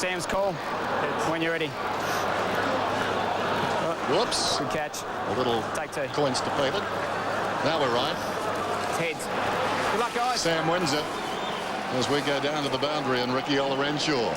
Sam's call when you're ready. Whoops. Good catch. A little Take two. constipated. Now we're right. Heads. Good luck, guys. Sam wins it as we go down to the boundary and Ricky Olorenshaw.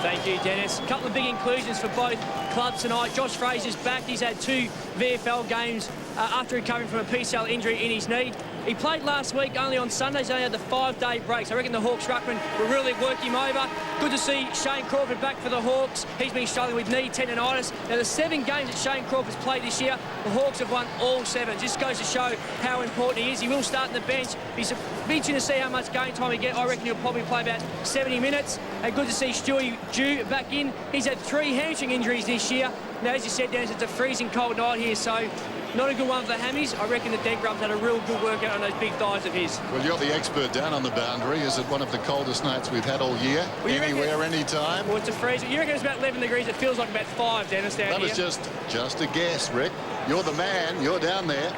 Thank you, Dennis. A couple of big inclusions for both clubs tonight. Josh Fraser's back. He's had 2 VFL games after recovering from a PCL injury in his knee. He played last week only on Sundays. He only had the 5-day break. So I reckon the Hawks ruckman will really work him over. Good to see Shane Crawford back for the Hawks. He's been struggling with knee tendonitis. Now, the 7 games that Shane Crawford's played this year, the Hawks have won all 7. Just goes to show how important he is. He will start on the bench. He's itching to see how much game time he gets. I reckon he'll probably play about 70 minutes. And good to see Stewie Dew back in. He's had 3 hamstring injuries this year. Now, as you said, Dennis, it's a freezing cold night here, so not a good one for the hammies. I reckon the dead grub's had a real good workout on those big thighs of his. Well, you're the expert down on the boundary. Is it one of the coldest nights we've had all year? Well, anywhere, anytime? Well, it's a freezer. You reckon it's about 11 degrees. It feels like about 5, Dennis, down here. That was just a guess, Rick. You're the man. You're down there.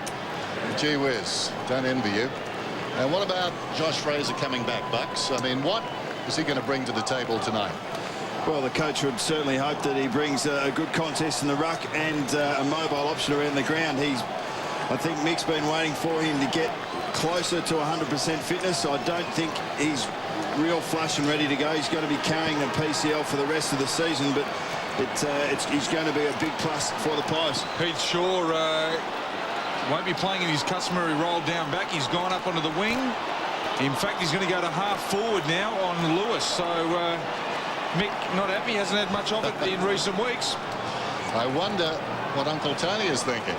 Gee whiz. Don't envy you. And what about Josh Fraser coming back, Bucks? I mean, what is he going to bring to the table tonight? Well, the coach would certainly hope that he brings a good contest in the ruck and a mobile option around the ground. I think Mick's been waiting for him to get closer to 100% fitness. I don't think he's real flush and ready to go. He's going to be carrying a PCL for the rest of the season, but he's going to be a big plus for the Pies. Pete Shaw won't be playing in his customary roll down back. He's gone up onto the wing. In fact, he's going to go to half forward now on Lewis. So Mick not happy, hasn't had much of it in recent weeks. I wonder what Uncle Tony is thinking.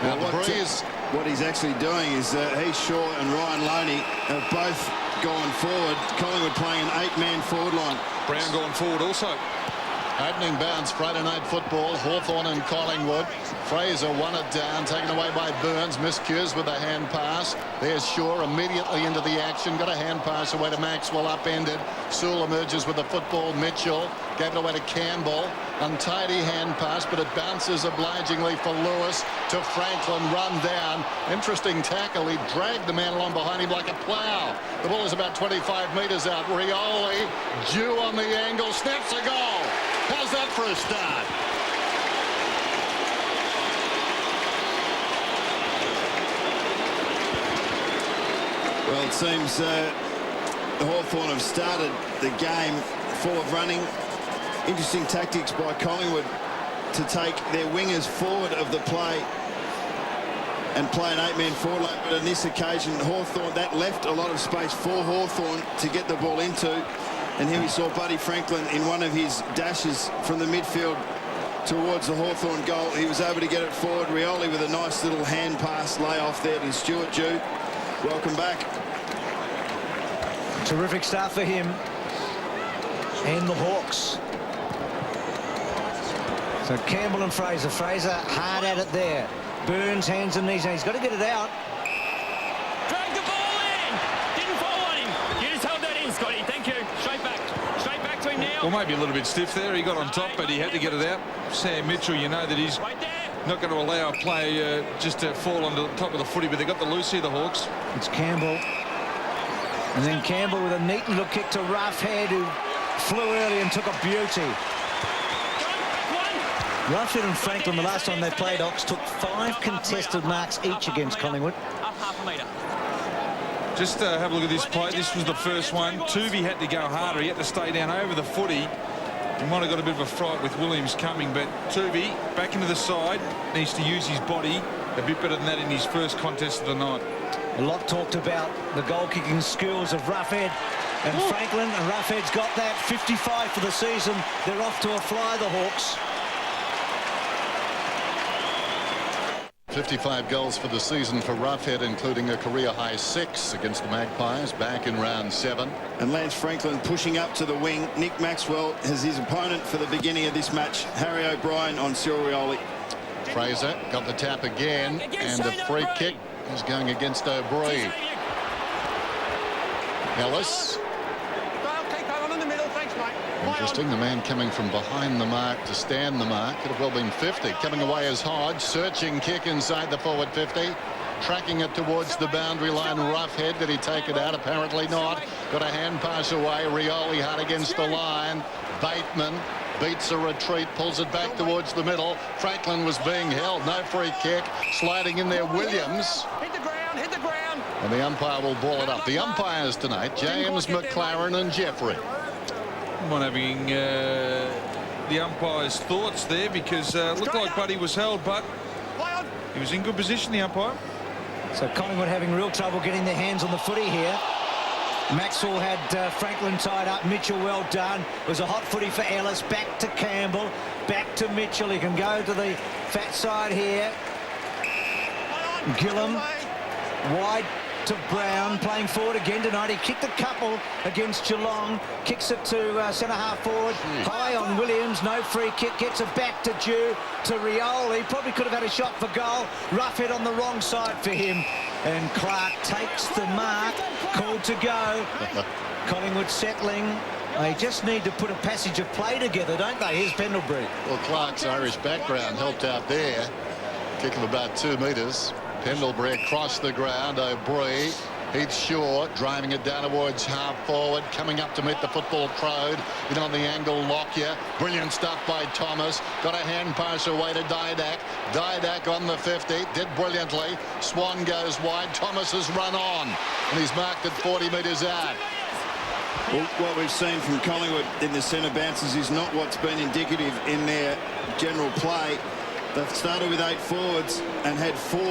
Now, what he's actually doing is he's Shaw and Ryan Loney have both gone forward. Collingwood playing an 8-man forward line. Brown going forward also. Opening bounce, Friday night football, Hawthorn and Collingwood. Fraser won it down, taken away by Burns. Miscues with a hand pass. There's Shaw immediately into the action. Got a hand pass away to Maxwell, upended. Sewell emerges with the football. Mitchell gave it away to Campbell. Untidy hand pass, but it bounces obligingly for Lewis to Franklin, run down. Interesting tackle. He dragged the man along behind him like a plough. The ball is about 25 metres out. Rioli, Dew on the angle, snaps a goal. How's that for a start? Well, it seems the Hawthorn have started the game full of running. Interesting tactics by Collingwood to take their wingers forward of the play and play an 8-man forward line. But on this occasion, Hawthorn, that left a lot of space for Hawthorn to get the ball into. And here we saw Buddy Franklin in one of his dashes from the midfield towards the Hawthorn goal. He was able to get it forward. Rioli with a nice little hand pass layoff there to Stuart Dew. Welcome back. Terrific start for him and the Hawks. So Campbell and Fraser. Fraser hard at it there. Burns, hands and knees. He's got to get it out. Drag the ball in. Didn't fall on him. You just held that in, Scotty. Thank you. Straight back. Straight back to him now. Well, maybe a little bit stiff there. He got on top, but he had to get it out. Sam Mitchell, you know that he's not going to allow a play just to fall on the top of the footy, but they got the loose here, the Hawks. It's Campbell. And then Campbell with a neat little kick to Roughhead, who flew early and took a beauty. Roughhead and Franklin, the last time they played Ox, took 5 contested marks each against Collingwood. Up half a metre. Just have a look at this play. This was the first one. Tuvey had to go harder. He had to stay down over the footy. He might have got a bit of a fright with Williams coming, but Tuvey back into the side, needs to use his body a bit better than that in his first contest of the night. A lot talked about the goal-kicking skills of Roughhead and Franklin, and Roughhead's got that. 55 for the season. They're off to a fly, the Hawks. 55 goals for the season for Roughhead, including a career-high 6 against the Magpies back in round 7. And Lance Franklin pushing up to the wing. Nick Maxwell has his opponent for the beginning of this match, Harry O'Brien on Cyril Rioli. Fraser got the tap again, and a free kick is going against O'Brien. Ellis. Interesting, the man coming from behind the mark to stand the mark. Could have well been 50. Coming away as Hodge. Searching kick inside the forward 50. tracking it towards the boundary line. Roughhead. Did he take it out? Apparently not. Got a hand pass away. Rioli hard against the line. Bateman beats a retreat, pulls it back towards the middle. Franklin was being held. No free kick. Sliding in there, Williams. Hit the ground, hit the ground. And the umpire will ball it up. The umpires tonight, James, McLaren and Jeffrey. I'm not having the umpire's thoughts there, because it looked like Buddy was held, but he was in good position, the umpire. So Collingwood having real trouble getting their hands on the footy here. Maxwell had Franklin tied up. Mitchell, well done. It was a hot footy for Ellis. Back to Campbell. Back to Mitchell. He can go to the fat side here. Gillum wide to Brown, playing forward again tonight. He kicked a couple against Geelong. Kicks it to centre half forward. High on Williams. No free kick. Gets it back to Dew. To Rioli. Probably could have had a shot for goal. Roughhead on the wrong side for him. And Clark takes the mark. Called to go. Collingwood settling. They just need to put a passage of play together, don't they? Here's Pendlebury. Well, Clark's Irish background helped out there. Kick of about 2 metres. Pendlebury across the ground. O'Brien, he's short, driving it down towards half forward, coming up to meet the football crowd. In on the angle, Lockyer. Brilliant stuff by Thomas. Got a hand pass away to Didak. Didak on the 50, did brilliantly. Swan goes wide. Thomas has run on, and he's marked at 40 metres out. Well, what we've seen from Collingwood in the centre bounces is not what's been indicative in their general play. They've started with 8 forwards and had 4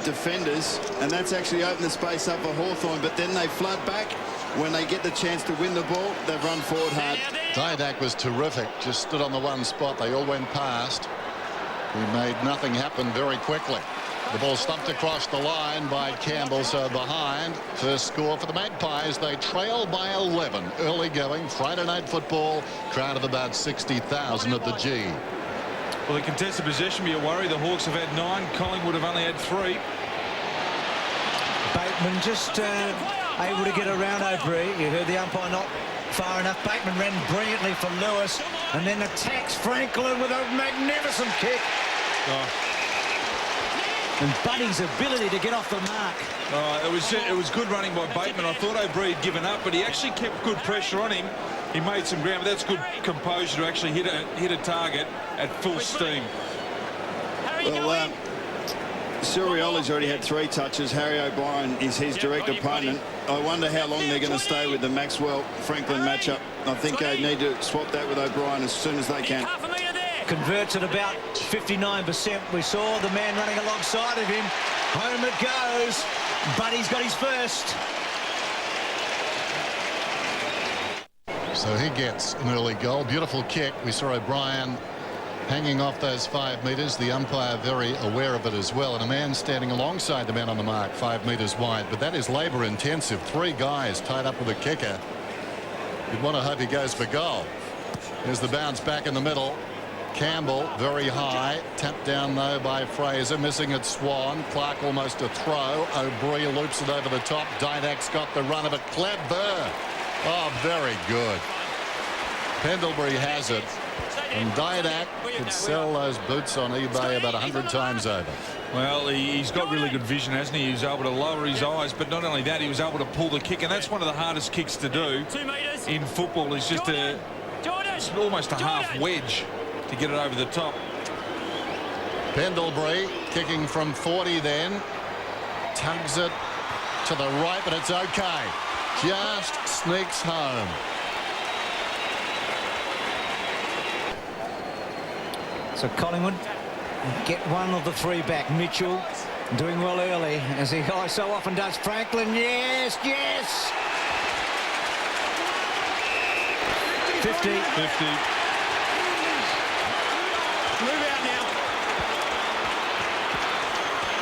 defenders, and that's actually opened the space up for Hawthorn, but then they flood back. When they get the chance to win the ball, they've run forward hard. Didak was terrific, just stood on the one spot. They all went past. He made nothing happen very quickly. The ball stumped across the line by Campbell, so behind. First score for the Magpies. They trail by 11. Early going, Friday night football. Crowd of about 60,000 at the G. Well, the contested possession be a worry. The Hawks have had 9. Collingwood have only had 3. Bateman just able to get around O'Brien. You heard the umpire not far enough. Bateman ran brilliantly for Lewis and then attacks Franklin with a magnificent kick. And Buddy's ability to get off the mark. It was good running by Bateman. I thought O'Brien had given up, but he actually kept good pressure on him. He made some ground, but that's good composure to actually hit a target at full steam. Well, Surioli's already had 3 touches. Harry O'Brien is his direct opponent. I wonder how long they're going to stay with the Maxwell-Franklin matchup. I think they need to swap that with O'Brien as soon as they can. Converts at about 59%. We saw the man running alongside of him. Home it goes. Buddy's got his first. So he gets an early goal. Beautiful kick. We saw O'Brien hanging off those 5 metres. The umpire very aware of it as well. And a man standing alongside the man on the mark, 5 metres wide. But that is labour intensive. 3 guys tied up with a kicker. You'd want to hope he goes for goal. There's the bounce back in the middle. Campbell very high, tapped down though by Fraser, missing at Swan. Clark almost a throw. O'Brien loops it over the top. Didak's got the run of it. Clever. Oh, very good. Pendlebury has it, and Didak could sell those boots on eBay about 100 times over. Well, he's got really good vision, hasn't he? He was able to lower his eyes, but not only that, he was able to pull the kick, and that's one of the hardest kicks to do in football. Is just it's almost a half wedge to get it over the top. Pendlebury kicking from 40 then. Tugs it to the right, but it's okay. Just sneaks home. So Collingwood get one of the 3 back. Mitchell doing well early, as he so often does. Franklin, yes, yes. 50. Move out now.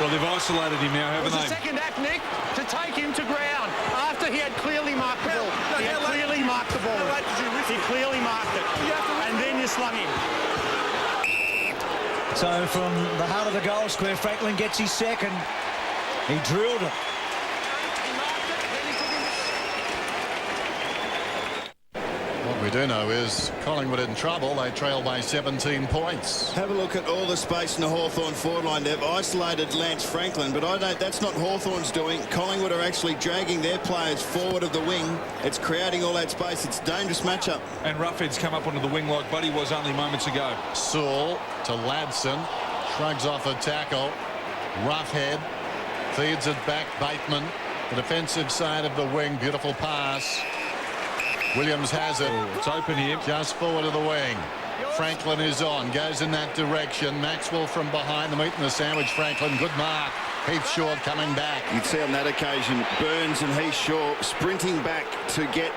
Well, they've isolated him now, haven't It was they? the second act, Nick, to take him to ground after he had clearly marked the ball. He had clearly marked the ball. He clearly marked it. And then you slung him. So from the heart of the goal square, Franklin gets his second. He drilled it. What we we do know is Collingwood in trouble. They trail by 17 points. Have a look at all the space in the Hawthorn forward line. They've isolated Lance Franklin, but that's not Hawthorn's doing. Collingwood are actually dragging their players forward of the wing. It's creating all that space. It's a dangerous matchup. And Roughhead's come up onto the wing like Buddy was only moments ago. Sewell to Ladson. Shrugs off a tackle. Roughhead feeds it back. Bateman, the defensive side of the wing. Beautiful pass. Williams has it. It's open here. Just forward of the wing. Franklin is on. Goes in that direction. Maxwell from behind. The meat and the sandwich. Franklin. Good mark. Heath Shaw coming back. You'd see on that occasion Burns and Heath Shaw sprinting back to get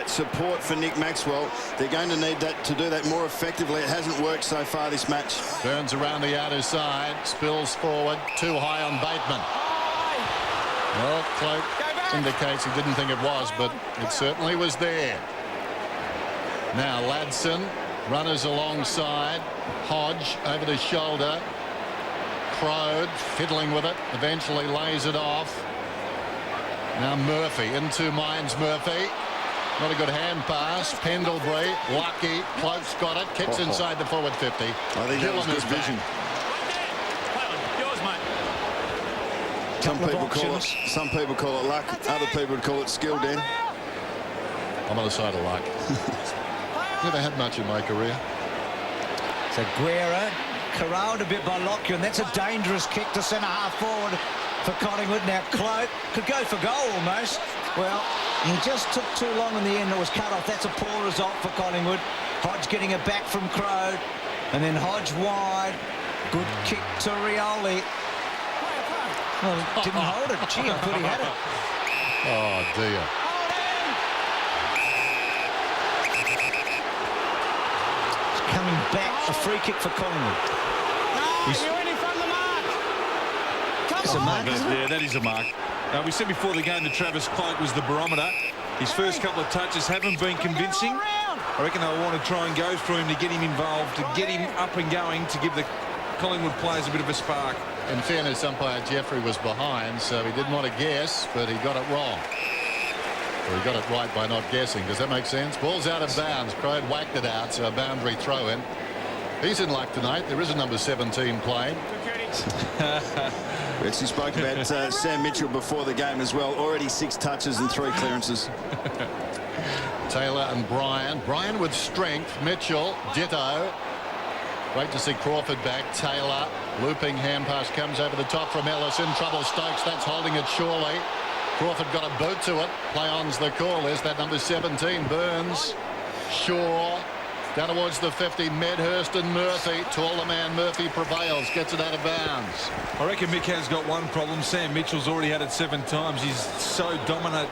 support for Nick Maxwell. They're going to need that to do that more effectively. It hasn't worked so far this match. Burns around the outer side. Spills forward. Too high on Bateman. Well, Cloak indicates he didn't think it was, but it certainly was there. Now Ladson, runners alongside. Hodge over the shoulder. Crode fiddling with it, eventually lays it off. Now Murphy in two minds. Murphy, not a good hand pass. Pendlebury lucky. Cloak's got it, kicks inside the forward 50. I think that was good vision. Some people call it luck, other people would call it skill, Dan. I'm on the side of luck. Never had much in my career. So Guerra corralled a bit by Lockyer, and that's a dangerous kick to centre half forward for Collingwood. Now Cloak could go for goal almost. Well, he just took too long in the end. It was cut off. That's a poor result for Collingwood. Hodge getting it back from Crode, and then Hodge wide. Good kick to Rioli. Well, didn't hold it. Gee, I thought he had it. Oh dear. Coming back, a free kick for Collingwood. You're in front of the mark. It's a mark, isn't it? Yeah, that is a mark. We said before the game that Travis Cloak was the barometer. His first couple of touches haven't been convincing. I reckon they'll want to try and go through him to get him involved, to get him up and going, to give the Collingwood players a bit of a spark. In fairness, umpire Jeffrey was behind, so he didn't want to guess, but he got it wrong. Or he got it right by not guessing. Does that make sense? Ball's out of bounds. Crode whacked it out, so a boundary throw in. He's in luck tonight. There is a number 17 playing. We actually spoke about Sam Mitchell before the game as well. Already 6 touches and 3 clearances. Taylor and Bryan. Bryan with strength. Mitchell, ditto. Great to see Crawford back. Taylor, looping hand pass, comes over the top from Ellis. In trouble, Stokes. That's holding it surely. Crawford got a boot to it. Play on's the call. There's that number 17. Burns. Shaw. Down towards the 50. Medhurst and Murphy. Taller man Murphy prevails. Gets it out of bounds. I reckon Mick has got one problem. Sam Mitchell's already had it 7 times. He's so dominant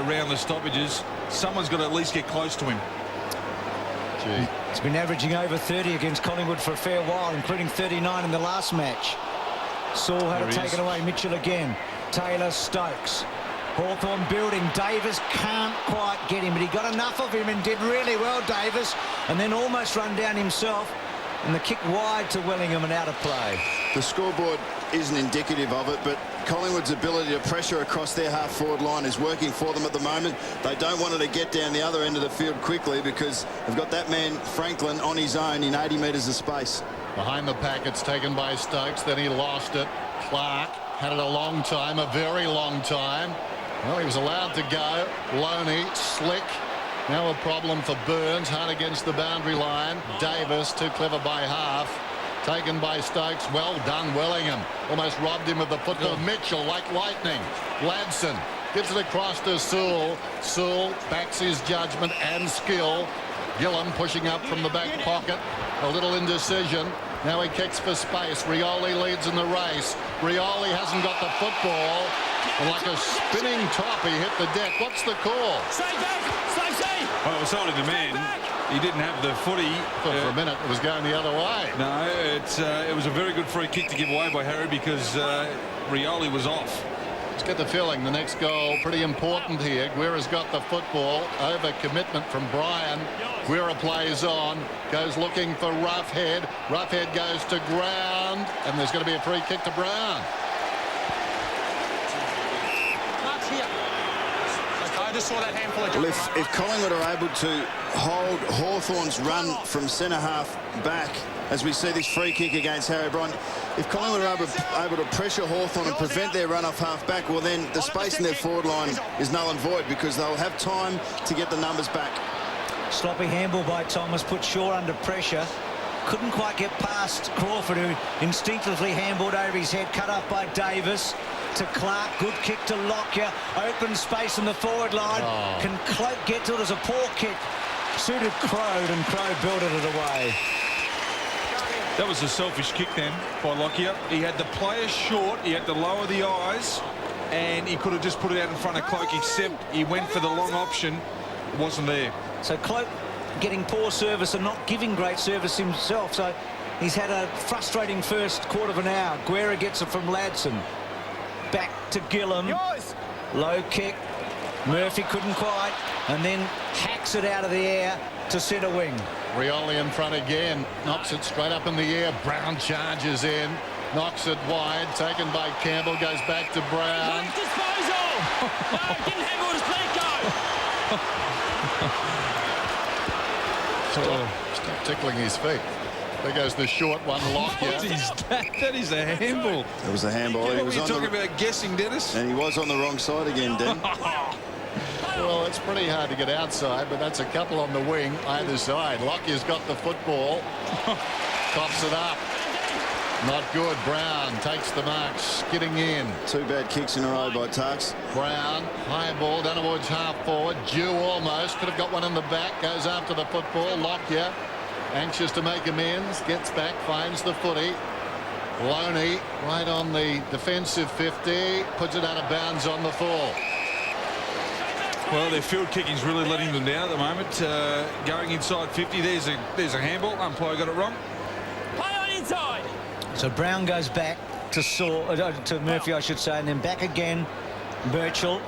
around the stoppages. Someone's got to at least get close to him. Gee. He's been averaging over 30 against Collingwood for a fair while, including 39 in the last match. Saul had it taken away. Mitchell again. Taylor, Stokes. Hawthorn building. Davis can't quite get him, but he got enough of him and did really well, Davis, and then almost run down himself. And the kick wide to Wellingham and out of play. The scoreboard isn't indicative of it, but Collingwood's ability to pressure across their half-forward line is working for them at the moment. They don't want it to get down the other end of the field quickly because they've got that man, Franklin, on his own in 80 metres of space. Behind the pack, it's taken by Stokes. Then he lost it. Clark had it a long time, a very long time. Well, he was allowed to go. Loney, slick. Now a problem for Burns. Hard against the boundary line. Davis, too clever by half. Taken by Stokes. Well done, Wellingham. Almost robbed him of the football. Mitchell, like lightning. Ladson gives it across to Sewell. Sewell backs his judgment and skill. Gillam pushing up from the back pocket. A little indecision. Now he kicks for space. Rioli leads in the race. Rioli hasn't got the football. And like a spinning top, he hit the deck. What's the call? Well, it was holding the man. He didn't have the footy. For a minute, it was going the other way. No, it was a very good free kick to give away by Harry because Rioli was off. Let's get the feeling. The next goal, pretty important here. Guerra's got the football. Over commitment from Bryan. Guerra plays on. Goes looking for Roughhead. Roughhead goes to ground. And there's going to be a free kick to Brown. I just saw that handful of Well, if Collingwood are able to hold Hawthorn's run from centre-half back as we see this free kick against Harry O'Brien. If Collingwood are able to pressure Hawthorn and prevent their run off half-back, well, then the space in their forward line is null and void because they'll have time to get the numbers back. Sloppy handball by Thomas, put Shaw under pressure. Couldn't quite get past Crawford, who instinctively handballed over his head, cut off by Davis. To Clark, good kick to Lockyer, open space in the forward line. Can Cloak get to it as a poor kick? Suited Crowd, and Crowd belted it away. That was a selfish kick then by Lockyer. He had the player short, he had to lower the eyes, and he could have just put it out in front of Cloak, except he went for the long option. It wasn't there. So Cloak getting poor service and not giving great service himself. So he's had a frustrating first quarter of an hour. Guerra gets it from Ladson. Back to Gillam. Low kick. Murphy couldn't quite, and then hacks it out of the air to centre wing. Rioli in front again, knocks it straight up in the air. Brown charges in, knocks it wide, taken by Campbell, goes back to Brown. Nice disposal! No, didn't handle it, let it go. Stop tickling his feet. There goes the short one, Lockyer. What is that? That is a handball. It was a handball. What He were was you on talking about guessing, Dennis? And he was on the wrong side again, Den. Well, it's pretty hard to get outside, but that's a couple on the wing either side. Lockyer's got the football. Tops it up. Not good. Brown takes the mark, skidding in. 2 bad kicks in a row by Tarks. Brown, high ball down towards half forward. Dew almost. Could have got one in the back. Goes after the football. Lockyer, anxious to make amends. Gets back, finds the footy. Loney right on the defensive 50. Puts it out of bounds on the fall. Well, their field kicking's really letting them down at the moment. Going inside 50, there's a handball. Umpire got it wrong. Play on inside. So Brown goes back to Murphy, I should say, and then back again. Birchall.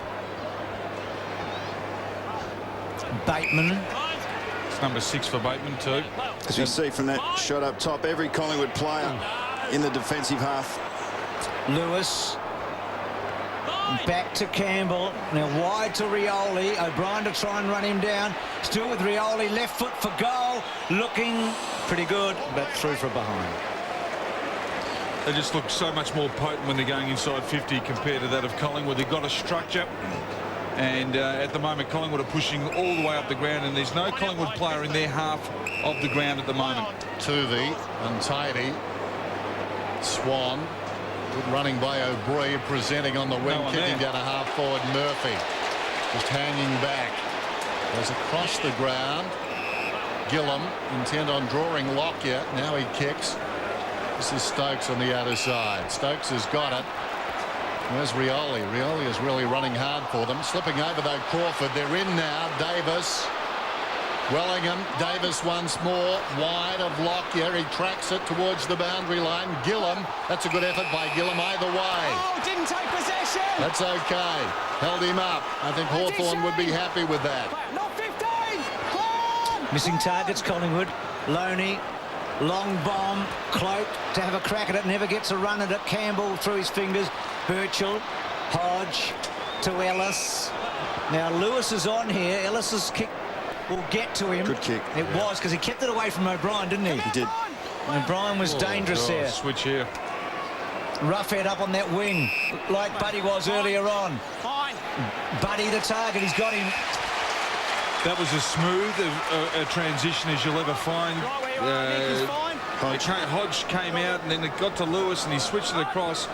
Bateman. It's number 6 for Bateman too. As you see from that shot up top, every Collingwood player in the defensive half. Lewis. Back to Campbell. Now wide to Rioli. O'Brien to try and run him down. Still with Rioli. Left foot for goal. Looking pretty good, but through for behind. They just look so much more potent when they're going inside 50 compared to that of Collingwood. They've got a structure. And at the moment, Collingwood are pushing all the way up the ground, and there's no Collingwood player in their half of the ground at the moment. Tuvey and Tidy. Swan. Good running by O'Brien, presenting on the wing, kicking down a half forward. Murphy just hanging back. Goes across the ground. Gillam intent on drawing Lockyer. Now he kicks. This is Stokes on the outer side. Stokes has got it. Where's Rioli? Rioli is really running hard for them. Slipping over though Crawford. They're in now. Davis. Wellingham. Davis once more. Wide of Lockyer. He tracks it towards the boundary line. Gillam. That's a good effort by Gillam either way. Oh, didn't take possession. That's okay. Held him up. I think Hawthorn would be happy with that. Not 15. Come on. Missing targets, Collingwood. Loney. Long bomb. Cloak to have a crack at it. Never gets a run at it. Campbell through his fingers. Birchall. Hodge to Ellis. Now Lewis is on here. Ellis's kick will get to him. Good kick. It was, because he kept it away from O'Brien, didn't he? He did. And O'Brien was dangerous there. Switch here. Roughhead up on that wing, like Buddy was earlier on. Buddy the target. He's got him. That was as smooth a transition as you'll ever find. Hodge came out, and then it got to Lewis, and he switched it across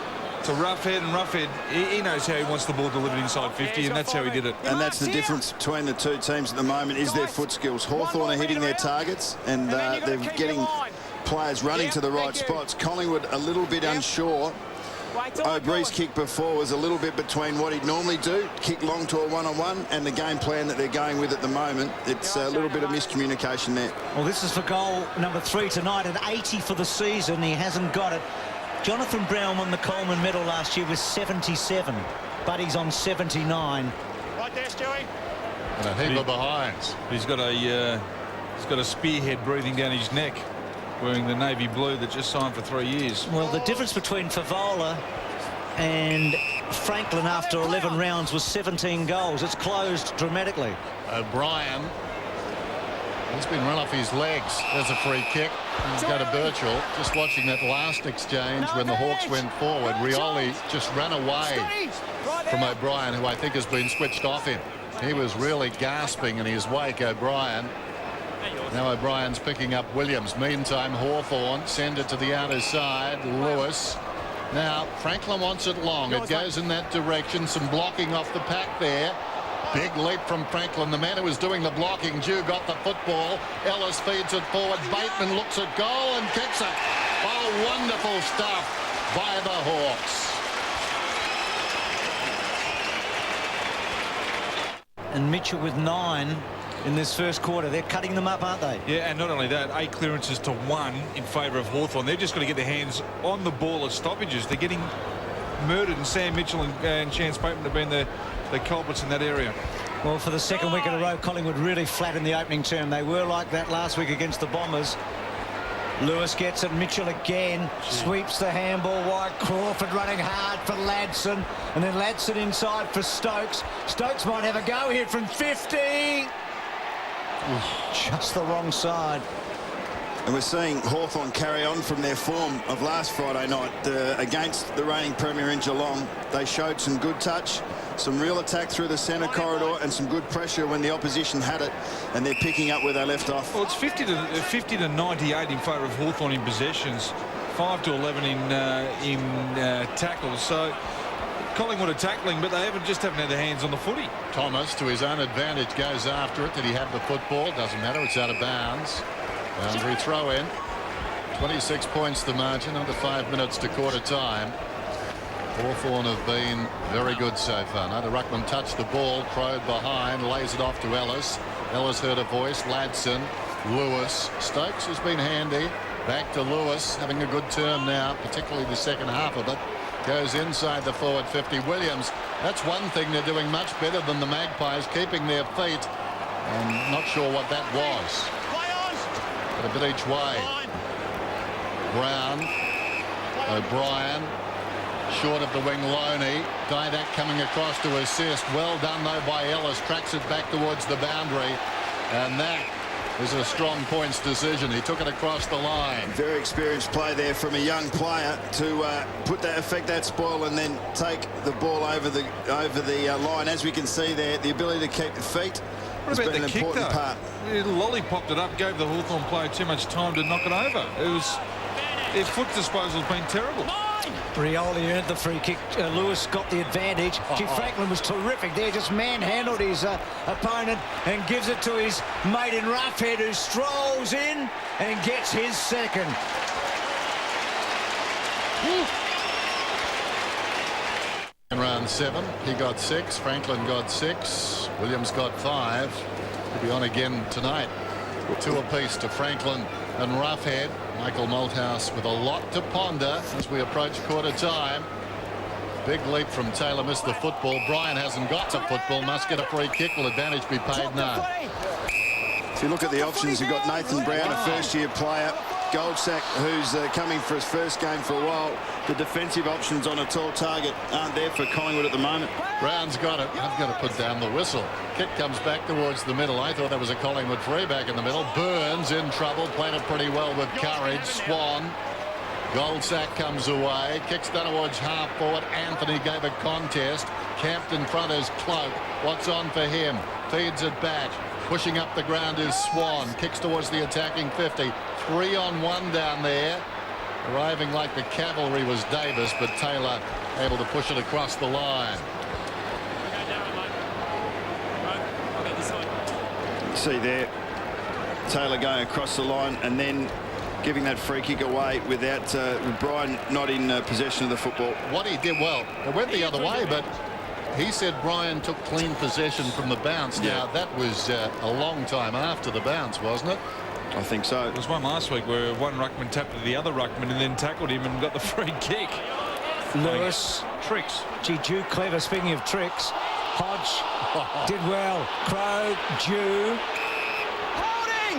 to Roughhead, and Roughhead, he knows how he wants the ball delivered inside 50, and that's how he did it. And that's the difference between the two teams at the moment, is their foot skills. Hawthorn are hitting their targets, and they're getting players running to the right spots. Collingwood a little bit unsure. O'Brien's kick before was a little bit between what he'd normally do, kick long to a one-on-one, and the game plan that they're going with at the moment. It's a little bit of miscommunication there. Well, this is for goal number 3 tonight, at 80 for the season. He hasn't got it. Jonathan Brown won the Coleman medal last year with 77. Buddy's on 79. Right there, Stewie. And a heap of behinds. He's got a spearhead breathing down his neck, wearing the navy blue that just signed for 3 years. Well, the difference between Favola and Franklin after 11 rounds was 17 goals. It's closed dramatically. O'Brien He's been run off his legs. There's a free kick. Go to Birchall. Just watching that last exchange when the Hawks went forward, Rioli just ran away from O'Brien, who I think has been switched off him. He was really gasping in his wake, O'Brien. Now O'Brien's picking up Williams. Meantime, Hawthorn send it to the outer side. Lewis. Now Franklin wants it long. It goes in that direction. Some blocking off the pack there. Big leap from Franklin. The man who was doing the blocking, Jew, got the football. Ellis feeds it forward. Bateman looks at goal and kicks it. Oh, wonderful stuff by the Hawks. And Mitchell with 9 in this first quarter. They're cutting them up, aren't they? Yeah, and not only that, 8 clearances to 1 in favour of Hawthorn. They've just got to get their hands on the ball at stoppages. They're getting murdered, and Sam Mitchell and Chance Bateman have been the culprits in that area. Well, for the second week in a row, Collingwood really flat in the opening term. They were like that last week against the Bombers. Lewis gets it. Mitchell again sweeps the handball wide. Crawford running hard for Ladson, and then Ladson inside for Stokes. Stokes might have a go here from 50. Just the wrong side. And we're seeing Hawthorn carry on from their form of last Friday night against the reigning premier in Geelong. They showed some good touch, some real attack through the centre corridor, and some good pressure when the opposition had it, and they're picking up where they left off. Well, it's 50 to 98 in favour of Hawthorn in possessions, 5 to 11 in tackles. So Collingwood are tackling, but they haven't had their hands on the footy. Thomas, to his own advantage, goes after it. Did he have the football? Doesn't matter. It's out of bounds. Boundary throw in. 26 points the margin, under 5 minutes to quarter time. Hawthorn have been very good so far. Now the ruckman touched the ball, crowed behind, lays it off to Ellis. Ellis heard a voice. Ladson, Lewis. Stokes has been handy. Back to Lewis, having a good term now, particularly the second half of it. Goes inside the forward 50. Williams, that's one thing they're doing much better than the Magpies, keeping their feet. I'm not sure what that was. But a bit each way. Brown, O'Brien, short of the wing, Loney. Didac coming across to assist. Well done though by Ellis. Tracks it back towards the boundary, and that is a strong points decision. He took it across the line. Very experienced play there from a young player to affect that spoil and then take the ball over the line. As we can see there, the ability to keep the feet has been an important part. Lolly popped it up, gave the Hawthorn player too much time to knock it over. Their foot disposal has been terrible. Rioli earned the free kick. Lewis got the advantage. Franklin was terrific there, just manhandled his opponent and gives it to his mate in Roughhead, who strolls in and gets his second. In round 7, he got 6. Franklin got 6. Williams got 5. He'll be on again tonight. 2 apiece to Franklin and Roughhead. Michael Malthouse with a lot to ponder as we approach quarter time. Big leap from Taylor, missed the football. Bryan hasn't got the football, must get a free kick. Will advantage be paid? No. If you look at the options, you've got Nathan Brown, a first-year player. Goldsack, who's coming for his first game for a while. The defensive options on a tall target aren't there for Collingwood at the moment. Brown's got it. I've got to put down the whistle. Kick comes back towards the middle. I thought that was a Collingwood free back in the middle. Burns in trouble. Played it pretty well with courage. Swan. Goldsack comes away. Kicks down towards half forward. Anthony gave a contest. Camped in front is Cloak. What's on for him? Feeds it back. Pushing up the ground is Swan. Kicks towards the attacking 50. 3-on-1 down there. Arriving like the cavalry was Davis, but Taylor able to push it across the line. See there, Taylor going across the line and then giving that free kick away without with Bryan not in possession of the football. What he did, well, it went the other way, but he said Bryan took clean possession from the bounce. Yeah. Now, that was a long time after the bounce, wasn't it? I think so. There was one last week where one ruckman tapped to the other ruckman and then tackled him and got the free kick. Lewis. Tricks. Gee, Jew clever. Speaking of tricks, Hodge did well. Crow, Jew. Holding!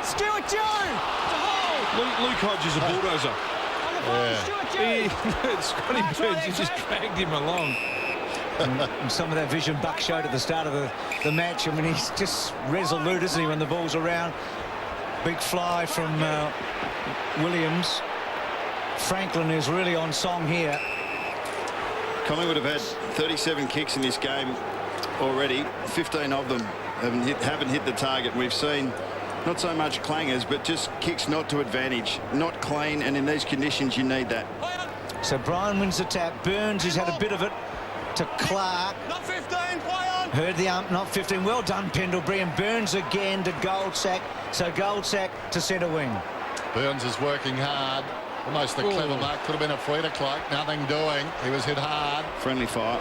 Stuart Joe! To hold! Luke Hodge is a bulldozer. On the phone, Stuart Joe! Scotty Burns, he just dragged him along. And some of that vision Buck showed at the start of the match. I mean, he's just resolute, isn't he, when the ball's around. Big fly from Williams. Franklin is really on song here. Collingwood have had 37 kicks in this game already. 15 of them haven't hit the target. We've seen not so much clangers, but just kicks not to advantage, not clean, and in these conditions you need that. So Bryan wins the tap. Burns has had a bit of it to Clark. Not 15, play on. Heard the ump, not 15. Well done, Pendlebury. And Burns again to Goldsack. So Goldsack to centre wing. Burns is working hard. Almost the clever mark. Could have been a free to Clark. Nothing doing. He was hit hard. Friendly fire.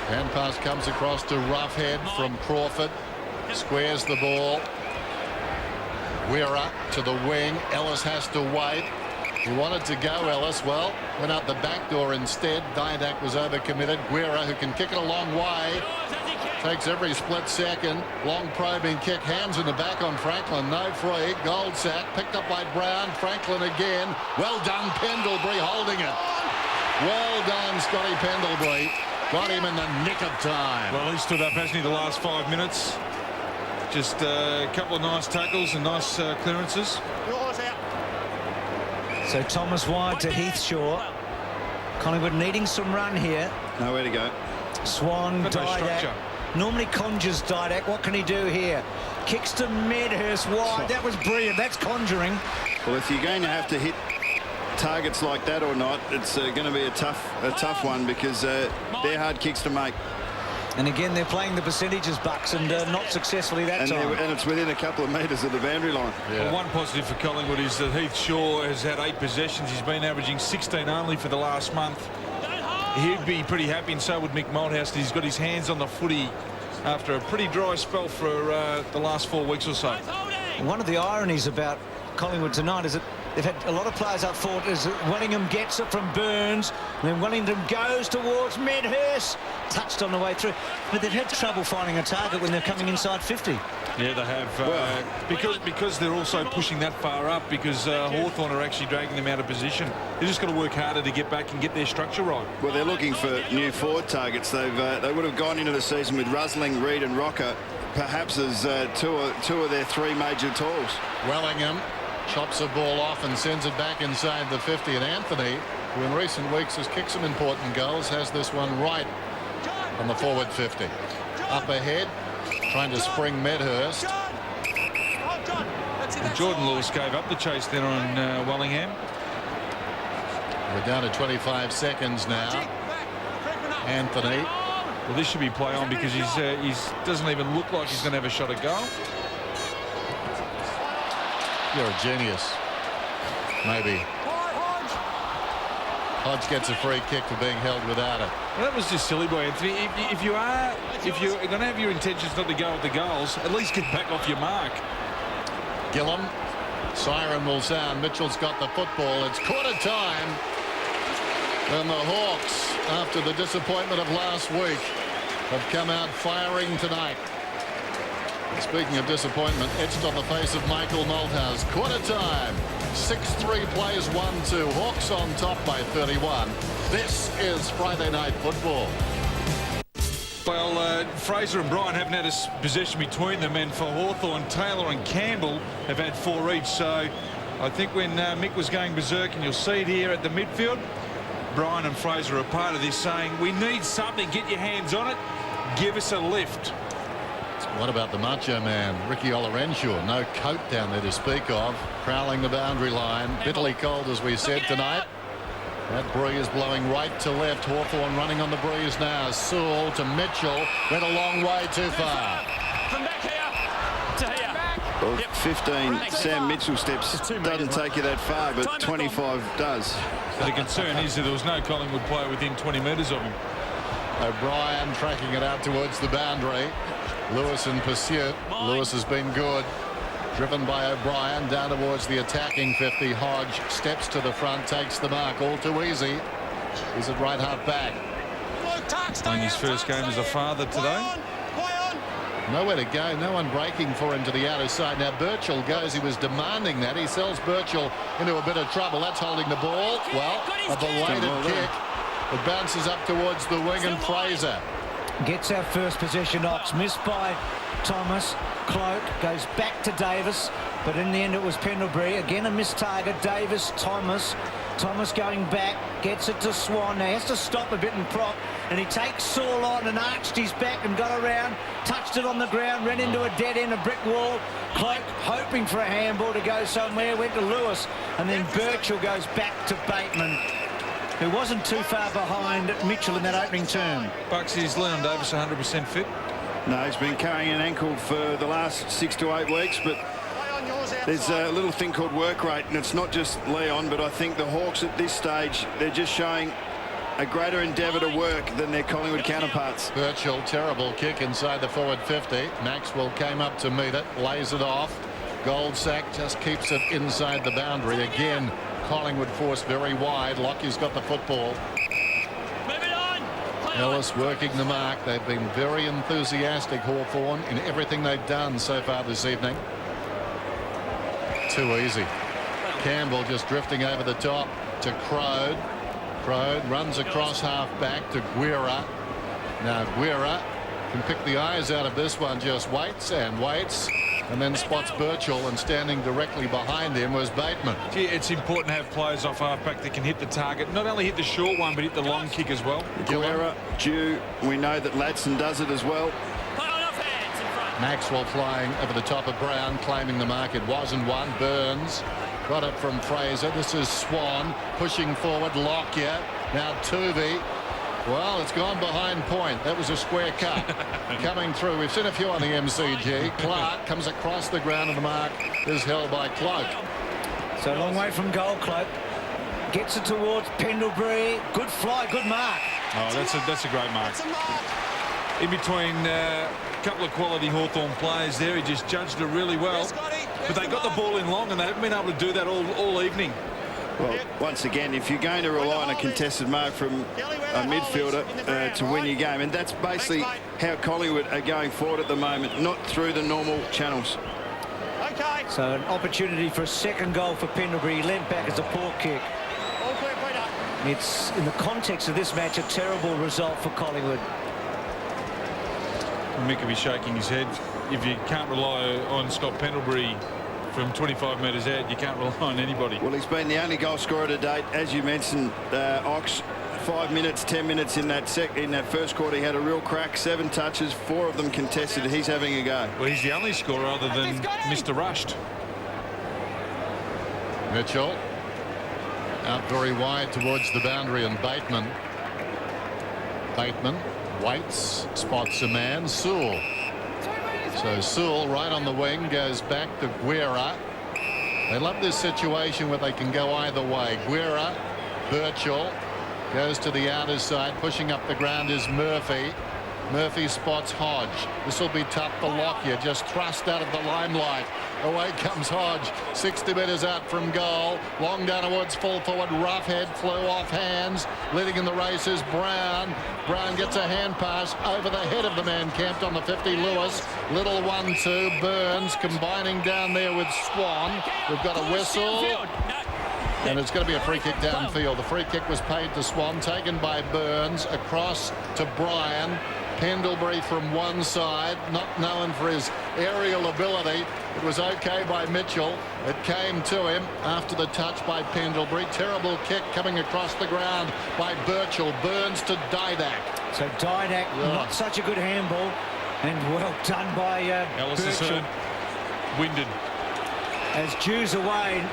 Hand pass comes across to Roughhead from Crawford. Squares the ball. We're up to the wing. Ellis has to wait. He wanted to go, Ellis. Well, went out the back door instead. Didak was overcommitted. Guerra, who can kick it a long way, takes every split second. Long probing kick. Hands in the back on Franklin. No free. Goldsack picked up by Brown. Franklin again. Well done, Pendlebury holding it. Well done, Scotty Pendlebury. Got him in the nick of time. Well, he stood up, hasn't he, the last 5 minutes? Just a couple of nice tackles and nice clearances. So Thomas wide to Heathshaw. Collingwood needing some run here. Nowhere to go. Swan, Got no Didak. structure. Normally conjures Didak. What can he do here? Kicks to Medhurst wide. That was brilliant. That's conjuring. Well, if you're going to have to hit targets like that or not, it's going to be a tough one, because they're hard kicks to make. And again, they're playing the percentages, Bucks, and not successfully that time. And it's within a couple of metres of the boundary line. Yeah. Well, one positive for Collingwood is that Heath Shaw has had 8 possessions. He's been averaging 16 only for the last month. He'd be pretty happy, and so would Mick Malthouse. He's got his hands on the footy after a pretty dry spell for the last 4 weeks or so. One of the ironies about Collingwood tonight is that they've had a lot of players up forward. Is that Wellingham gets it from Burns, and then Wellington goes towards Medhurst, touched on the way through, but they've had trouble finding a target when they're coming inside 50. Yeah, they have. Because they're also pushing that far up, because Hawthorn are actually dragging them out of position. They've just got to work harder to get back and get their structure right. Well, they're looking for new forward targets. They would have gone into the season with Rusling, Reid and Rocker, perhaps as two of their 3 major tools. Wellingham chops a ball off and sends it back inside the 50. And Anthony, who in recent weeks has kicked some important goals, has this one right on the forward 50. Up ahead, trying to spring Medhurst. And Jordan Lewis gave up the chase there on Wellingham. We're down to 25 seconds now. Anthony. Well, this should be play on, because he doesn't even look like he's going to have a shot at goal. You're a genius. Maybe. Hodge gets a free kick for being held without it. Well, that was just silly by Anthony. If you're going to have your intentions not to go with the goals, at least get back off your mark. Gillum. Siren will sound. Mitchell's got the football. It's quarter time. And the Hawks, after the disappointment of last week, have come out firing tonight. And speaking of disappointment, etched on the face of Michael Malthouse. Quarter time. 6-3 plays 1-2. Hawks on top by 31. This is Friday Night Football. Well, Fraser and Bryan haven't had a possession between them, and for Hawthorn, Taylor and Campbell have had 4 each. So I think when Mick was going berserk, and you'll see it here at the midfield, Bryan and Fraser are part of this, saying, we need something, get your hands on it, give us a lift. What about the Macho Man, Ricky Olorenshaw? No coat down there to speak of, prowling the boundary line. Bitterly cold, as we said tonight. That breeze blowing right to left. Hawthorn running on the breeze now. Sewell to Mitchell. Went a long way too far. From back here to here. Well, 15 Sam Mitchell steps doesn't take you that far, but 25 does. So the concern is that there was no Collingwood player within 20 metres of him. O'Brien tracking it out towards the boundary. Lewis in pursuit. Lewis has been good. Driven by O'Brien down towards the attacking 50. Hodge steps to the front, takes the mark. All too easy. He's at right half back. Playing his first game as a father today. Nowhere to go. No one breaking for him to the outer side. Now Birchall goes. He was demanding that. He sells Birchall into a bit of trouble. That's holding the ball. Well, a belated kick. It bounces up towards the wing and Fraser. Gets our first possession. Ox missed by Thomas. Cloak goes back to Davis, but in the end it was Pendlebury. Again a missed target. Davis, Thomas. Thomas going back, gets it to Swan. Now he has to stop a bit and prop, and he takes Saul on and arched his back and got around, touched it on the ground, ran into a dead end, a brick wall. Cloak hoping for a handball to go somewhere, went to Lewis, and then Birchall goes back to Bateman, who wasn't too far behind Mitchell in that opening term. Bucks, is Leon Davis 100% fit? No, he's been carrying an ankle for the last 6 to 8 weeks, but there's a little thing called work rate, and it's not just Leon, but I think the Hawks at this stage, they're just showing a greater endeavour to work than their Collingwood counterparts. Birchall, terrible kick inside the forward 50. Maxwell came up to meet it, lays it off. Goldsack just keeps it inside the boundary. Again, Collingwood forced very wide. Lockie's got the football. Ellis working the mark. They've been very enthusiastic, Hawthorn, in everything they've done so far this evening. Too easy. Campbell just drifting over the top to Crode. Crode runs across half back to Guerra. Now Guerra can pick the eyes out of this one, just waits and waits, and then spots Birchall, and standing directly behind him was Bateman. Gee, it's important to have players off half-back that can hit the target. Not only hit the short one, but hit the long kick as well. Guerra, due. We know that Ladson does it as well. Maxwell flying over the top of Brown, claiming the mark. It wasn't one. Burns got it from Fraser. This is Swan pushing forward. Lockyer. Now Tuvey. Well, it's gone behind point. That was a square cut. Coming through. We've seen a few on the MCG. Clark comes across the ground, and the mark is held by Cloak. So a long way from goal. Cloak gets it towards Pendlebury. Good fly, good mark. Oh, that's a great mark. In between a couple of quality Hawthorn players there, he just judged it really well. But they got the ball in long, and they haven't been able to do that all evening. Well, once again, if you're going to rely on a contested mark from a midfielder to win your game, and that's basically how Collingwood are going forward at the moment, not through the normal channels. Okay. So an opportunity for a second goal for Pendlebury. He leant back as a poor kick. All clear, Peter. It's, in the context of this match, a terrible result for Collingwood. Mick will be shaking his head. If you can't rely on Scott Pendlebury from 25 metres out, you can't rely on anybody. Well, he's been the only goal scorer to date. As you mentioned, Ox, 5 minutes, 10 minutes in that first quarter. He had a real crack, 7 touches, 4 of them contested. He's having a go. Well, he's the only scorer other than Mr. Rushed. Mitchell out very wide towards the boundary, and Bateman waits, spots a man, Sewell. So Sewell right on the wing goes back to Guerra. They love this situation where they can go either way. Guerra, Birchall goes to the outer side. Pushing up the ground is Murphy. Murphy spots Hodge. This will be tough for Lockyer, just thrust out of the limelight. Away comes Hodge, 60 metres out from goal. Long down towards full forward. Roughhead flew off hands. Leading in the race is Brown. Brown gets a hand pass over the head of the man camped on the 50, Lewis. Little 1-2. Burns combining down there with Swan. We've got a whistle. And it's going to be a free kick downfield. The free kick was paid to Swan, taken by Burns, across to Bryan. Pendlebury from one side, not known for his aerial ability. It was okay by Mitchell. It came to him after the touch by Pendlebury. Terrible kick coming across the ground by Birchall. Burns to Didak. So Didak, not such a good handball, and well done by Birchall. Winded. As Jew's away,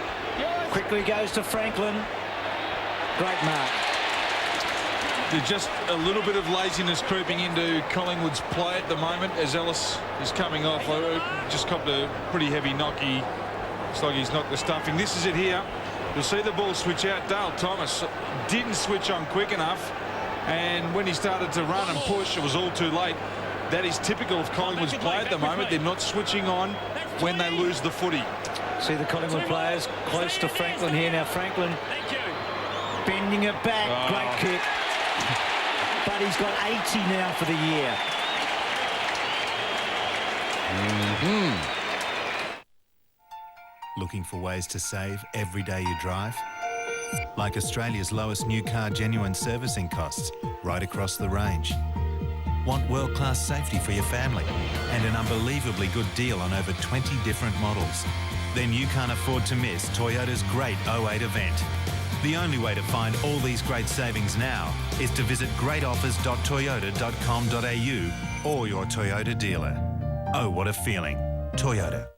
quickly goes to Franklin. Great mark. There's just a little bit of laziness creeping into Collingwood's play at the moment as Ellis is coming off. Just copped a pretty heavy knocky. Looks like he's knocked the stuffing. This is it here. You'll see the ball switch out. Dale Thomas didn't switch on quick enough, and when he started to run and push, it was all too late. That is typical of Collingwood's play at the moment. They're not switching on when they lose the footy. See the Collingwood players close to Franklin here. Now Franklin bending it back. Great kick. But he's got 80 now for the year. Looking for ways to save every day you drive? like Australia's lowest new car genuine servicing costs right across the range. Want world-class safety for your family and an unbelievably good deal on over 20 different models? Then you can't afford to miss Toyota's great 08 event. The only way to find all these great savings now is to visit greatoffers.toyota.com.au or your Toyota dealer. Oh, what a feeling. Toyota.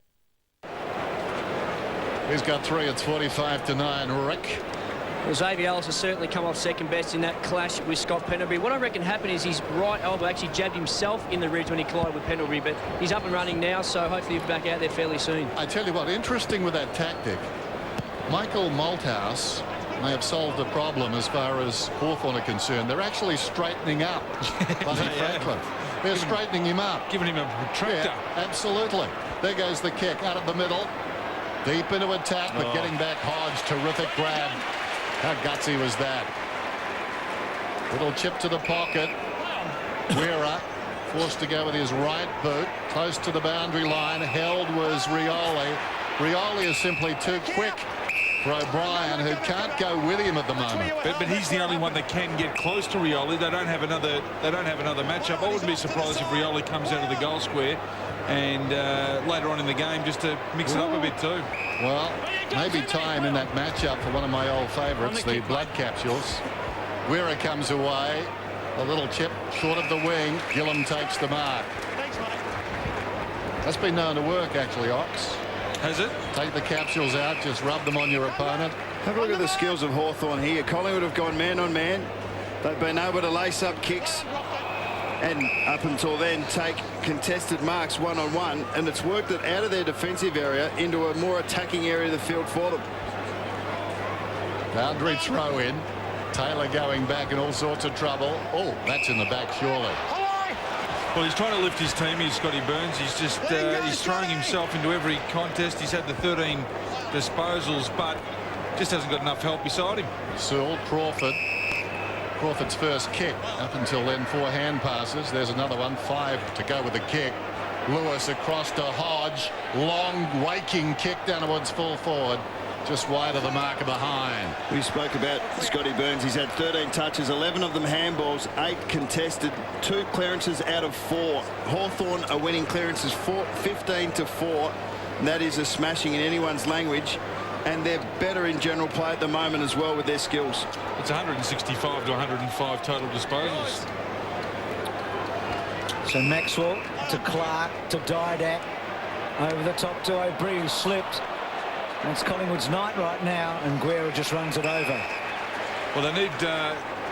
He's got 3. It's 45-9. Rick. Well, Xavier Ellis has certainly come off second best in that clash with Scott Pendlebury. What I reckon happened is his right elbow actually jabbed himself in the ribs when he collided with Pendlebury, but he's up and running now, so hopefully he'll be back out there fairly soon. I tell you what, interesting with that tactic. Michael Malthouse may have solved the problem as far as Hawthorn are concerned. They're actually straightening up Buddy Franklin. They're straightening him up. Giving him a protractor. Yeah, absolutely. There goes the kick out of the middle. Deep into attack, but getting back Hodge. Terrific grab. How gutsy was that? Little chip to the pocket. Weira forced to go with his right boot. Close to the boundary line. Held was Rioli. Rioli is simply too quick for O'Brien, who can't go with him at the moment. But he's the only one that can get close to Rioli. They don't have another matchup. I wouldn't be surprised if Rioli comes out of the goal square and later on in the game just to mix it up a bit too. Well, maybe time in that matchup for one of my old favourites, the blood capsules. Weira comes away. A little chip short of the wing. Gillum takes the mark. That's been known to work, actually, Ox. Has it? Take the capsules out, just rub them on your opponent. Have a look at the skills of Hawthorn here. Collingwood have gone man on man. They've been able to lace up kicks and up until then take contested marks one-on-one, and it's worked it out of their defensive area into a more attacking area of the field for them. Boundary throw in. Taylor going back in all sorts of trouble. Oh, that's in the back, surely. Well, he's trying to lift his team here, Scotty Burns. He's just he's throwing himself into every contest. He's had the 13 disposals, but just hasn't got enough help beside him. Sewell, Crawford. Crawford's first kick. Up until then, 4 hand passes. There's another one. 5 to go with the kick. Lewis across to Hodge. Long, waking kick down towards full forward. Just wide of the marker behind. We spoke about Scotty Burns. He's had 13 touches, 11 of them handballs, 8 contested, 2 clearances out of 4. Hawthorn are winning clearances 15-4, and that is a smashing in anyone's language. And they're better in general play at the moment as well with their skills. It's 165 to 105 total disposals. So Maxwell to Clark to Didac. Over the top to O'Brien, slipped. That's Collingwood's night right now, and Guerra just runs it over. Well, they need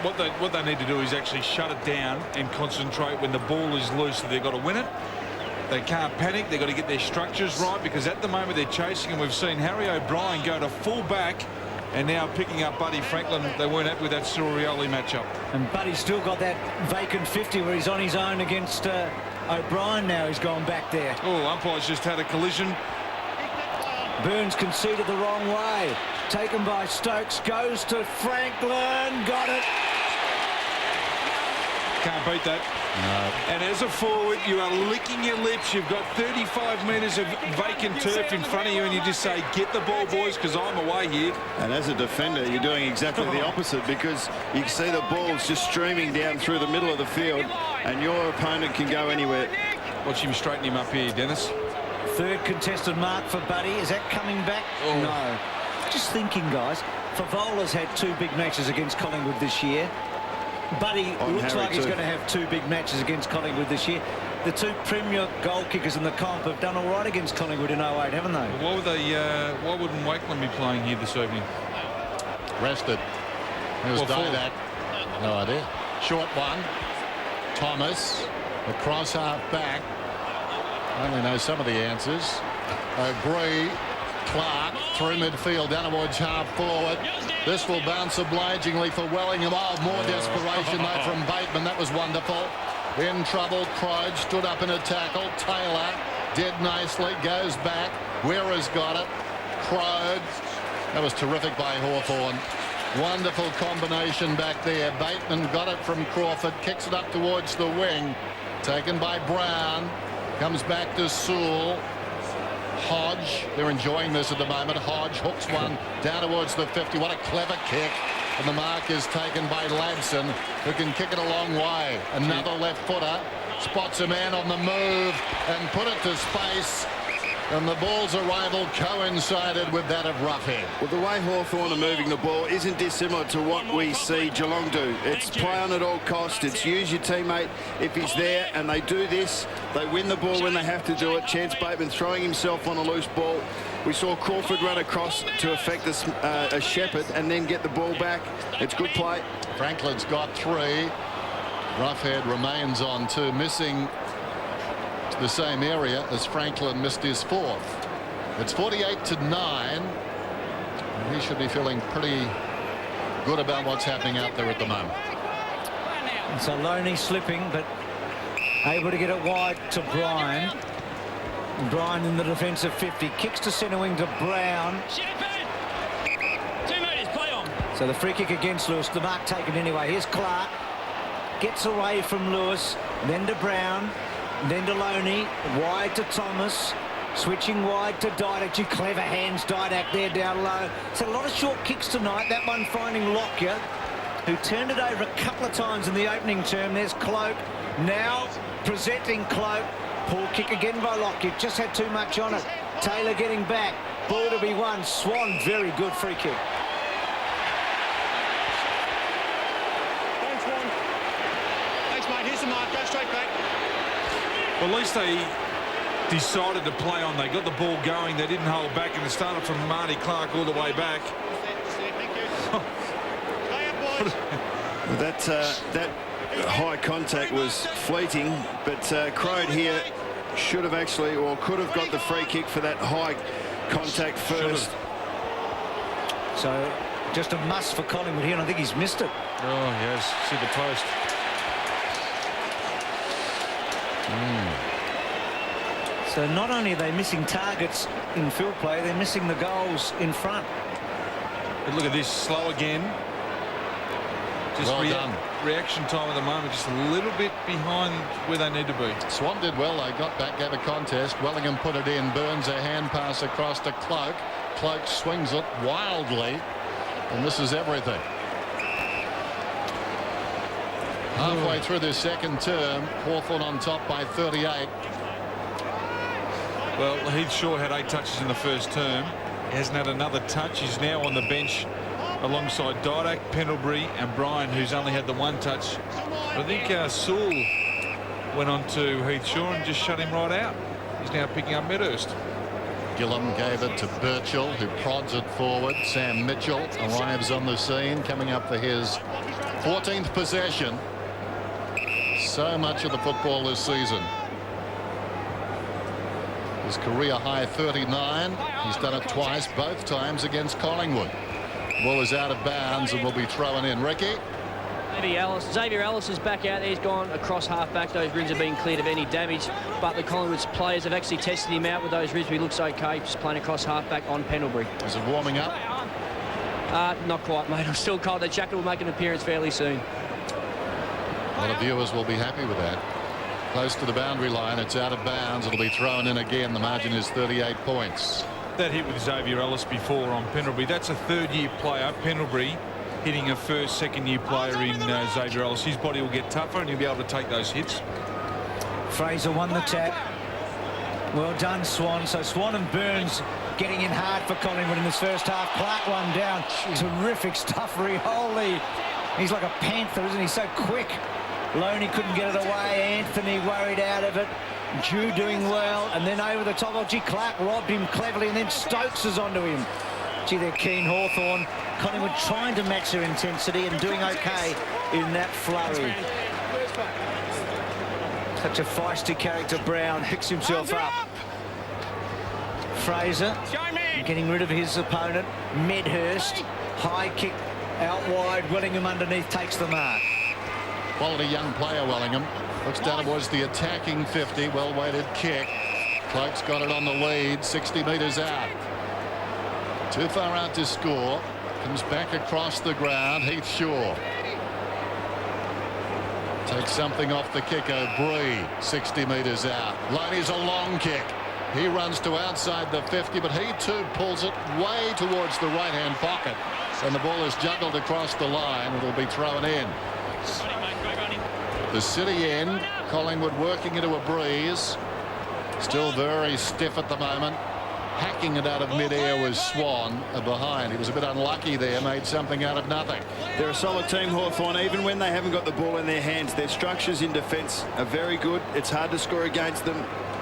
what they need to do is actually shut it down and concentrate when the ball is loose. They've got to win it. They can't panic. They've got to get their structures right, because at the moment they're chasing, and we've seen Harry O'Brien go to full back and now picking up Buddy Franklin. They weren't happy with that Cyril matchup. And Buddy's still got that vacant 50 where he's on his own against O'Brien now. He's gone back there. Oh, umpires just had a collision. Burns conceded the wrong way. Taken by Stokes. Goes to Franklin. Got it. Can't beat that. No. And as a forward, you are licking your lips. You've got 35 metres of vacant turf in front of you, and you just say, get the ball, boys, because I'm away here. And as a defender, you're doing exactly the opposite, because you can see the ball's just streaming down through the middle of the field, and your opponent can go anywhere. Watch him straighten him up here, Dennis. Third contested mark for Buddy. Is that coming back? Oh. No. Just thinking, guys, Favola's had 2 big matches against Collingwood this year. Buddy looks like he's going to have 2 big matches against Collingwood this year. The 2 premier goal kickers in the comp have done all right against Collingwood in 08, haven't they? Well, why wouldn't Wakeland be playing here this evening? Rested. There's Didac. No idea. Short one. Thomas. Across half back. I only know some of the answers. O'Brien. Clark through midfield down towards half forward. This will bounce obligingly for Wellingham. Oh, more desperation though from Bateman. That was wonderful. In trouble, Croge stood up in a tackle. Taylor did nicely, goes back. Weira's got it. Croge. That was terrific by Hawthorn. Wonderful combination back there. Bateman got it from Crawford, kicks it up towards the wing. Taken by Brown. Comes back to Sewell. Hodge They're enjoying this at the moment. Hodge hooks one down towards the 50. What a clever kick. And the mark is taken by Ladson, who can kick it a long way. Another left footer. Spots a man on the move and put it to space. And the ball's arrival coincided with that of Roughhead. Well, the way Hawthorn are moving the ball isn't dissimilar to what we see Geelong do. It's play on at all costs. It's use your teammate if he's there, and they do this. They win the ball when they have to do it. Chance Bateman throwing himself on a loose ball. We saw Crawford run across to affect a Shepherd and then get the ball back. It's good play. Franklin's got 3. Roughhead remains on 2, missing the same area as Franklin missed his 4th. It's 48-9. He should be feeling pretty good about what's happening out there at the moment. It's a Loney slipping, but able to get it wide to Bryan. Bryan in the defensive 50. Kicks to centre wing to Brown. 2 metres, play on. So the free kick against Lewis. The mark taken anyway. Here's Clark. Gets away from Lewis. Then to Brown. Then to Loney, wide to Thomas, switching wide to Didac. Clever hands, Didac there down low. So a lot of short kicks tonight. That one finding Lockyer, who turned it over a couple of times in the opening term. There's Cloak, now presenting Cloak. Poor kick again by Lockyer, just had too much on it. Taylor getting back, ball to be won. Swan, very good free kick. Thanks, Swan. Thanks, mate. Here's the mark. Go straight back. Well, at least they decided to play on. They got the ball going. They didn't hold back, and it started from Marty Clark all the way back. That high contact was fleeting, but Crode here should have actually, or could have got the free kick for that high contact first. So just a must for Collingwood here, and I think he's missed it. Oh, yes. See the post. So not only are they missing targets in field play, they're missing the goals in front. But look at this, slow again. Just Well done. Reaction time at the moment, just a little bit behind where they need to be. Swan did well. They got back, gave a contest. Wellingham put it in. Burns a hand pass across to Cloak. Cloak swings it wildly, and this is everything. Halfway through this second term, Hawthorn on top by 38. Well, Heath Shaw had 8 touches in the first term. He hasn't had another touch. He's now on the bench alongside Didac, Pendlebury and Bryan, who's only had the 1 touch. But I think Sewell went on to Heath Shaw and just shut him right out. He's now picking up Medhurst. Gillum gave it to Birchall, who prods it forward. Sam Mitchell arrives on the scene, coming up for his 14th possession. So much of the football this season. His career high 39. He's done it twice, both times against Collingwood. Ball is out of bounds and will be thrown in. Ricky. Xavier Ellis is back out there. He's gone across half back. Those ribs have been cleared of any damage, but the Collingwood's players have actually tested him out with those ribs. He looks okay, just playing across half back on Pendlebury. Is it warming up? Not quite, mate. I'm still cold. The jacket will make an appearance fairly soon. A lot of viewers will be happy with that. Close to the boundary line. It's out of bounds. It'll be thrown in again. The margin is 38 points. That hit with Xavier Ellis before on Pendlebury. That's a 3rd-year player, Pendlebury, hitting a first, 2nd-year player in Xavier Ellis. His body will get tougher and he'll be able to take those hits. Fraser won the tap. Well done, Swan. So Swan and Burns getting in hard for Collingwood in this first half. Clark one down. Terrific stuff, Holy. He's like a panther, isn't he? So quick. Loney couldn't get it away. Anthony worried out of it. Jew doing well. And then over the top. Oh, gee, Clark robbed him cleverly. And then Stokes is onto him. Gee, they're keen, Hawthorn. Collingwood trying to match their intensity and doing okay in that flurry. Such a feisty character, Brown. Picks himself up. Fraser getting rid of his opponent. Medhurst. High kick out wide. Wellingham underneath takes the mark. Quality young player, Wellingham. Looks down towards the attacking 50. Well-weighted kick. Cloak's got it on the lead. 60 metres out. Too far out to score. Comes back across the ground. Heath Shaw. Takes something off the kick. O'Brien. 60 metres out. Loney's a long kick. He runs to outside the 50, but he too pulls it way towards the right-hand pocket. And the ball is juggled across the line. It'll be thrown in. The City end. Collingwood working into a breeze. Still very stiff at the moment. Hacking it out of mid-air was Swan behind. He was a bit unlucky there, made something out of nothing. They're a solid team, Hawthorn, even when they haven't got the ball in their hands. Their structures in defence are very good. It's hard to score against them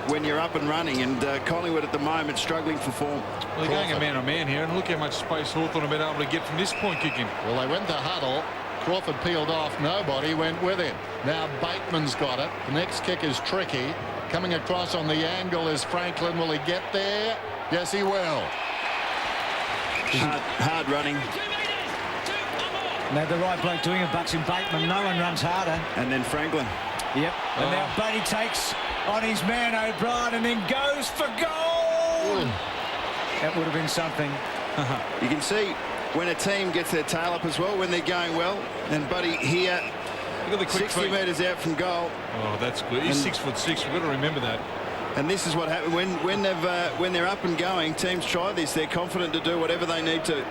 when you're up and running, and Collingwood at the moment struggling for form. Well, they're going a man-on-man here, and look how much space Hawthorn have been able to get from this point kicking. Well, they went to huddle. Crawford peeled off. Nobody went with him. Now Bateman's got it. The next kick is tricky. Coming across on the angle is Franklin. Will he get there? Yes, he will. Hard running. Now the right bloke doing it, Bucks in Bateman. No one runs harder. And then Franklin. Yep. And now Buddy takes on his man O'Brien and then goes for goal. Ooh. That would have been something. You can see when a team gets their tail up as well, when they're going well. And Buddy here, Look at the quick 60 feet. metres out from goal. Oh, that's good. He's 6'6". We've got to remember that. And this is what happens when they're up and going. Teams try this. They're confident to do whatever they need to.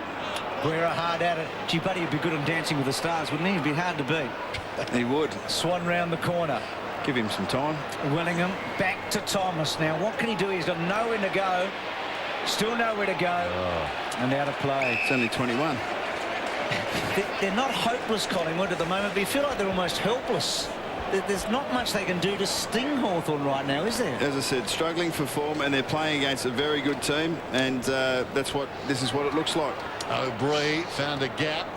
Guerra hard at it. Gee, Buddy would be good on Dancing with the Stars, wouldn't he? He'd be hard to beat. He would. Swan round the corner. Give him some time. Willingham back to Thomas. Now, what can he do? He's got nowhere to go. Still nowhere to go. And out of play. It's only 21. They're not hopeless, Collingwood, at the moment, but you feel like they're almost helpless. There's not much they can do to sting Hawthorn right now, is there? As I said, struggling for form, and they're playing against a very good team, and this is what it looks like. O'Brien found a gap.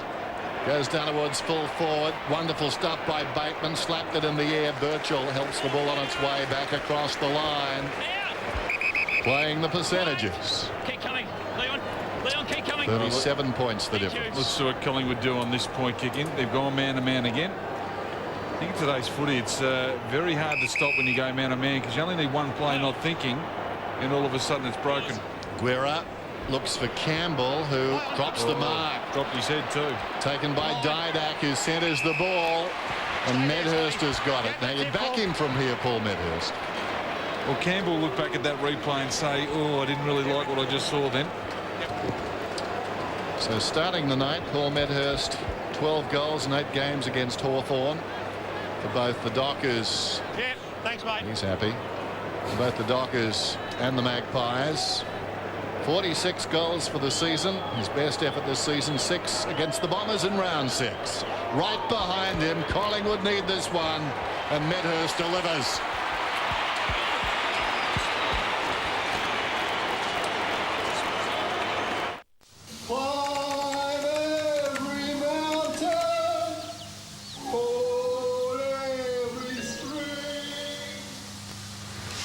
Goes down towards full forward. Wonderful stuff by Bateman. Slapped it in the air. Birchall helps the ball on its way back across the line. Playing the percentages. Keep coming. Leon, keep coming. 37 points the difference. Let's see what Collingwood do on this point kicking. They've gone man-to-man again. I think in today's footy, it's very hard to stop when you go man-to-man because you only need one play not thinking, and all of a sudden it's broken. Guerra looks for Campbell, who drops the mark. Dropped his head too. Taken by Didak, who centres the ball. And Medhurst has got it. Now, you back him from here, Paul Medhurst. Well, Campbell look back at that replay and say, oh, I didn't really like what I just saw then. So starting the night, Paul Medhurst, 12 goals in 8 games against Hawthorn. For both the Dockers. Yeah, thanks, mate. He's happy. For both the Dockers and the Magpies. 46 goals for the season. His best effort this season, 6 against the Bombers in round 6. Right behind him, Collingwood need this one, and Medhurst delivers.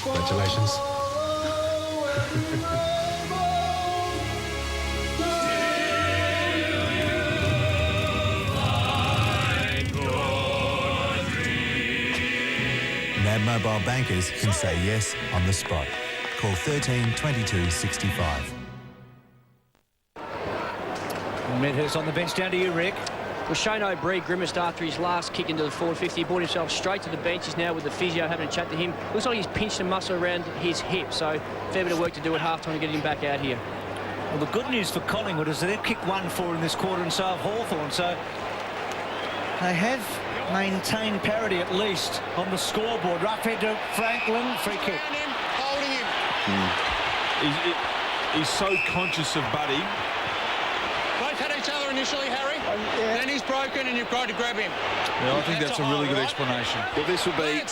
Congratulations. NAB mobile bankers can say yes on the spot. Call 13 22 65. Medhurst on the bench. Down to you, Rick. Well, Shane O'Brien grimaced after his last kick into the forward 50. He brought himself straight to the bench. He's now with the physio having a chat to him. Looks like he's pinched a muscle around his hip, so fair bit of work to do at halftime to get him back out here. Well, the good news for Collingwood is that they've kicked 1-4 in this quarter, and so have Hawthorn. So they have maintained parity at least on the scoreboard. Rough head to Franklin. Free kick. Holding him. He's so conscious of Buddy. Both had each other initially, Harry. Then he's broken and you've tried to grab him. Yeah, I think that's a really good explanation. Well, this will be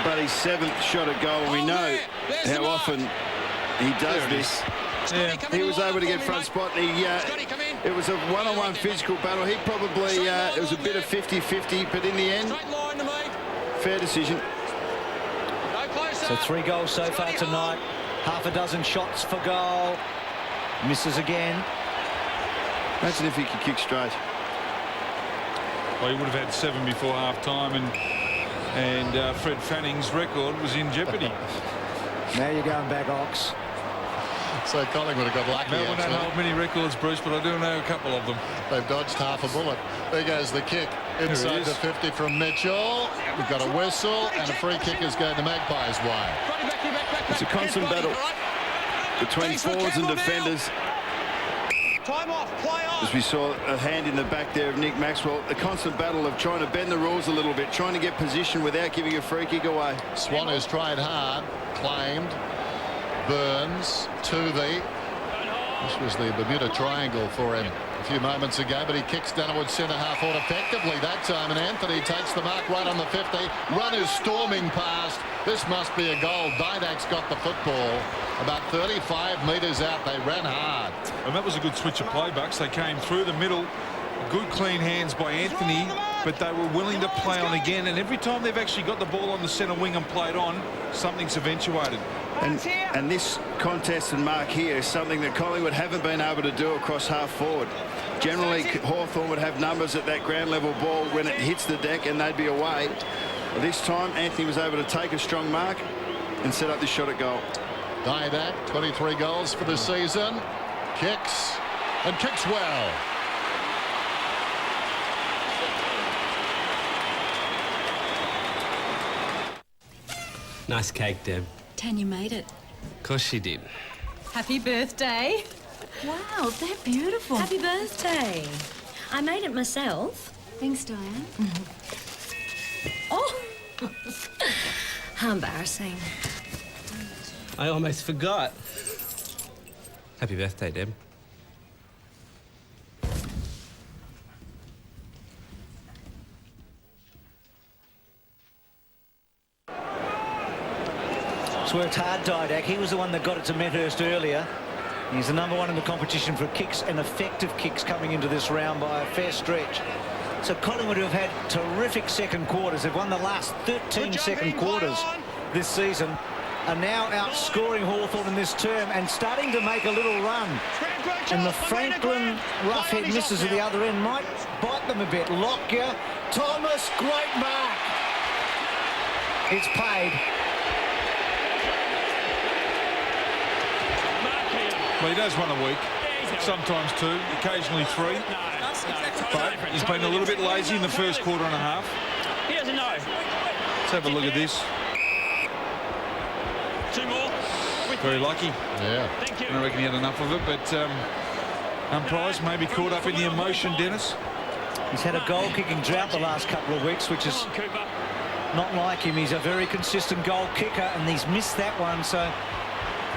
Buddy's 7th shot at goal, and we know how often he does this. Yeah. He was able to get front spot, and it was a one-on-one physical battle. He probably, it was a bit of 50-50, but in the end, fair decision. So 3 goals so far tonight. Half a dozen shots for goal. Misses again. Imagine if he could kick straight. Well, he would have had 7 before half-time, and Fred Fanning's record was in jeopardy. Now you're going back, Ox. So Collingwood have got lucky. Melbourne don't hold many records, Bruce, but I do know a couple of them. They've dodged half a bullet. There goes the kick inside the 50 from Mitchell. We've got a whistle, and a free kick is going the Magpies' way. Back. It's a constant battle between forwards and defenders. Time off, play off. As we saw a hand in the back there of Nick Maxwell, a constant battle of trying to bend the rules a little bit, trying to get position without giving a free kick away. Swan has tried hard, claimed. Burns, Tuvey. This was the Bermuda Triangle for him a few moments ago, but he kicks downwards centre half forward effectively that time, and Anthony takes the mark right on the 50. Runners storming past. This must be a goal. Didak's got the football. About 35 metres out, they ran hard. And that was a good switch of play, Bucks. They came through the middle. Good clean hands by Anthony, but they were willing to play on again. And every time they've actually got the ball on the centre wing and played on, something's eventuated. And this contest and mark here is something that Collingwood haven't been able to do across half forward. Generally, Hawthorn would have numbers at that ground level ball when it hits the deck and they'd be away. This time, Anthony was able to take a strong mark and set up this shot at goal. Didak, 23 goals for the season. Kicks, and kicks well. Nice cake, Deb. Tanya made it. Of course she did. Happy birthday. Wow, they're beautiful. Happy birthday. I made it myself. Thanks, Diane. Oh! How embarrassing. I almost forgot. Happy birthday, Deb. It's worked hard, Didak. He was the one that got it to Medhurst earlier. He's the #1 in the competition for kicks and effective kicks coming into this round by a fair stretch. So Collingwood, who have had terrific second quarters, they've won the last 13 second quarters this season, are now outscoring Hawthorn in this term and starting to make a little run. And the Franklin roughhead misses at the other end might bite them a bit. Lockyer, Thomas, great mark. It's paid. Well, he does one a week, sometimes two, occasionally three. But he's been a little bit lazy in the first quarter and a half. He doesn't know. Let's have a look at this. Two more. Very lucky. Yeah. Thank you. I don't reckon he had enough of it, but umpires may be caught up in the emotion, Dennis. He's had a goal-kicking drought the last couple of weeks, which is not like him. He's a very consistent goal kicker, and he's missed that one, so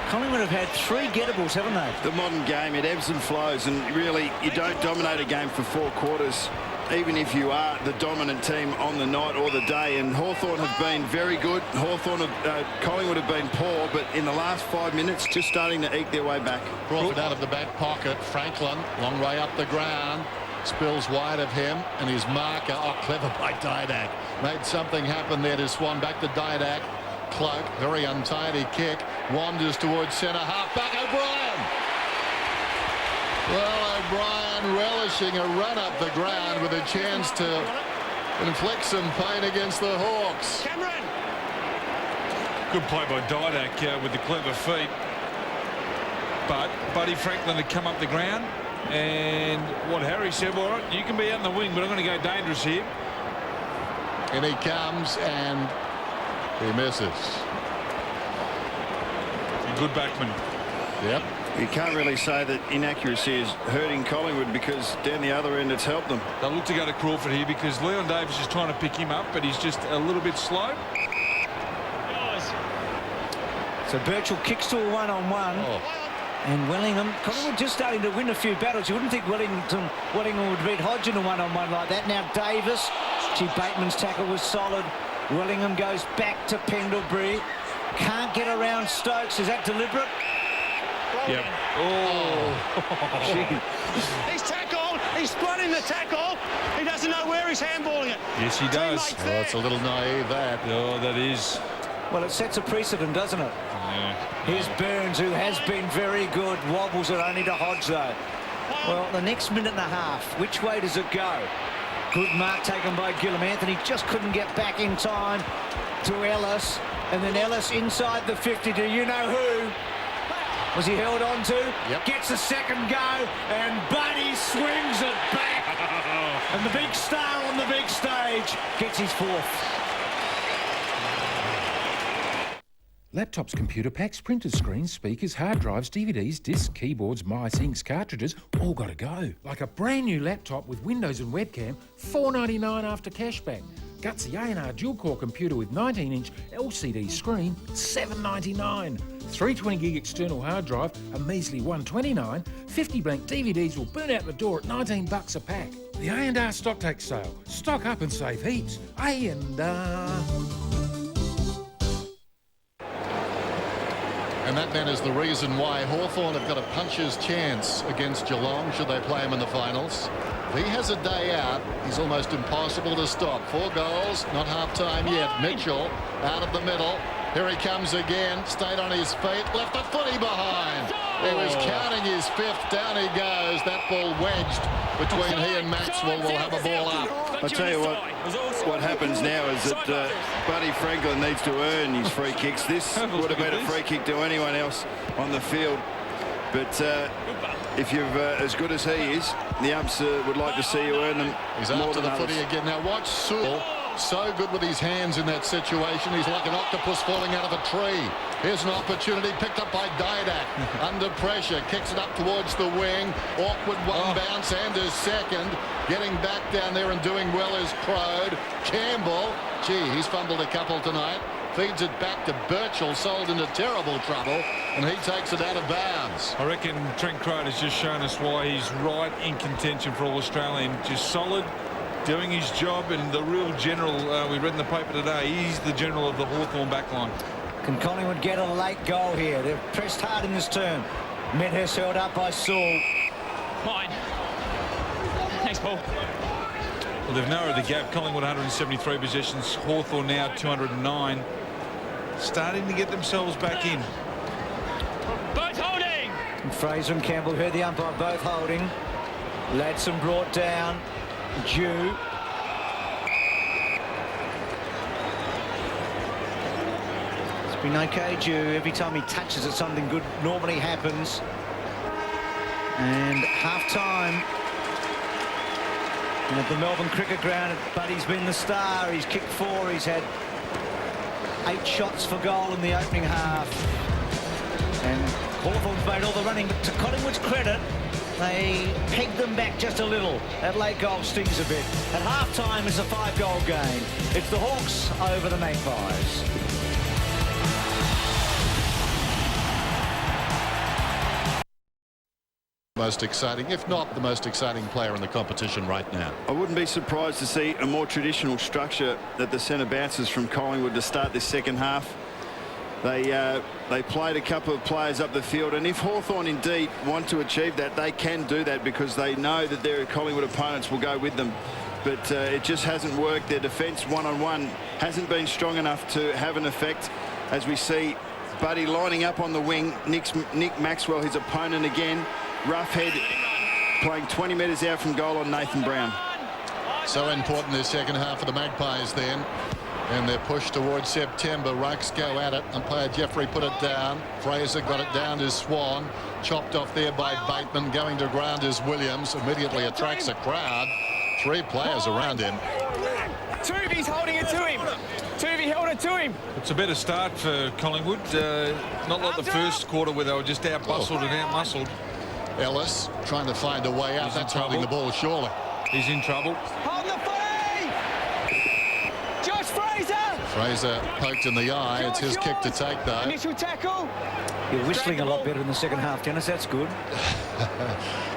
Collingwood have had 3 gettables, haven't they? The modern game, it ebbs and flows, and really, you don't dominate a game for 4 quarters, even if you are the dominant team on the night or the day. And Hawthorn have been very good. Collingwood have been poor, but in the last 5 minutes, just starting to eke their way back. Brought it out of the back pocket. Franklin, long way up the ground. Spills wide of him, and his marker, oh, clever by Didak. Made something happen there to Swan. Back to Didak. Cloak, very untidy kick, wanders towards centre half back. O'Brien. Well, O'Brien relishing a run up the ground with a chance to inflict some pain against the Hawks. Cameron. Good play by Didak with the clever feet. But Buddy Franklin had come up the ground, and what Harry said, well, all right, you can be out in the wing, but I'm going to go dangerous here. And he comes and he misses. Good backman. Yep. You can't really say that inaccuracy is hurting Collingwood, because down the other end it's helped them. They'll look to go to Crawford here because Leon Davis is trying to pick him up, but he's just a little bit slow. So Birchall kicks to a one-on-one. Oh. And Wellingham, Collingwood just starting to win a few battles. You wouldn't think Wellingham would beat Hodge in a one-on-one like that. Now Davis, Bateman's tackle was solid. Wellingham goes back to Pendlebury. Can't get around Stokes. Is that deliberate? Yep. Oh. He's tackled. He's spotting the tackle. He doesn't know where he's handballing it. Yes, he does. Oh, it's a little naive, that. Oh, that is. Well, it sets a precedent, doesn't it? Yeah. Here's Burns, who has been very good. Wobbles it only to Hodge, though. Well, the next minute and a half, which way does it go? Good mark taken by Gillum. Anthony just couldn't get back in time to Ellis. And then Ellis inside the 50 to you-know-who. Was he held on to? Yep. Gets a second go, and Buddy swings it back. And the big star on the big stage gets his 4th. Laptops, computer packs, printer screens, speakers, hard drives, DVDs, discs, keyboards, mice, inks, cartridges, all got to go. Like a brand new laptop with Windows and webcam, $4.99 after cashback. Gutsy A&R dual-core computer with 19-inch LCD screen, $7.99. 320-gig external hard drive, a measly $129. 50 blank DVDs will burn out the door at $19 a pack. The A&R Stocktake sale. Stock up and save heaps. A&R. And that then is the reason why Hawthorn have got a puncher's chance against Geelong should they play him in the finals. If he has a day out, he's almost impossible to stop. 4 goals, not half-time yet. Mitchell out of the middle. Here he comes again, stayed on his feet, left the footy behind. He was counting his 5th, down he goes. That ball wedged between he and Maxwell. Will have a ball up. I'll tell you what happens now is that Buddy Franklin needs to earn his free kicks. This would have been a free kick to anyone else on the field. But if you're as good as he is, the umps would like to see you earn them. He's more after than the footy others. again. Now watch Sewell. So good with his hands in that situation. He's like an octopus falling out of a tree. Here's an opportunity picked up by Didak. Under pressure, kicks it up towards the wing. Awkward one bounce, Anders second. Getting back down there and doing well is Crode. Campbell, gee, he's fumbled a couple tonight. Feeds it back to Birchall, sold into terrible trouble, and he takes it out of bounds. I reckon Trent Crode has just shown us why he's right in contention for All-Australian. Just solid, doing his job, and the real general, we read in the paper today, he's the general of the Hawthorn backline. Can Collingwood get a late goal here? They've pressed hard in this term. Medhurst held up by Sewell. Mine. Thanks, Paul. Well, they've narrowed the gap. Collingwood 173 possessions, Hawthorn now 209. Starting to get themselves back in. Both holding. And Fraser and Campbell heard the umpire both holding. Ladson brought down. Jew. It's been okay, Jew. Every time he touches it, something good normally happens. And half-time at the Melbourne Cricket Ground. Buddy's been the star. He's kicked 4. He's had 8 shots for goal in the opening half. And Hawthorn's made all the running, but to Collingwood's credit, they pegged them back just a little. That late goal stings a bit. At half-time, it's a 5-goal game. It's the Hawks over the Magpies. Most exciting, if not the most exciting player in the competition right now. I wouldn't be surprised to see a more traditional structure that the centre bounces from Collingwood to start this second half. They played a couple of players up the field, and if Hawthorn indeed want to achieve that, they can do that because they know that their Collingwood opponents will go with them. But it just hasn't worked. Their defence one-on-one hasn't been strong enough to have an effect, as we see Buddy lining up on the wing. Nick Maxwell, his opponent again. Roughhead playing 20 metres out from goal on Nathan Brown. So important this second half of the Magpies then. And they're pushed towards September. Rucks go at it. Umpire Jeffrey put it down. Fraser got it down to Swan. Chopped off there by Bateman. Going to ground is Williams. Immediately attracts a crowd. 3 players around him. Tuvi's holding it to him. Tuvi held it to him. It's a better start for Collingwood. Not like the first quarter where they were just out-bustled and out-muscled. Ellis trying to find a way out. That's holding the ball, surely. He's in trouble. Hold the footy! Josh Fraser! Fraser poked in the eye. It's his kick to take, though. Initial tackle. You're whistling a lot better in the second half, Dennis. That's good.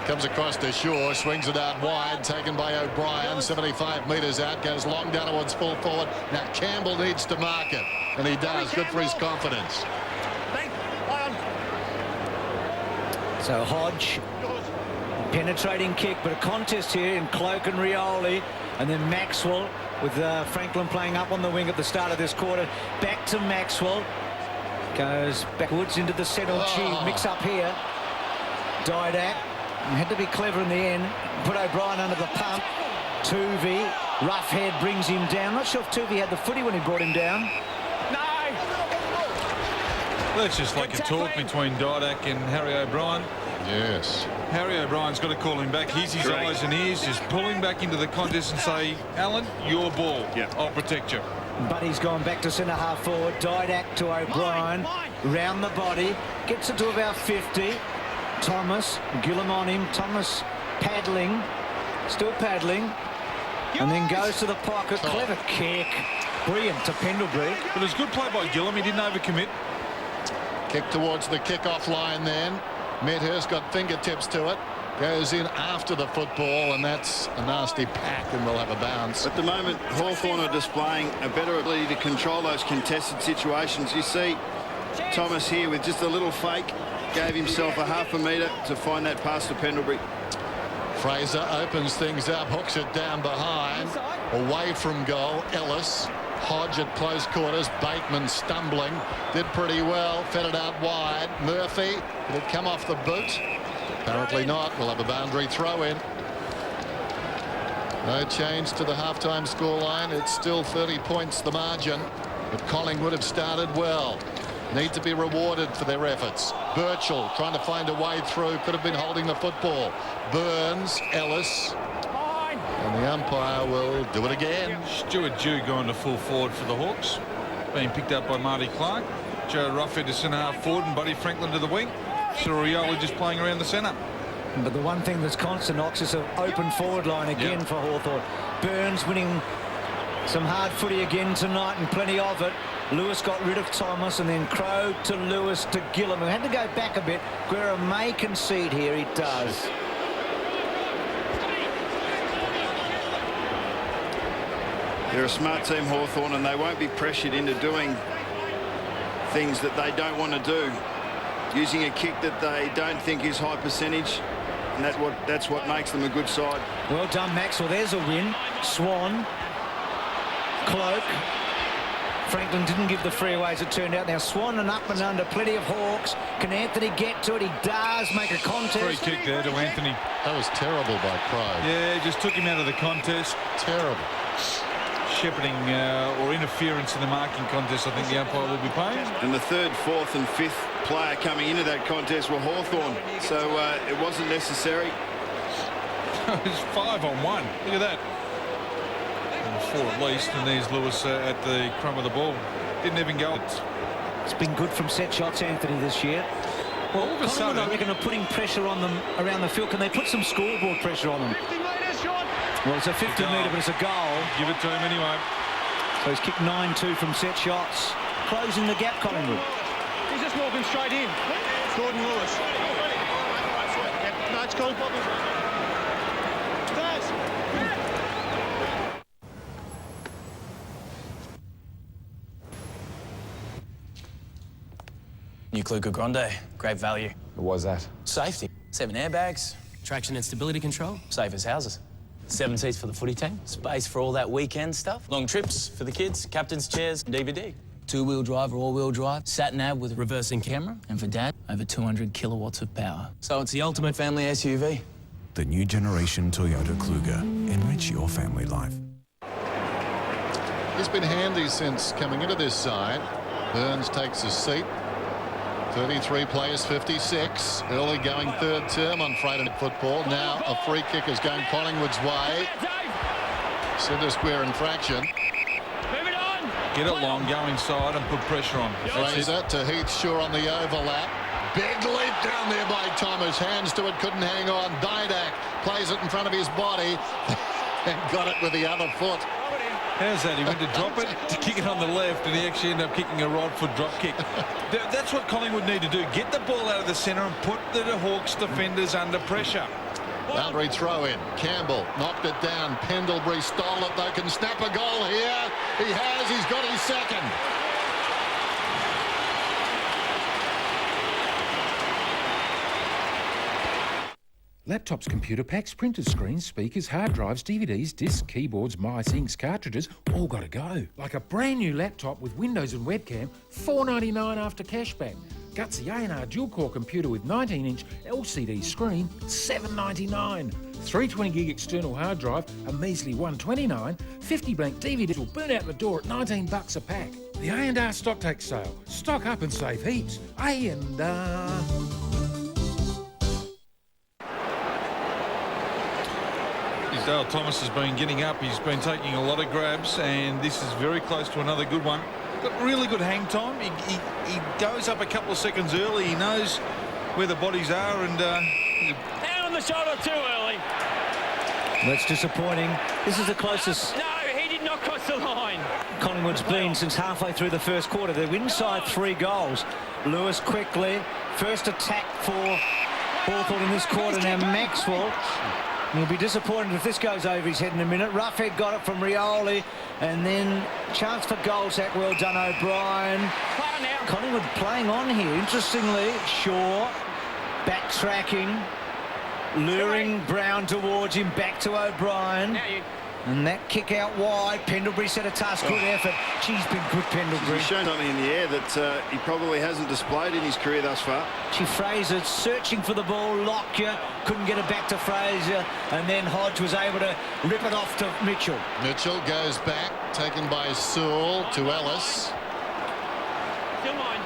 Comes across to Shaw, swings it out wide, taken by O'Brien, 75 metres out, goes long down towards full forward. Now Campbell needs to mark it, and he does. Good for his confidence. So Hodge, penetrating kick, but a contest here in Cloak and Rioli, and then Maxwell with Franklin playing up on the wing at the start of this quarter. Back to Maxwell, goes backwards into the centre. Mix up here. Didak had to be clever in the end. Put O'Brien under the pump. Tuvey, Roughhead brings him down. Not sure if Tuvey had the footy when he brought him down. That's just like a talk between Didak and Harry O'Brien. Yes. Harry O'Brien's got to call him back. He's his eyes and ears. Just pull him back into the contest and say, Alan, your ball. Yeah. I'll protect you. Buddy's gone back to centre-half forward. Didak to O'Brien. Round the body. Gets it to about 50. Thomas. Gillam on him. Thomas paddling. Still paddling. And then goes to the pocket. Clever kick. Brilliant to Pendlebury. But it was good play by Gillam. He didn't overcommit. Kick towards the kick-off line then. Medhurst got fingertips to it. Goes in after the football, and that's a nasty pack, and we'll have a bounce. At the moment, Hawthorn are displaying a better ability to control those contested situations. You see Thomas here with just a little fake. Gave himself a half a metre to find that pass to Pendlebury. Fraser opens things up, hooks it down behind. Away from goal, Ellis. Hodge at close quarters. Bateman stumbling. Did pretty well. Fed it out wide. Murphy. Did it come off the boot? Apparently not. We'll have a boundary throw in. No change to the halftime scoreline. It's still 30 points the margin. But Collingwood have started well. Need to be rewarded for their efforts. Birchall trying to find a way through. Could have been holding the football. Burns, Ellis. And the umpire will do it again. Stuart Dew going to full forward for the Hawks. Being picked up by Marty Clark. Joe Ruffhead to centre-half forward and Buddy Franklin to the wing. Sorioli just playing around the centre. But the one thing that's constant, Ox, is an open forward line again for Hawthorn. Burns winning some hard footy again tonight and plenty of it. Lewis got rid of Thomas and then Crow to Lewis to Gillam, who had to go back a bit. Guerra may concede here. He does. They're a smart team, Hawthorn, and they won't be pressured into doing things that they don't want to do. Using a kick that they don't think is high percentage, and that's what makes them a good side. Well done, Maxwell. There's a win. Swan. Cloak. Franklin didn't give the free away as it turned out. Now Swan and up and under. Plenty of Hawks. Can Anthony get to it? He does make a contest. Free kick there to Anthony. That was terrible by Crow. Yeah, just took him out of the contest. Terrible. Shepherding or interference in the marking contest, I think the umpire will be paying. And the third, fourth and fifth player coming into that contest were Hawthorn, so it wasn't necessary. It was 5 on 1. Look at that. And 4 at least, and there's Lewis at the crumb of the ball. Didn't even go. It's been good from set shots, Anthony, this year. Well, all of a sudden, I reckon, are putting pressure on them around the field. Can they put some scoreboard pressure on them? Well, it's a 50-metre, but it's a goal. Give it to him anyway. So he's kicked 9-2 from set shots. Closing the gap, Collingwood. He's just walking straight in. Gordon Lewis. Yep, no, it's cool. New Kluger Grande, great value. What was that? Safety. 7 airbags. Traction and stability control. Safe as houses. 7 seats for the footy team. Space for all that weekend stuff. Long trips for the kids. Captain's chairs. DVD. 2-wheel drive or all-wheel drive. Sat-nav with reversing camera. And for Dad, over 200 kilowatts of power. So it's the ultimate family SUV. The new generation Toyota Kluger. Enrich your family life. He's been handy since coming into this side. Burns takes his seat. 33 players, 56. Early going third term on Friday Night Football. Now a free kick is going Collingwood's way. Centre square infraction. Get it long, go inside and put pressure on. Fraser to Heath Shaw on the overlap. Big leap down there by Thomas. Hands to it, couldn't hang on. Didak plays it in front of his body and got it with the other foot. How's that? He went to drop it, to kick it on the left, and he actually ended up kicking a right foot drop kick. That's what Collingwood need to do. Get the ball out of the centre and put the Hawks defenders under pressure. Boundary throw in. Campbell knocked it down. Pendlebury stole it though. Can snap a goal here. He has. He's got his second. Laptops, computer packs, printer screens, speakers, hard drives, DVDs, discs, keyboards, mice, inks, cartridges, all got to go. Like a brand new laptop with Windows and webcam, $4.99 after cashback. Gutsy A&R dual-core computer with 19-inch LCD screen, $7.99. 320-gig external hard drive, a measly $129. 50 blank DVDs will burn out the door at $19 a pack. The A&R Stocktake sale. Stock up and save heaps. A&R. Dale Thomas has been getting up. He's been taking a lot of grabs, and this is very close to another good one. Got really good hang time. He goes up a couple of seconds early. He knows where the bodies are, and Down on the shoulder too early. That's disappointing. This is the closest No, he did not cross the line. Collingwood's been since halfway through the first quarter. They're inside 3 goals. Lewis quickly. First attack for Hawthorn in this quarter. Now Maxwell. He'll be disappointed if this goes over his head in a minute. Roughhead got it from Rioli. And then chance for Goldsack. Well done, O'Brien. Collingwood playing on here. Interestingly, Shaw backtracking, luring Brown towards him, back to O'Brien. And that kick out wide. Pendlebury set a task. Good effort. She's been good, Pendlebury. He's shown something in the air that he probably hasn't displayed in his career thus far. Fraser searching for the ball. Lockyer couldn't get it back to Fraser. And then Hodge was able to rip it off to Mitchell. Mitchell goes back, taken by Sewell to Ellis. Still mine.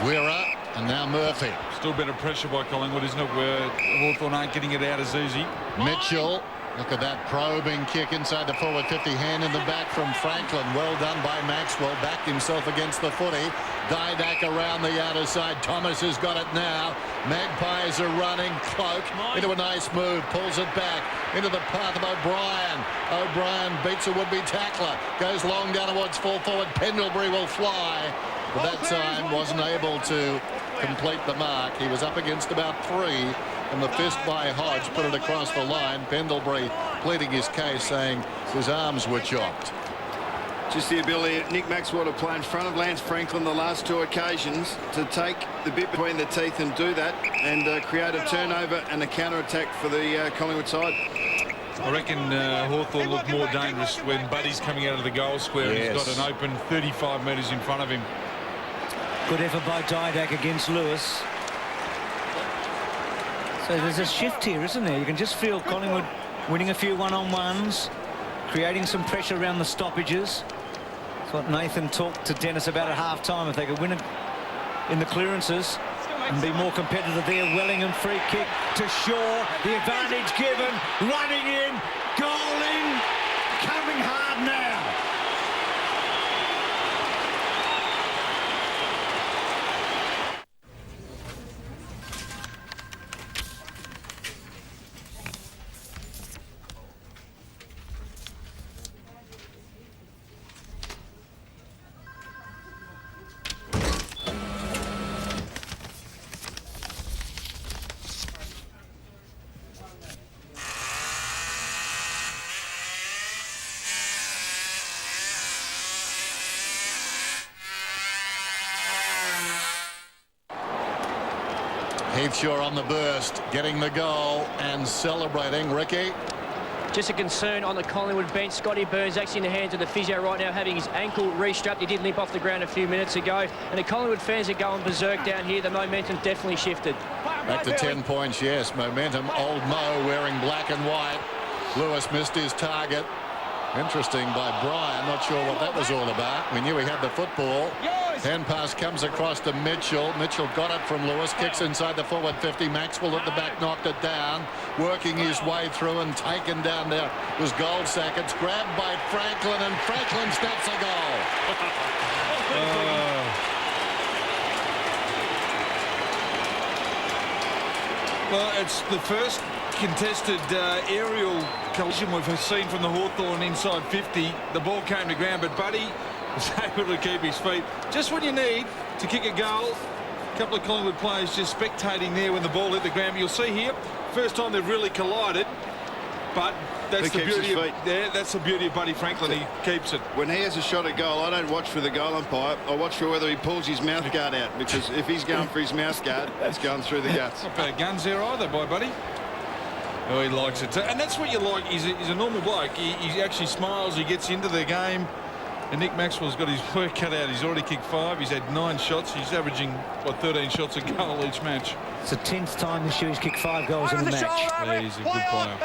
Weira, and now Murphy. still better pressure by Collingwood, isn't it, where Hawthorn aren't getting it out as easy. Mitchell. Look at that probing kick inside the forward 50, hand in the back from Franklin. Well done by Maxwell. Backed himself against the footy. Didak around the outer side. Thomas has got it now. Magpies are running. Cloak into a nice move. Pulls it back into the path of O'Brien. O'Brien beats a would-be tackler. Goes long down towards full forward. Pendlebury will fly. But that time wasn't able to complete the mark. He was up against about 3. And the fist by Hodge put it across the line. Pendlebury pleading his case, saying his arms were chopped. Just the ability of Nick Maxwell to play in front of Lance Franklin the last 2 occasions, to take the bit between the teeth and do that, and create a turnover and a counter-attack for the Collingwood side. I reckon Hawthorn looked more dangerous when Buddy's coming out of the goal square. Yes. And he's got an open 35 metres in front of him. Good effort by Didak against Lewis. So there's a shift here, isn't there? You can just feel Collingwood winning a few one-on-ones, creating some pressure around the stoppages. That's what Nathan talked to Dennis about at half-time. If they could win it in the clearances and be more competitive there. Wellingham free kick to Shaw. The advantage given. Running in. Goaling. Coming hard now. Heathshaw on the burst, getting the goal and celebrating. Ricky. Just a concern on the Collingwood bench. Scotty Burns actually in the hands of the physio right now, having his ankle restrapped. He did limp off the ground a few minutes ago. And the Collingwood fans are going berserk down here. The momentum definitely shifted. Back to 10 points, yes. Momentum. Old Mo wearing black and white. Lewis missed his target. Interesting by Brian. Not sure what that was all about. We knew he had the football. Hand pass comes across to Mitchell. Mitchell got it from Lewis. Kicks inside the forward 50. Maxwell at the back knocked it down. Working his way through and taken down there was Goldsack. It's grabbed by Franklin, and Franklin snaps a goal. Well, it's the first contested aerial collision we've seen from the Hawthorn inside 50. The ball came to ground, but Buddy was able to keep his feet. Just when you need to kick a goal, a couple of Collingwood players just spectating there when the ball hit the ground. But you'll see here, first time they've really collided, but that's the beauty of that's the beauty of Buddy Franklin. He keeps it. When he has a shot at goal, I don't watch for the goal umpire. I watch for whether he pulls his mouth guard out, because if he's going for his mouth guard, it's going through the guts. Not bad guns there either by Buddy. Oh, he likes it too. And that's what you like. He's a normal bloke. He actually smiles. He gets into the game. And Nick Maxwell's got his work cut out. He's already kicked 5. He's had 9 shots. He's averaging, what, 13 shots a goal each match. It's the 10th time this year he's kicked 5 goals in the match. Yeah, he's a good player.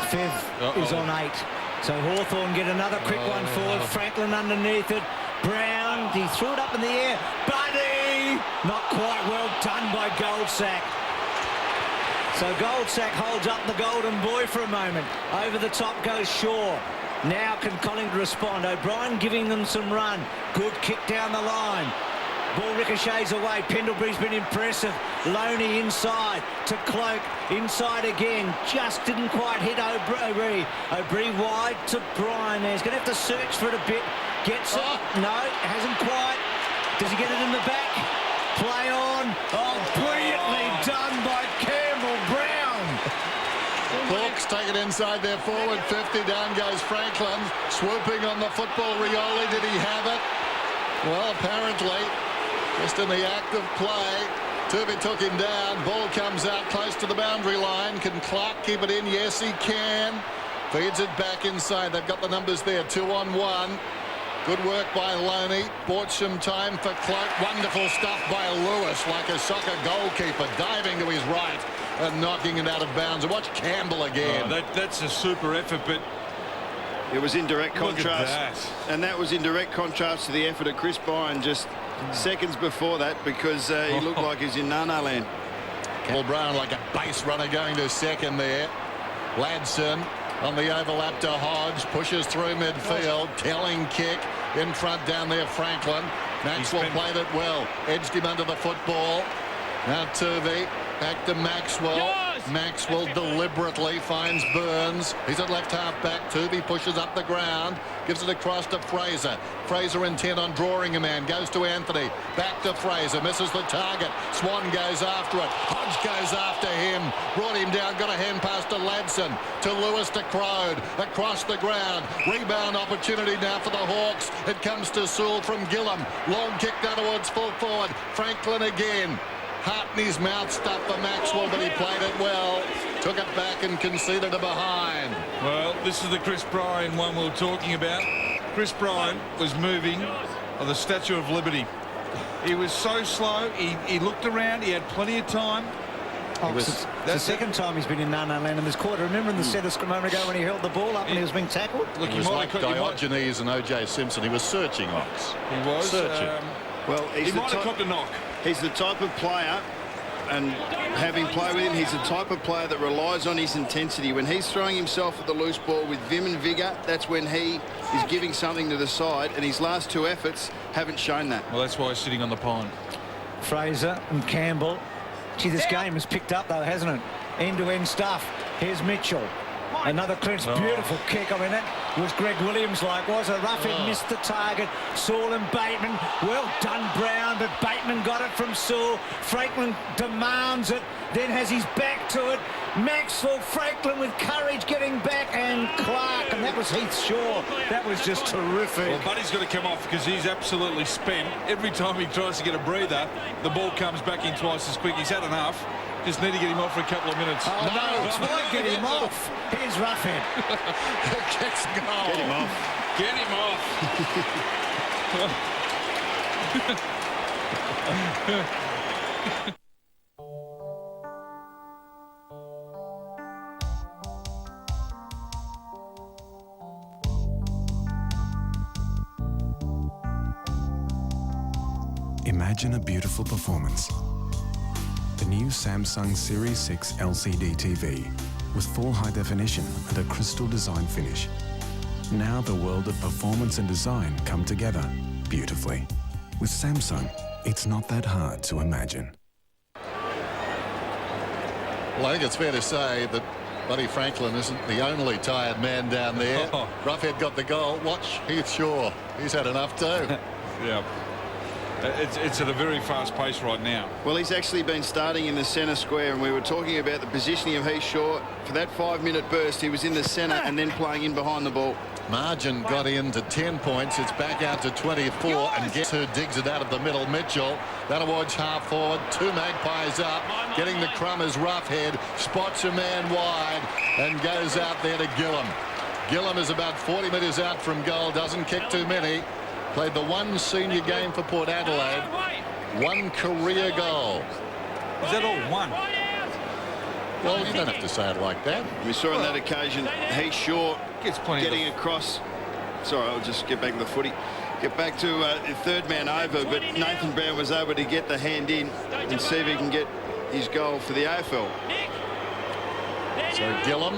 Fev is on 8. So Hawthorn get another quick one forward. Franklin underneath it. Brown, he threw it up in the air. Buddy! Not quite well done by Goldsack. So Goldsack holds up the golden boy for a moment. Over the top goes Shaw. Now can Collingwood respond? O'Brien giving them some run. Good kick down the line. Ball ricochets away. Pendlebury's been impressive. Loney inside to Cloak. Inside again. Just didn't quite hit O'Brien. O'Brien wide to Bryan. He's going to have to search for it a bit. Gets it. No, hasn't quite. Does he get it in the back? Play on. Oh, brilliantly done by Campbell Brown. Hawks take it inside their forward 50. Down goes Franklin. Swooping on the football. Rioli, did he have it? Well, apparently, just in the act of play, Turvey took him down. Ball comes out close to the boundary line. Can Clark keep it in? Yes, he can. Feeds it back inside. They've got the numbers there. 2-on-1. Good work by Loney. Bought some time for Cloak. Wonderful stuff by Lewis, like a soccer goalkeeper, diving to his right and knocking it out of bounds. And watch Campbell again. Oh, that's a super effort, but it was in direct contrast. That. And that was in direct contrast to the effort of Chris Bryan just seconds before that, because he looked like he was in Nana land. Campbell Brown like a base runner going to second there. Ladson on the overlap to Hodge, pushes through midfield. Telling kick in front down there, Franklin. Maxwell played it well. Edged him under the football. Now Turvey. Back to Maxwell. Yes! Maxwell deliberately finds Burns. He's at left half back. Turvey pushes up the ground. Gives it across to Fraser. Fraser intent on drawing a man. Goes to Anthony. Back to Fraser. Misses the target. Swan goes after it. Hodge goes after him. Brought him down. Got a hand pass to Ladson. To Lewis to Crode. Across the ground. Rebound opportunity now for the Hawks. It comes to Sewell from Gillam. Long kick down towards full forward. Franklin again. Heart in his mouth stuff for Maxwell, but he played it well. Took it back and conceded a behind. Well, this is the Chris Bryan one we were talking about. Chris Bryan was moving on the Statue of Liberty. He was so slow. He looked around. He had plenty of time. It's the second time he's been in Nana land in this quarter. Remember in the centre scrum a moment ago when he held the ball up and he was being tackled? Look, he was like Diogenes and O.J. Simpson. He was searching Ox. He was. Searching. Well, he might have copped a knock. He's the type of player, and having played with him, he's the type of player that relies on his intensity. When he's throwing himself at the loose ball with vim and vigour, that's when he is giving something to the side, and his last two efforts haven't shown that. Well, that's why he's sitting on the pine. Fraser and Campbell. Gee, this game has picked up, though, hasn't it? End-to-end stuff. Here's Mitchell. Another clinch, beautiful kick. I mean, that was Greg Williams like, was a roughhead, missed the target. Sewell and Bateman, well done Brown, but Bateman got it from Sewell. Franklin demands it, then has his back to it. Maxwell, Franklin with courage getting back, and Clark, and that was Heath Shaw. That was just terrific. Well, Buddy's got to come off because he's absolutely spent. Every time he tries to get a breather, the ball comes back in twice as quick. He's had enough. Just need to get him off for a couple of minutes. Oh, no, it's why get him off. Here's Roughhead. Kicks goal. Get him off. Get him off. Imagine a beautiful performance. The new Samsung Series 6 LCD TV with full high definition and a crystal design finish. Now the world of performance and design come together beautifully. With Samsung, it's not that hard to imagine. Well, I think it's fair to say that Buddy Franklin isn't the only tired man down there. Roughhead got the goal. Watch Heath Shaw. He's had enough too. Yeah. It's at a very fast pace right now. Well, he's actually been starting in the centre square, and we were talking about the positioning of Heath Shaw. For that 5-minute burst, he was in the centre and then playing in behind the ball. Margin got into 10 points. It's back out to 24, and guess who digs it out of the middle? Mitchell. That awards half forward. 2 Magpies up. Getting the crumb is Roughhead. Spots a man wide and goes out there to Gillam. Gillam is about 40 metres out from goal. Doesn't kick too many. Played the one senior game for Port Adelaide. 1 career goal. Is that all one? Well, you don't have to say it like that. We saw on that occasion Heath Shaw gets plenty getting across. Sorry, I'll just get back to the footy. Get back to the third man over, but Nathan Brown was able to get the hand in and see if he can get his goal for the AFL. So Gillum.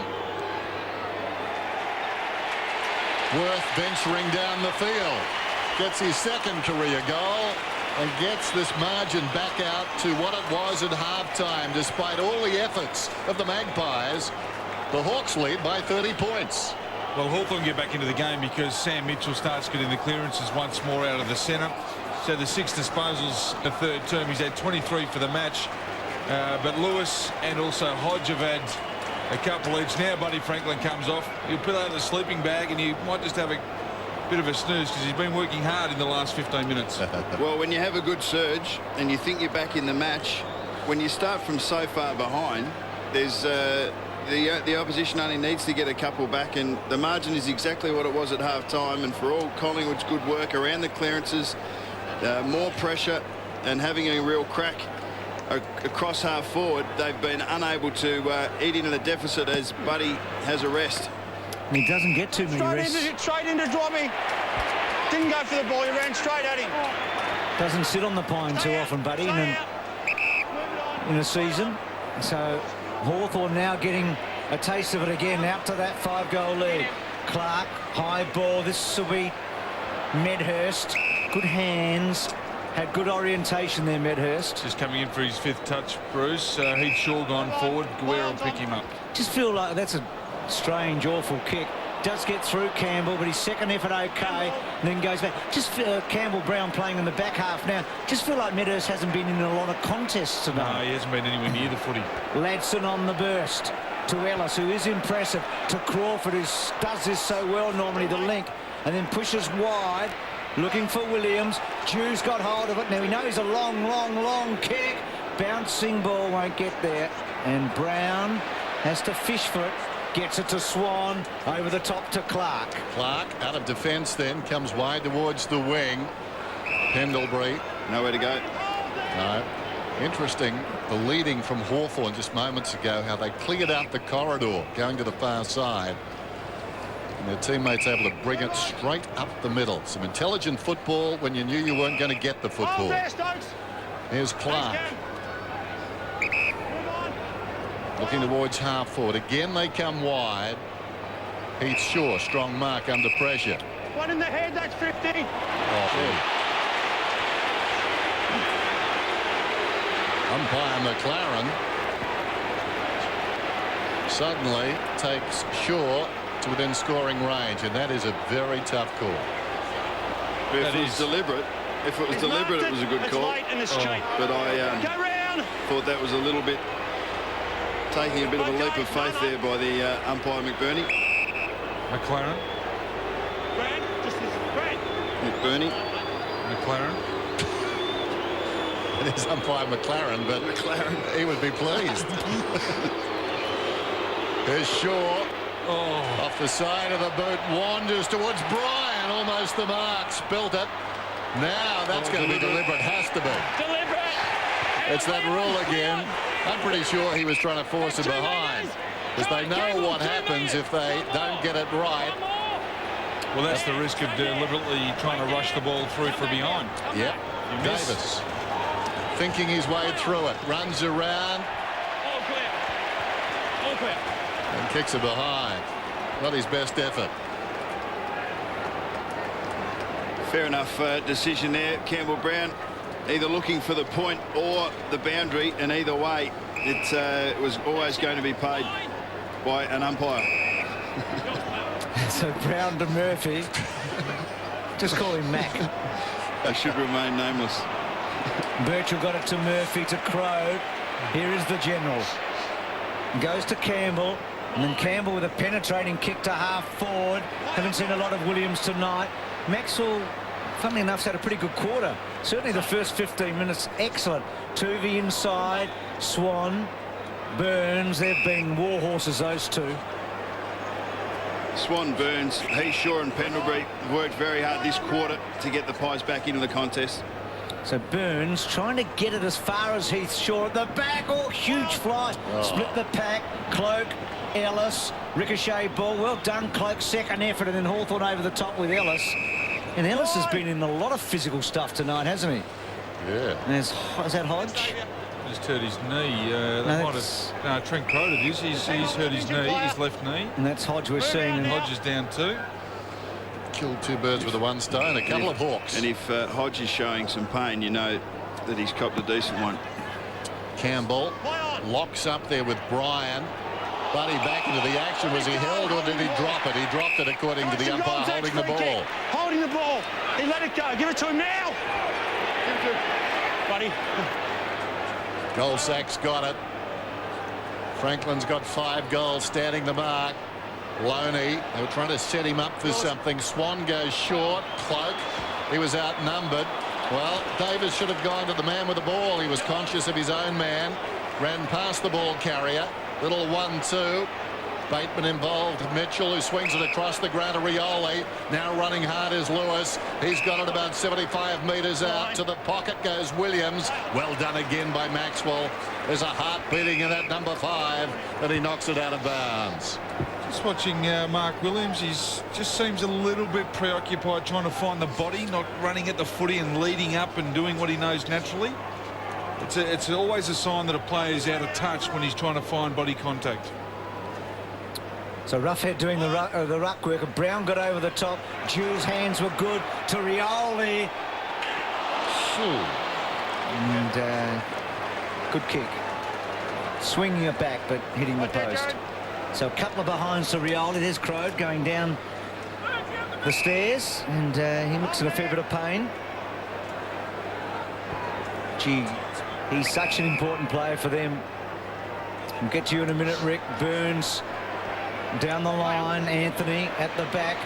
Worth venturing down the field. Gets his second career goal and gets this margin back out to what it was at half-time. Despite all the efforts of the Magpies, the Hawks lead by 30 points. Well, Hawthorn get back into the game because Sam Mitchell starts getting the clearances once more out of the centre. So the 6 disposals the third term. He's had 23 for the match. But Lewis and also Hodge have had a couple each. Now Buddy Franklin comes off. He'll put out the sleeping bag and he might just have a bit of a snooze because he's been working hard in the last 15 minutes. Well, when you have a good surge and you think you're back in the match, when you start from so far behind, there's the opposition only needs to get a couple back, and the margin is exactly what it was at half-time. And for all Collingwood's good work around the clearances, more pressure and having a real crack across half forward, they've been unable to eat into the deficit as Buddy has a rest. He doesn't get too many rests. Straight into Drobby. Didn't go for the ball, he ran straight at him. Doesn't sit on the pine too often, Buddy, in a season. So Hawthorn now getting a taste of it again, out to that 5-goal lead. Clark, high ball. This will be Medhurst. Good hands. Had good orientation there, Medhurst. Just coming in for his 5th touch, Bruce. Heath Shaw gone forward. Guerrero will pick him up. Just feel like that's a strange, awful kick. Does get through Campbell, but his second effort okay, and then goes back. Just Campbell Brown playing in the back half now. Just feel like Medhurst hasn't been in a lot of contests tonight. No, he hasn't been anywhere near the footy. Ladson on the burst to Ellis, who is impressive, to Crawford, who does this so well normally, the link, and then pushes wide, looking for Williams. Jew's got hold of it. Now he knows a long, long, long kick. Bouncing ball won't get there, and Brown has to fish for it. Gets it to Swan, over the top to Clark. Clark out of defence then, comes wide towards the wing. Pendlebury. Nowhere to go. No. Interesting, the leading from Hawthorn just moments ago, how they cleared out the corridor going to the far side. And their teammates able to bring it straight up the middle. Some intelligent football when you knew you weren't going to get the football. Here's Clark. Looking towards half forward. Again, they come wide. Heath Shaw, strong mark under pressure. One in the head, that's 50. Umpire McLaren suddenly takes Shaw to within scoring range, and that is a very tough call. If it was deliberate, it was a good call. But I thought that was a little bit taking a bit of a leap of faith there by the umpire McBurney. McLaren. McBurney. McLaren. It is umpire McLaren, but he would be pleased. Here's Shaw. Off the side of the boot, wanders towards Bryan, almost the mark, spilt it. Now that's going to be deliberate, has to be. Deliberate. It's that rule again. I'm pretty sure he was trying to force it behind, because they know what happens if they don't get it right. Well, that's the risk of deliberately trying to rush the ball through from behind. Yep. Davis thinking his way through it, runs around and kicks it behind. Not his best effort. Fair enough decision there. Campbell Brown either looking for the point or the boundary, and either way it was always going to be paid by an umpire. So Brown to Murphy. Just call him Mac. They should remain nameless. Birchall got it to Murphy, to Crow. Here is the general. Goes to Campbell, and then Campbell with a penetrating kick to half forward. Haven't seen a lot of Williams tonight. Maxwell, funnily enough, had a pretty good quarter. Certainly the first 15 minutes, excellent. Tuvey inside, Swan, Burns. They've been war horses, those two. Swan, Burns, Heath Shaw and Pendlebury worked very hard this quarter to get the Pies back into the contest. So Burns trying to get it as far as Heath Shaw at the back. Oh, huge fly. Split the pack. Cloak, Ellis, ricochet ball. Well done, Cloak. Second effort, and then Hawthorn over the top with Ellis. And Ellis has been in a lot of physical stuff tonight, hasn't he? Yeah. And is that Hodge? just hurt his knee. Trent Crow it is. He's hurt his knee, his left knee. And that's Hodge we're seeing. And Hodge is down too. Killed 2 birds with a 1 stone. A couple of hawks. And if Hodge is showing some pain, you know that he's copped a decent one. Campbell locks up there with Bryan. Buddy back into the action. Was he held or did he drop it? He dropped it according to the umpire holding the ball. Holding the ball. He let it go. Give it to him now. Give it to him. Buddy. Goldsack's got it. Franklin's got 5 goals standing the mark. Loney, they were trying to set him up for something. Swan goes short. Cloak, he was outnumbered. Well, Davis should have gone to the man with the ball. He was conscious of his own man. Ran past the ball carrier. Little 1-2. Bateman involved. Mitchell, who swings it across the ground to Rioli. Now running hard is Lewis. He's got it about 75 metres out. To the pocket goes Williams. Well done again by Maxwell. There's a heart beating in that number 5, and he knocks it out of bounds. Just watching Mark Williams, he just seems a little bit preoccupied trying to find the body, not running at the footy and leading up and doing what he knows naturally. It's always a sign that a player is out of touch when he's trying to find body contact. So Roughhead doing the ruck work. Brown got over the top. Jew's hands were good to Rioli. And good kick. Swinging it back, but hitting the post. So a couple of behinds to Rioli. There's Crode going down the stairs, and he looks in a fair bit of pain. Gee, he's such an important player for them. We'll get to you in a minute, Rick. Burns down the line. Anthony at the back.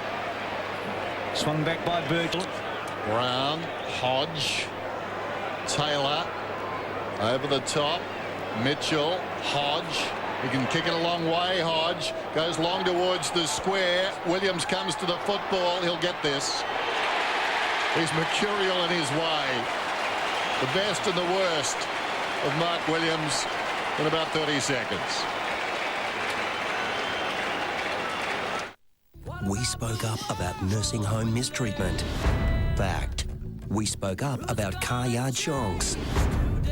Swung back by Birchall. Brown, Hodge, Taylor over the top. Mitchell, Hodge. He can kick it a long way. Hodge goes long towards the square. Williams comes to the football. He'll get this. He's mercurial in his way. The best and the worst of Mark Williams in about 30 seconds. We spoke up about nursing home mistreatment. Fact. We spoke up about car yard shonks.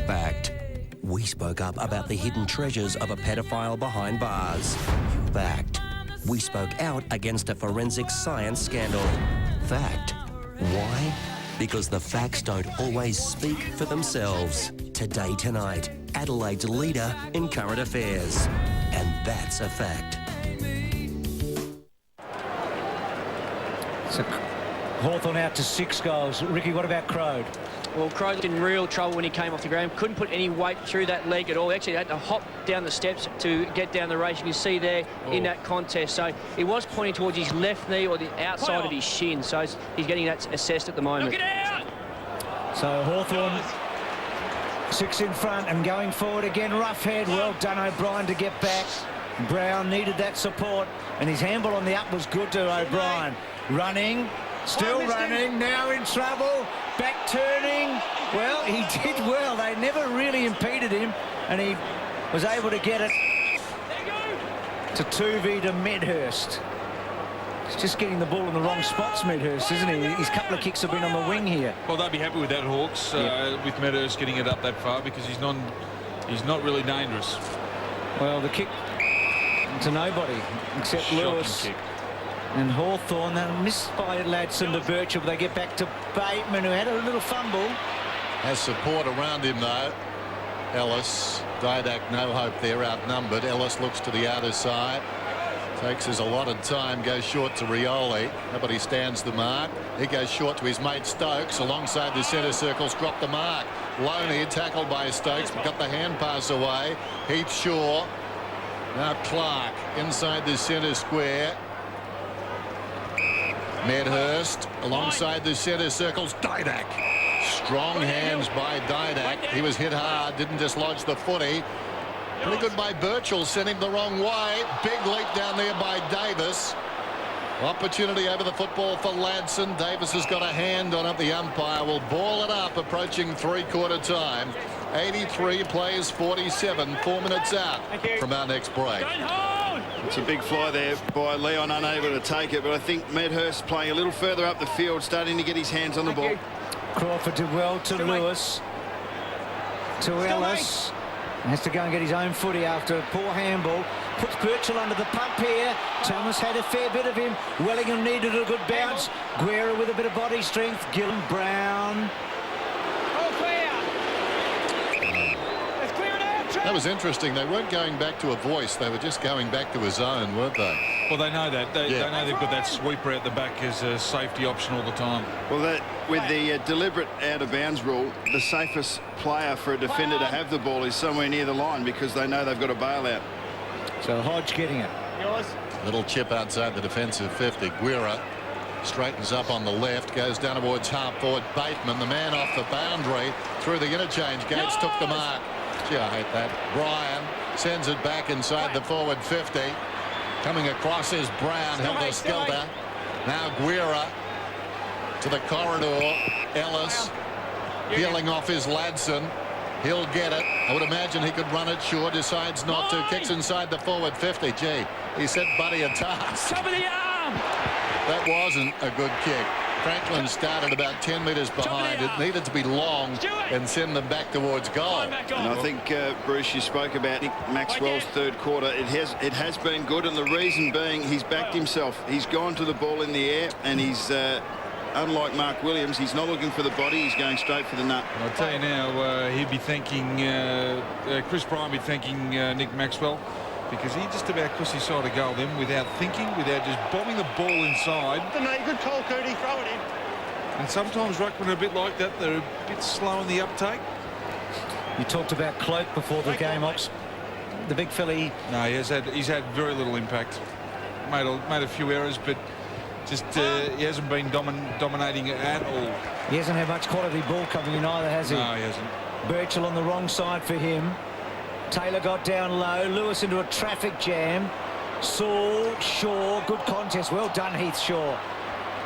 Fact. We spoke up about the hidden treasures of a pedophile behind bars. Fact. We spoke out against a forensic science scandal. Fact. Why? Because the facts don't always speak for themselves. Today Tonight, Adelaide's leader in current affairs. And that's a fact. So Hawthorn out to 6 goals. Ricky, what about Crode? Well, Crowe's in real trouble when he came off the ground. Couldn't put any weight through that leg at all. Actually, had to hop down the steps to get down the race. You can see there in that contest. So he was pointing towards his left knee or the outside of his shin. So he's getting that assessed at the moment. Look it out! So Hawthorn 6 in front and going forward again. Roughhead. Well done, O'Brien, to get back. Brown needed that support, and his handball on the up was good to O'Brien. Running. Still running, now in trouble, back turning. Well, he did well. They never really impeded him, and he was able to get it to Tuvey to Medhurst. He's just getting the ball in the wrong spots, Medhurst, isn't he? His couple of kicks have been on the wing here. Well, they'll be happy with that, Hawks, with Medhurst getting it up that far, because he's not really dangerous. Well, the kick to nobody except Lewis. Kick. And Hawthorn, they missed by Ladson to Birchall. They get back to Bateman, who had a little fumble. Has support around him, though. Ellis, Didak, no hope there, outnumbered. Ellis looks to the outer side. Takes his allotted time, goes short to Rioli. Nobody stands the mark. He goes short to his mate Stokes. Alongside the centre circles, dropped the mark. Loney tackled by Stokes, but got the hand pass away. Heath Shaw. Now Clark inside the centre square. Medhurst alongside the centre circles. Didak. Strong hands by Didak. He was hit hard, didn't dislodge the footy. Pretty good by Birchall, sent him the wrong way. Big leap down there by Davis. Opportunity over the football for Ladson. Davis has got a hand on it. The umpire will ball it up, approaching three-quarter time. 83 plays 47, 4 minutes out from our next break. It's a big fly there by Leon, unable to take it, but I think Medhurst playing a little further up the field, starting to get his hands on the ball. Crawford did well to Lewis. To Ellis. Has to go and get his own footy after a poor handball. Puts Birchall under the pump here. Thomas had a fair bit of him. Wellingham needed a good bounce. Guerra with a bit of body strength. Gillen, Brown. That was interesting. They weren't going back to a voice. They were just going back to a zone, weren't they? Well, they know that. They know they've got that sweeper out the back as a safety option all the time. Well, with the deliberate out-of-bounds rule, the safest player for a defender to have the ball is somewhere near the line because they know they've got a bailout. So Hodge getting it. Little chip outside the defensive 50. Guerra straightens up on the left, goes down towards half-forward Bateman, the man off the boundary through the interchange. Gates took the mark. Gee, I hate that. Bryan sends it back inside the forward 50. Coming across is Brown, helter-skelter. Now Guerra to the corridor. Ellis peeling off his Ladson. He'll get it. I would imagine he could run it short. Decides not to. Kicks inside the forward 50. Gee, he set Buddy a task. Top of the arm. That wasn't a good kick. Franklin started about 10 metres behind. It needed to be long and send them back towards goal. And I think, Bruce, you spoke about Nick Maxwell's third quarter. It has been good, and the reason being he's backed himself. He's gone to the ball in the air, and he's, unlike Mark Williams, he's not looking for the body. He's going straight for the nut. I'll tell you now, he'd be thanking, Chris Bryan would be thanking Nick Maxwell, because he just about crossed his side of goal then without thinking, without just bombing the ball inside. Good call, Cootie. Throw it in. And sometimes ruckmen are a bit like that. They're a bit slow in the uptake. You talked about Cloak before the game, Ox. The big filly. No, he's had very little impact. Made a few errors, but just he hasn't been dominating at all. He hasn't had much quality ball coming in either, has he? No, he hasn't. Birchall on the wrong side for him. Taylor got down low. Lewis into a traffic jam. Saul, Shaw, good contest. Well done, Heath Shaw.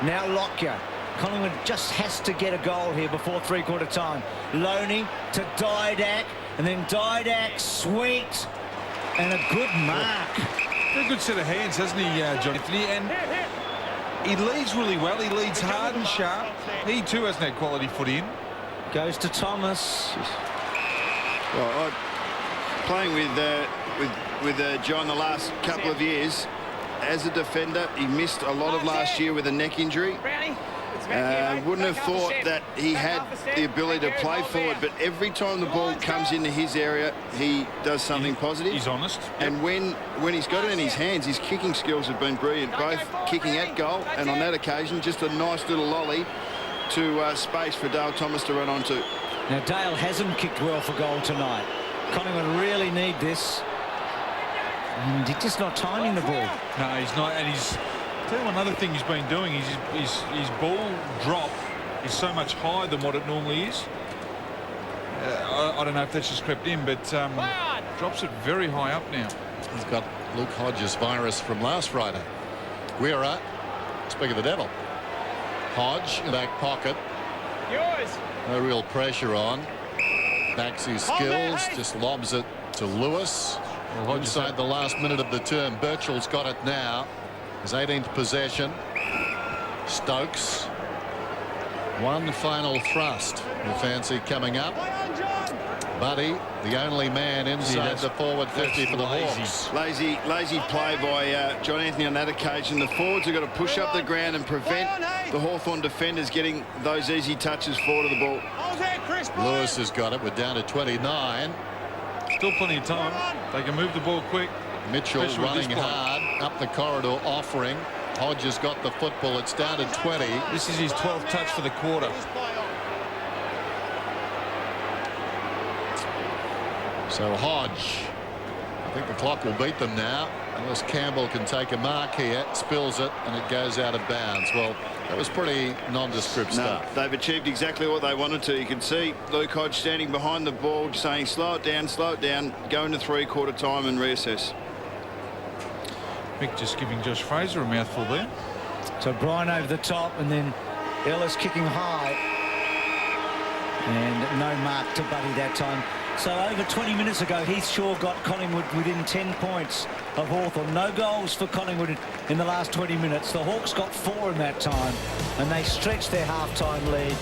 Now Lockyer. Collingwood just has to get a goal here before three-quarter time. Loney to Didac, and then Didac, sweet, and a good mark. Very good set of hands, hasn't he, John Anthony? And he leads really well. He leads hard and sharp. He too hasn't had quality foot in. Goes to Thomas. Well, playing with John the last couple of years as a defender, he missed a lot of last year with a neck injury. Wouldn't have thought that he had the ability to play forward, but every time the ball comes into his area, he does something positive. He's honest. And when he's got it in his hands, his kicking skills have been brilliant, both kicking at goal and on that occasion just a nice little lolly to space for Dale Thomas to run onto. Now Dale hasn't kicked well for goal tonight. Collingwood really need this. And he's just not timing the ball. No, he's not. And he's... Tell you another thing he's been doing is his ball drop is so much higher than what it normally is. I don't know if that's just crept in, but drops it very high up now. He's got Luke Hodges' virus from last Friday. Guerra, speak of the devil. Hodge in the back pocket. Yours. No real pressure on. Backs his skills, just lobs it to Lewis. Well, inside the last minute of the term. Birchall's got it now. His 18th possession. Stokes. One final thrust. You fancy coming up. Buddy, the only man inside the forward 50 for the Hawks. Lazy play by John Anthony on that occasion. The forwards have got to push up the ground and prevent the Hawthorn defenders getting those easy touches forward of the ball. Lewis has got it. We're down to 29. Still plenty of time. They can move the ball quick. Mitchell running hard up the corridor, offering. Hodges got the football. It's down to 20. This is his 12th touch for the quarter. So Hodge, I think the clock will beat them now. Unless Campbell can take a mark here, spills it, and it goes out of bounds. Well, that was pretty nondescript stuff. They've achieved exactly what they wanted to. You can see Luke Hodge standing behind the ball, saying, slow it down, go into three-quarter time and reassess. Mick just giving Josh Fraser a mouthful there. So Bryan over the top, and then Ellis kicking high. And no mark to Buddy that time. So over 20 minutes ago, Heath Shaw got Collingwood within 10 points of Hawthorn. No goals for Collingwood in the last 20 minutes. The Hawks got 4 in that time, and they stretched their half-time lead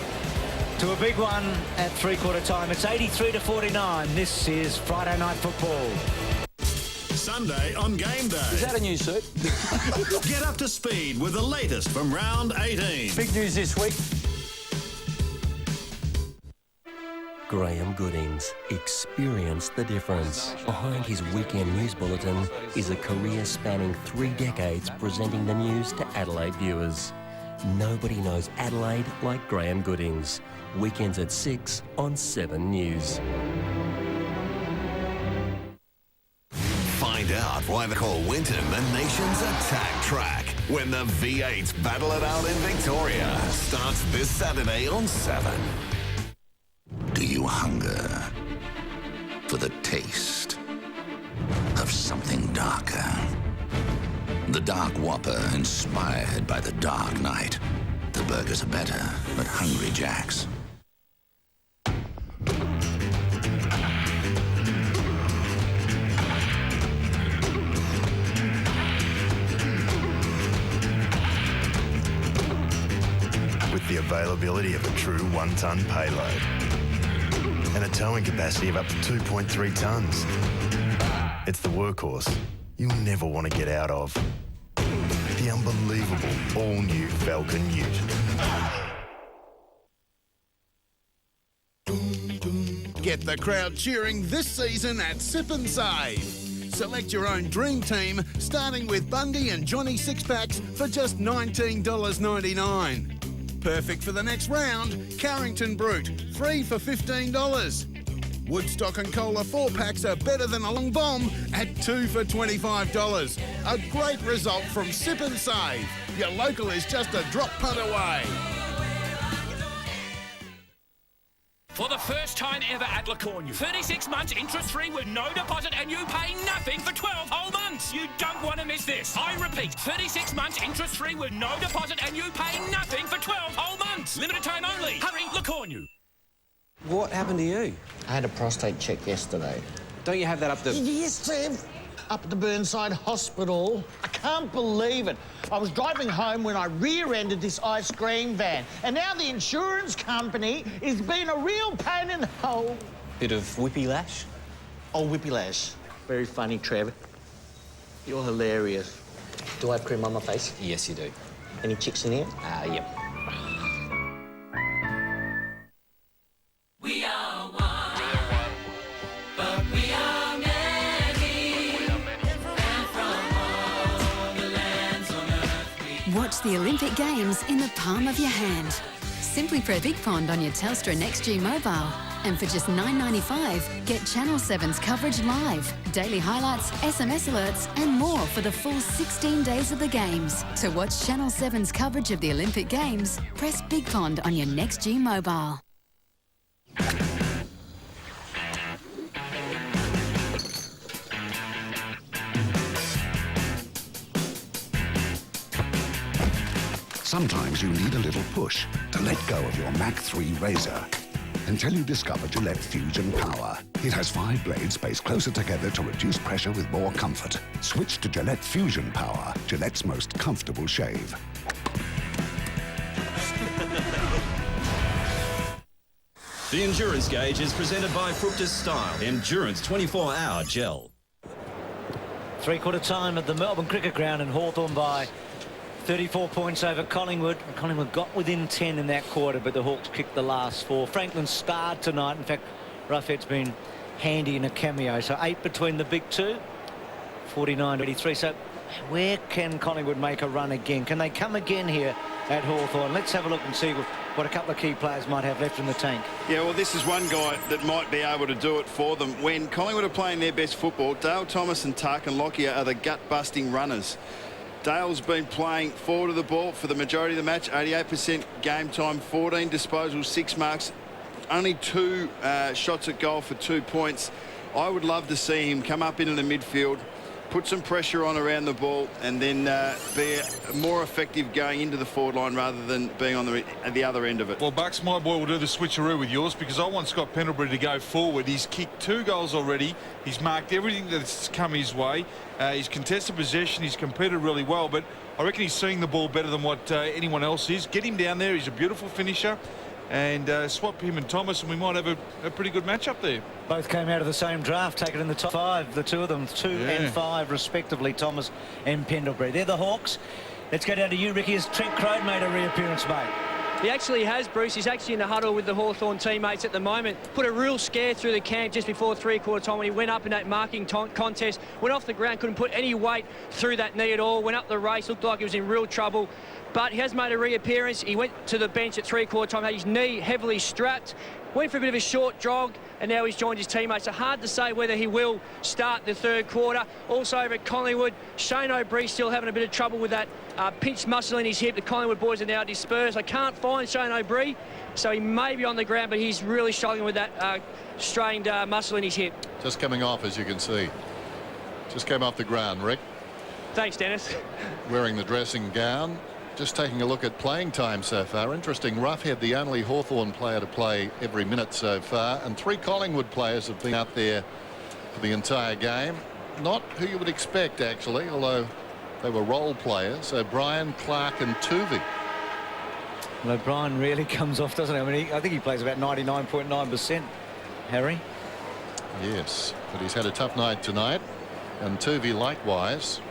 To a big one at three-quarter time. It's 83-49. This is Friday Night Football. Sunday on Game Day. Is that a new suit? Get up to speed with the latest from round 18. Big news this week. Graham Goodings. Experience the difference. Behind his weekend news bulletin is a career spanning 3 decades presenting the news to Adelaide viewers. Nobody knows Adelaide like Graham Goodings. Weekends at 6 on 7 News. Find out why they call Winton the nation's attack track when the V8s battle it out in Victoria. Starts this Saturday on 7. Do you hunger for the taste of something darker? The Dark Whopper, inspired by the Dark Knight. The burgers are better at Hungry Jack's. With the availability of a true 1-ton payload and a towing capacity of up to 2.3 tonnes. It's the workhorse you'll never want to get out of. The unbelievable all-new Falcon Ute. Get the crowd cheering this season at Sip and Save. Select your own dream team, starting with Bundy and Johnny six-packs for just $19.99. Perfect for the next round, Carrington Brute, 3 for $15. Woodstock and Cola 4-packs are better than a long bomb at 2 for $25. A great result from Sip and Save. Your local is just a drop punt away. For the first time ever at Lacornu, 36 months interest-free with no deposit and you pay nothing for 12 whole months. You don't want to miss this. I repeat, 36 months interest-free with no deposit and you pay nothing for 12 whole months. Limited time only. Hurry, Lacornu. What happened to you? I had a prostate check yesterday. Don't you have that up the... Yes, Trev. Up at the Burnside Hospital. I can't believe it. I was driving home when I rear-ended this ice cream van, and now the insurance company is being a real pain in the hole. Bit of whippy lash? Oh, whippy lash. Very funny, Trev. You're hilarious. Do I have cream on my face? Yes, you do. Any chicks in here? Yep. We are one, but we are many, and from all the lands on earth. Watch the Olympic Games in the palm of your hand. Simply Pro Big Pond on your Telstra NextG mobile. And for just $9.95, get Channel 7's coverage live, daily highlights, SMS alerts and more for the full 16 days of the Games. To watch Channel 7's coverage of the Olympic Games, press Big Pond on your NextG mobile. Sometimes you need a little push to let go of your Mach 3 razor. Until you discover Gillette Fusion Power. It has 5 blades spaced closer together to reduce pressure with more comfort. Switch to Gillette Fusion Power, Gillette's most comfortable shave. The Endurance Gauge is presented by Fructus Style Endurance 24-hour gel. Three-quarter time at the Melbourne Cricket Ground, and Hawthorn by 34 points over Collingwood. Collingwood got within 10 in that quarter, but the Hawks kicked the last 4. Franklin starred tonight. In fact, Ruffhead's been handy in a cameo. So 8 between the big two, 49-83. So where can Collingwood make a run again? Can they come again here at Hawthorn? Let's have a look and see what a couple of key players might have left in the tank. Yeah, well, this is one guy that might be able to do it for them. When Collingwood are playing their best football, Dale Thomas and Tarkin Lockyer are the gut-busting runners. Dale's been playing forward of the ball for the majority of the match, 88% game time, 14 disposals, 6 marks, only 2 shots at goal for 2 points. I would love to see him come up into the midfield, put some pressure on around the ball, and then be more effective going into the forward line rather than being on the other end of it. Well, Bucks, my boy will do the switcheroo with yours, because I want Scott Pendlebury to go forward. He's kicked 2 goals already. He's marked everything that's come his way. He's contested possession. He's competed really well, but I reckon he's seeing the ball better than what anyone else is. Get him down there. He's a beautiful finisher. and swap him and Thomas, and we might have a pretty good match up there. Both came out of the same draft, taken in the top 5, the two of them, 2 and 5 respectively, Thomas and Pendlebury. They're the Hawks. Let's go down to you, Ricky. Has Trent Crone made a reappearance, mate? He actually has, Bruce. He's actually in the huddle with the Hawthorn teammates at the moment. Put a real scare through the camp just before three-quarter time when he went up in that marking contest. Went off the ground, couldn't put any weight through that knee at all. Went up the race, looked like he was in real trouble. But he has made a reappearance. He went to the bench at three-quarter time, had his knee heavily strapped. Went for a bit of a short jog, and now he's joined his teammates. So hard to say whether he will start the third quarter. Also over at Collingwood, Shane O'Brien still having a bit of trouble with that pinched muscle in his hip. The Collingwood boys are now dispersed. I can't find Shane O'Brien, so he may be on the ground, but he's really struggling with that strained muscle in his hip. Just coming off, as you can see. Just came off the ground, Rick. Thanks, Dennis. Wearing the dressing gown. Just taking a look at playing time so far. Interesting, Roughhead, the only Hawthorn player to play every minute so far, and 3 Collingwood players have been out there for the entire game. Not who you would expect, actually, although they were role players. O'Brien, Clark and Tuvey. Well, O'Brien really comes off, doesn't he? I mean, I think he plays about 99.9%, Harry. Yes, but he's had a tough night tonight, and Tuvey likewise.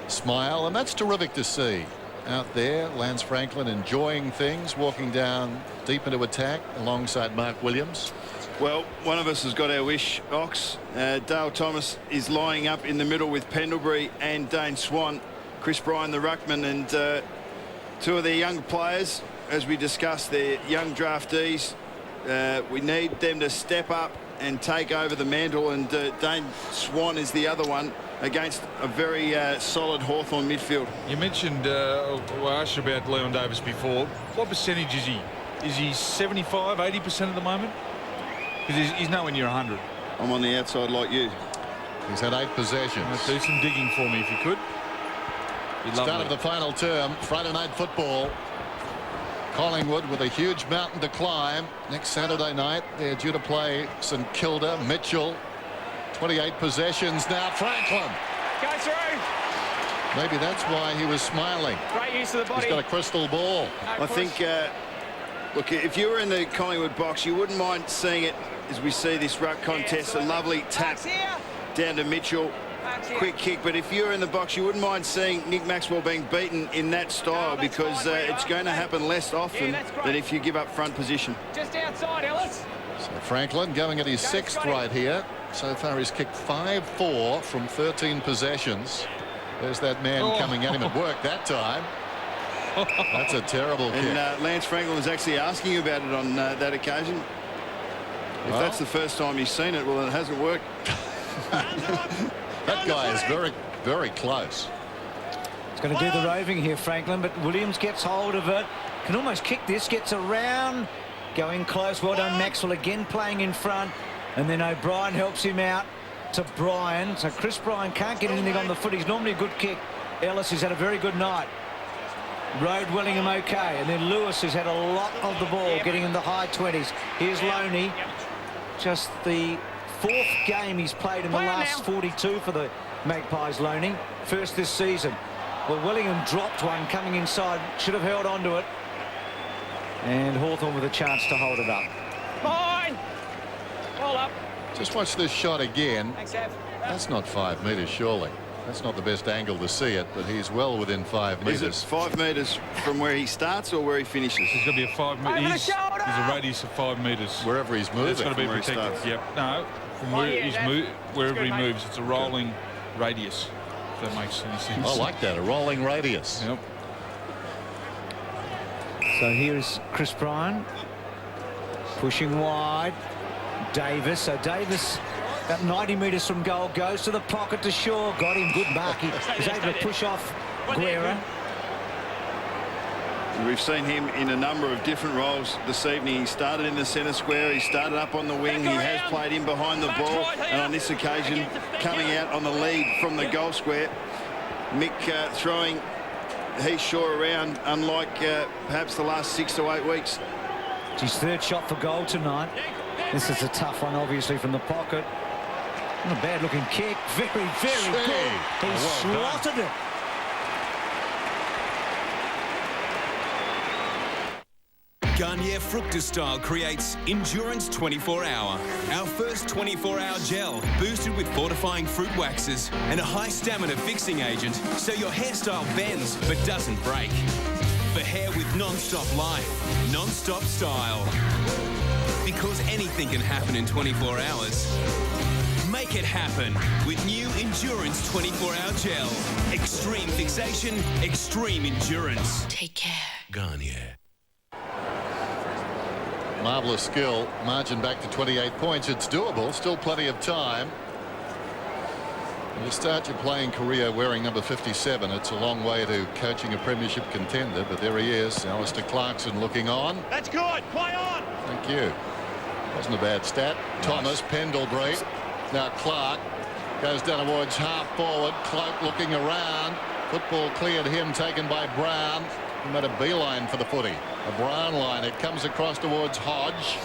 Smile, and that's terrific to see. Out there, Lance Franklin enjoying things, walking down deep into attack alongside Mark Williams. Well, one of us has got our wish, Ox. Dale Thomas is lying up in the middle with Pendlebury and Dane Swan. Chris Bryan, the ruckman, and 2 of their young players, as we discussed, they're young draftees. We need them to step up and take over the mantle, and Dane Swan is the other one against a very solid Hawthorn midfield. You mentioned, I asked you about Leon Davis before. What percentage is he? Is he 75, 80% at the moment? Because he's nowhere near 100. I'm on the outside like you. He's had 8 possessions. Do some digging for me if you could. Start of the final term, Friday night football. Collingwood with a huge mountain to climb. Next Saturday night, they're due to play St Kilda. Mitchell, 28 possessions now. Franklin. Go through. Maybe that's why he was smiling. Great use of the body. He's got a crystal ball. I think, look, if you were in the Collingwood box, you wouldn't mind seeing it as we see this ruck contest. A lovely tap down to Mitchell. Quick kick, but if you're in the box, you wouldn't mind seeing Nick Maxwell being beaten in that style, because it's going to happen less often than if you give up front position. Just outside, Ellis. So Franklin going at his 6th right here. So far he's kicked 5-4 from 13 possessions. There's that man coming at him at work that time. That's a terrible kick. And Lance Franklin was actually asking you about it on that occasion. If that's the first time he's seen it, well, it hasn't worked. That guy is very, very close. He's going to do the roving here, Franklin, but Williams gets hold of it. Can almost kick this, gets around, going close. Well done, Maxwell, again playing in front. And then O'Brien helps him out to Bryan. So Chris Bryan can't get anything on the foot. He's normally a good kick. Ellis has had a very good night. Rode Willingham okay. And then Lewis has had a lot of the ball, getting in the high 20s. Here's Loney. Just the 4th game he's played in the last 42 for the Magpies, Loney. First this season. Well, Willingham dropped one coming inside. Should have held on to it. And Hawthorn with a chance to hold it up. Fine. All up. Just watch this shot again. Thanks, Ev. That's not 5 metres, surely. That's not the best angle to see it, but he's well within 5 metres. Is it 5 metres from where he starts or where he finishes? He's got to be a 5 metres. He's a radius of 5 metres. Wherever he's moving. It's got to be protected. Yep. No. From where wherever he moves, it's a rolling radius. If that makes any sense. I like that, a rolling radius. Yep. So here's Chris Bryan pushing wide. Davis. So Davis, about 90 metres from goal, goes to the pocket to Shaw. Got him. Good mark. He was able to push off Guerra. We've seen him in a number of different roles this evening. He started in the centre square. He started up on the wing. He has played in behind the ball. And on this occasion, coming out on the lead from the goal square. Mick throwing Heath Shaw around, unlike perhaps the last 6 to 8 weeks. It's his 3rd shot for goal tonight. This is a tough one, obviously, from the pocket. Not a bad-looking kick. Very, very good. He slotted it. Garnier Fructus Style creates Endurance 24-Hour. Our first 24-hour gel, boosted with fortifying fruit waxes and a high stamina fixing agent, so your hairstyle bends but doesn't break. For hair with non-stop life, non-stop style. Because anything can happen in 24 hours. Make it happen with new Endurance 24-hour gel. Extreme fixation, extreme endurance. Take care. Garnier. Marvellous skill. Margin back to 28 points. It's doable. Still plenty of time. You start your playing career wearing number 57. It's a long way to coaching a premiership contender, but there he is. Alistair Clarkson looking on. That's good. Play on. Thank you. Wasn't a bad stat. Nice. Thomas, Pendlebury. Now Clark goes down towards half forward. Cloak looking around. Football cleared him, taken by Brown. He made a beeline for the footy. A Brown line. It comes across towards Hodge.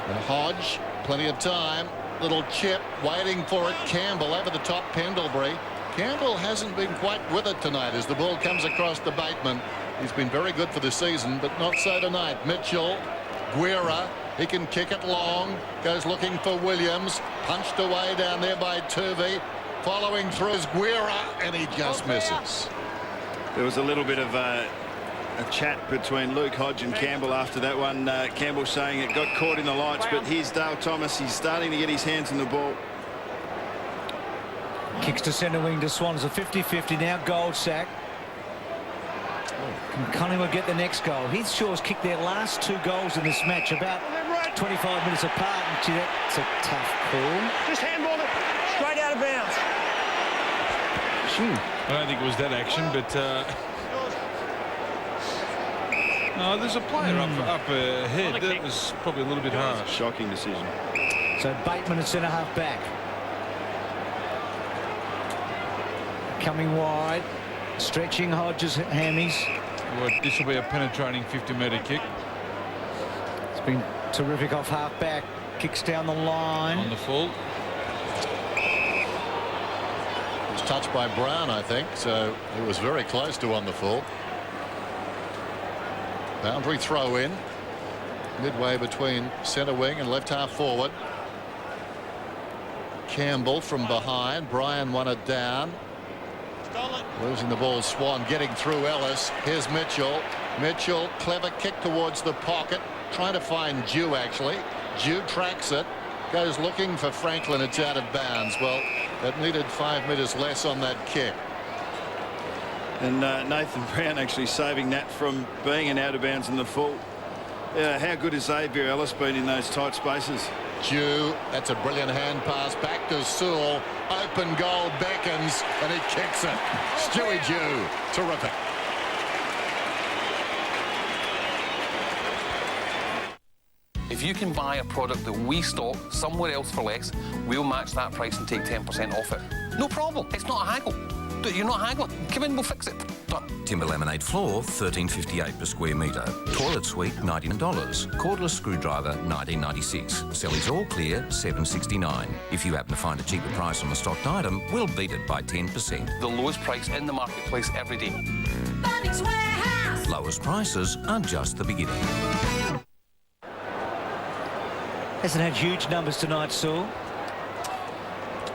And Hodge, plenty of time. Little chip, waiting for it. Campbell over the top, Pendlebury. Campbell hasn't been quite with it tonight as the ball comes across the Bateman. He's been very good for the season, but not so tonight. Mitchell, Guerra, he can kick it long. Goes looking for Williams. Punched away down there by Turvey. Following through is Guerra, and he just misses. There was a little bit of a chat between Luke Hodge and Campbell after that one. Campbell saying it got caught in the lights, but here's Dale Thomas. He's starting to get his hands on the ball. Kicks to centre wing to Swans. A 50-50 now. Goldsack. Can Collingwood get the next goal? Heath Shaw's kicked their last 2 goals in this match about 25 minutes apart. And gee, that's a tough call. Just handball it straight out of bounds. Gee. I don't think it was that action, but no, there's a player up ahead. That was probably a little bit harsh. Shocking decision. So Bateman at centre half back. Coming wide. Stretching Hodge's hammies. Well, this will be a penetrating 50-metre kick. It's been terrific off half back. Kicks down the line. On the full. It was touched by Brown, I think, so it was very close to on the full. Boundary throw in. Midway between centre wing and left half forward. Campbell from behind. Bryan won it down. Losing the ball, Swan getting through Ellis. Here's Mitchell. Mitchell, clever kick towards the pocket. Trying to find Dew, actually. Dew tracks it. Goes looking for Franklin. It's out of bounds. Well, it needed 5 metres less on that kick. And Nathan Brown actually saving that from being an out of bounds in the full. How good has Xavier Ellis been in those tight spaces? Dew, that's a brilliant hand pass back to Sewell. Open goal beckons and he kicks it. Stewie Dew, terrific. If you can buy a product that we stock somewhere else for less, we'll match that price and take 10% off it. No problem. It's not a haggle. You're not haggling. Come in, we'll fix it. Done. Timber laminate floor, $13.58 per square metre. Toilet suite, $19. Cordless screwdriver, $19.96. Sellies all clear, $7.69. If you happen to find a cheaper price on the stocked item, we'll beat it by 10%. The lowest price in the marketplace every day. Bunnings Warehouse. Lowest prices are just the beginning. Hasn't had huge numbers tonight, Sewell.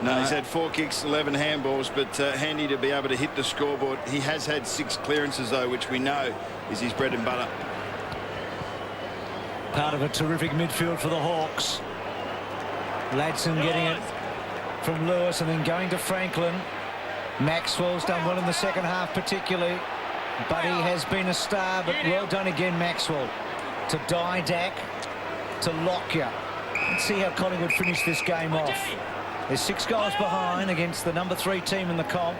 No, he's had 4 kicks, 11 handballs, but handy to be able to hit the scoreboard. He has had 6 clearances, though, which we know is his bread and butter. Part of a terrific midfield for the Hawks. Ladson getting it from Lewis and then going to Franklin. Maxwell's done well in the second half particularly, but he has been a star, but well done again, Maxwell. To Didak, to Lockyer. Let's see how Collingwood finish this game off. They're 6 goals behind against the number 3 team in the comp,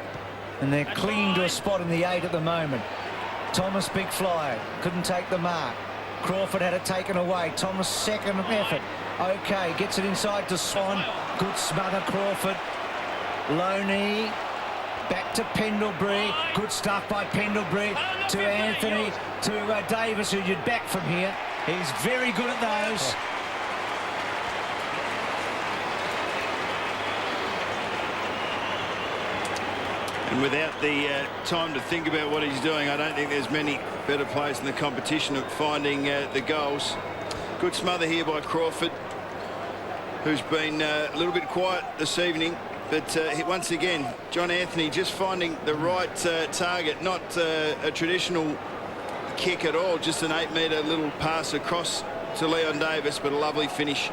and they're clinging to a spot in the 8 at the moment. Thomas, big flyer, couldn't take the mark. Crawford had it taken away. Thomas, second effort. Okay, gets it inside to Swan. Good smother, Crawford. Loney, back to Pendlebury. Good stuff by Pendlebury to Anthony, to Davis, who you'd back from here. He's very good at those. And without the time to think about what he's doing, I don't think there's many better players in the competition at finding the goals. Good smother here by Crawford, who's been a little bit quiet this evening. But once again, John Anthony just finding the right target, not a traditional kick at all, just an 8-metre little pass across to Leon Davis, but a lovely finish.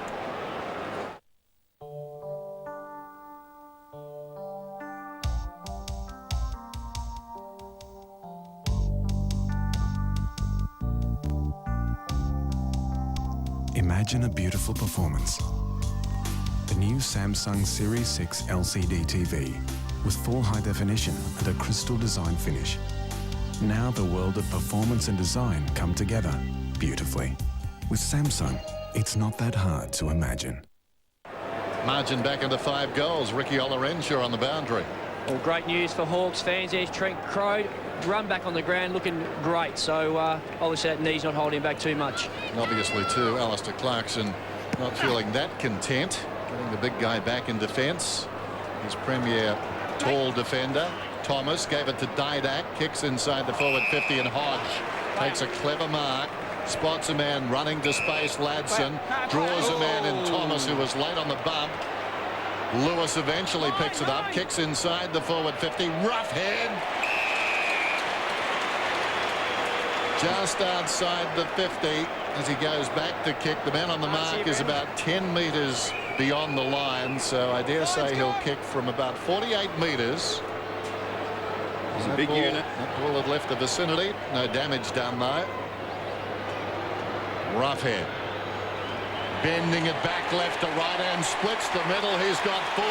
Imagine a beautiful performance. The new Samsung Series 6 LCD TV with full high definition and a crystal design finish. Now the world of performance and design come together beautifully. With Samsung, it's not that hard to imagine. Margin back into 5 goals. Ricky Olorenshaw on the boundary. Well, great news for Hawks fans. There's Trent Crowe, run back on the ground, looking great. So obviously that knee's not holding him back too much. And obviously too, Alistair Clarkson not feeling that content. Getting the big guy back in defence. His premier tall defender. Thomas gave it to Didak. Kicks inside the forward 50 and Hodge takes a clever mark. Spots a man running to space. Ladson draws a man in Thomas, who was late on the bump. Lewis eventually picks it up. Kicks inside the forward 50. Rough head. Just outside the 50 as he goes back to kick. The man on the mark is about 10 metres beyond the line, so I dare say he'll kick from about 48 metres. It's a big unit. That ball had left the vicinity. No damage done though. Rough head. Bending it back left to right and splits the middle. He's got 4.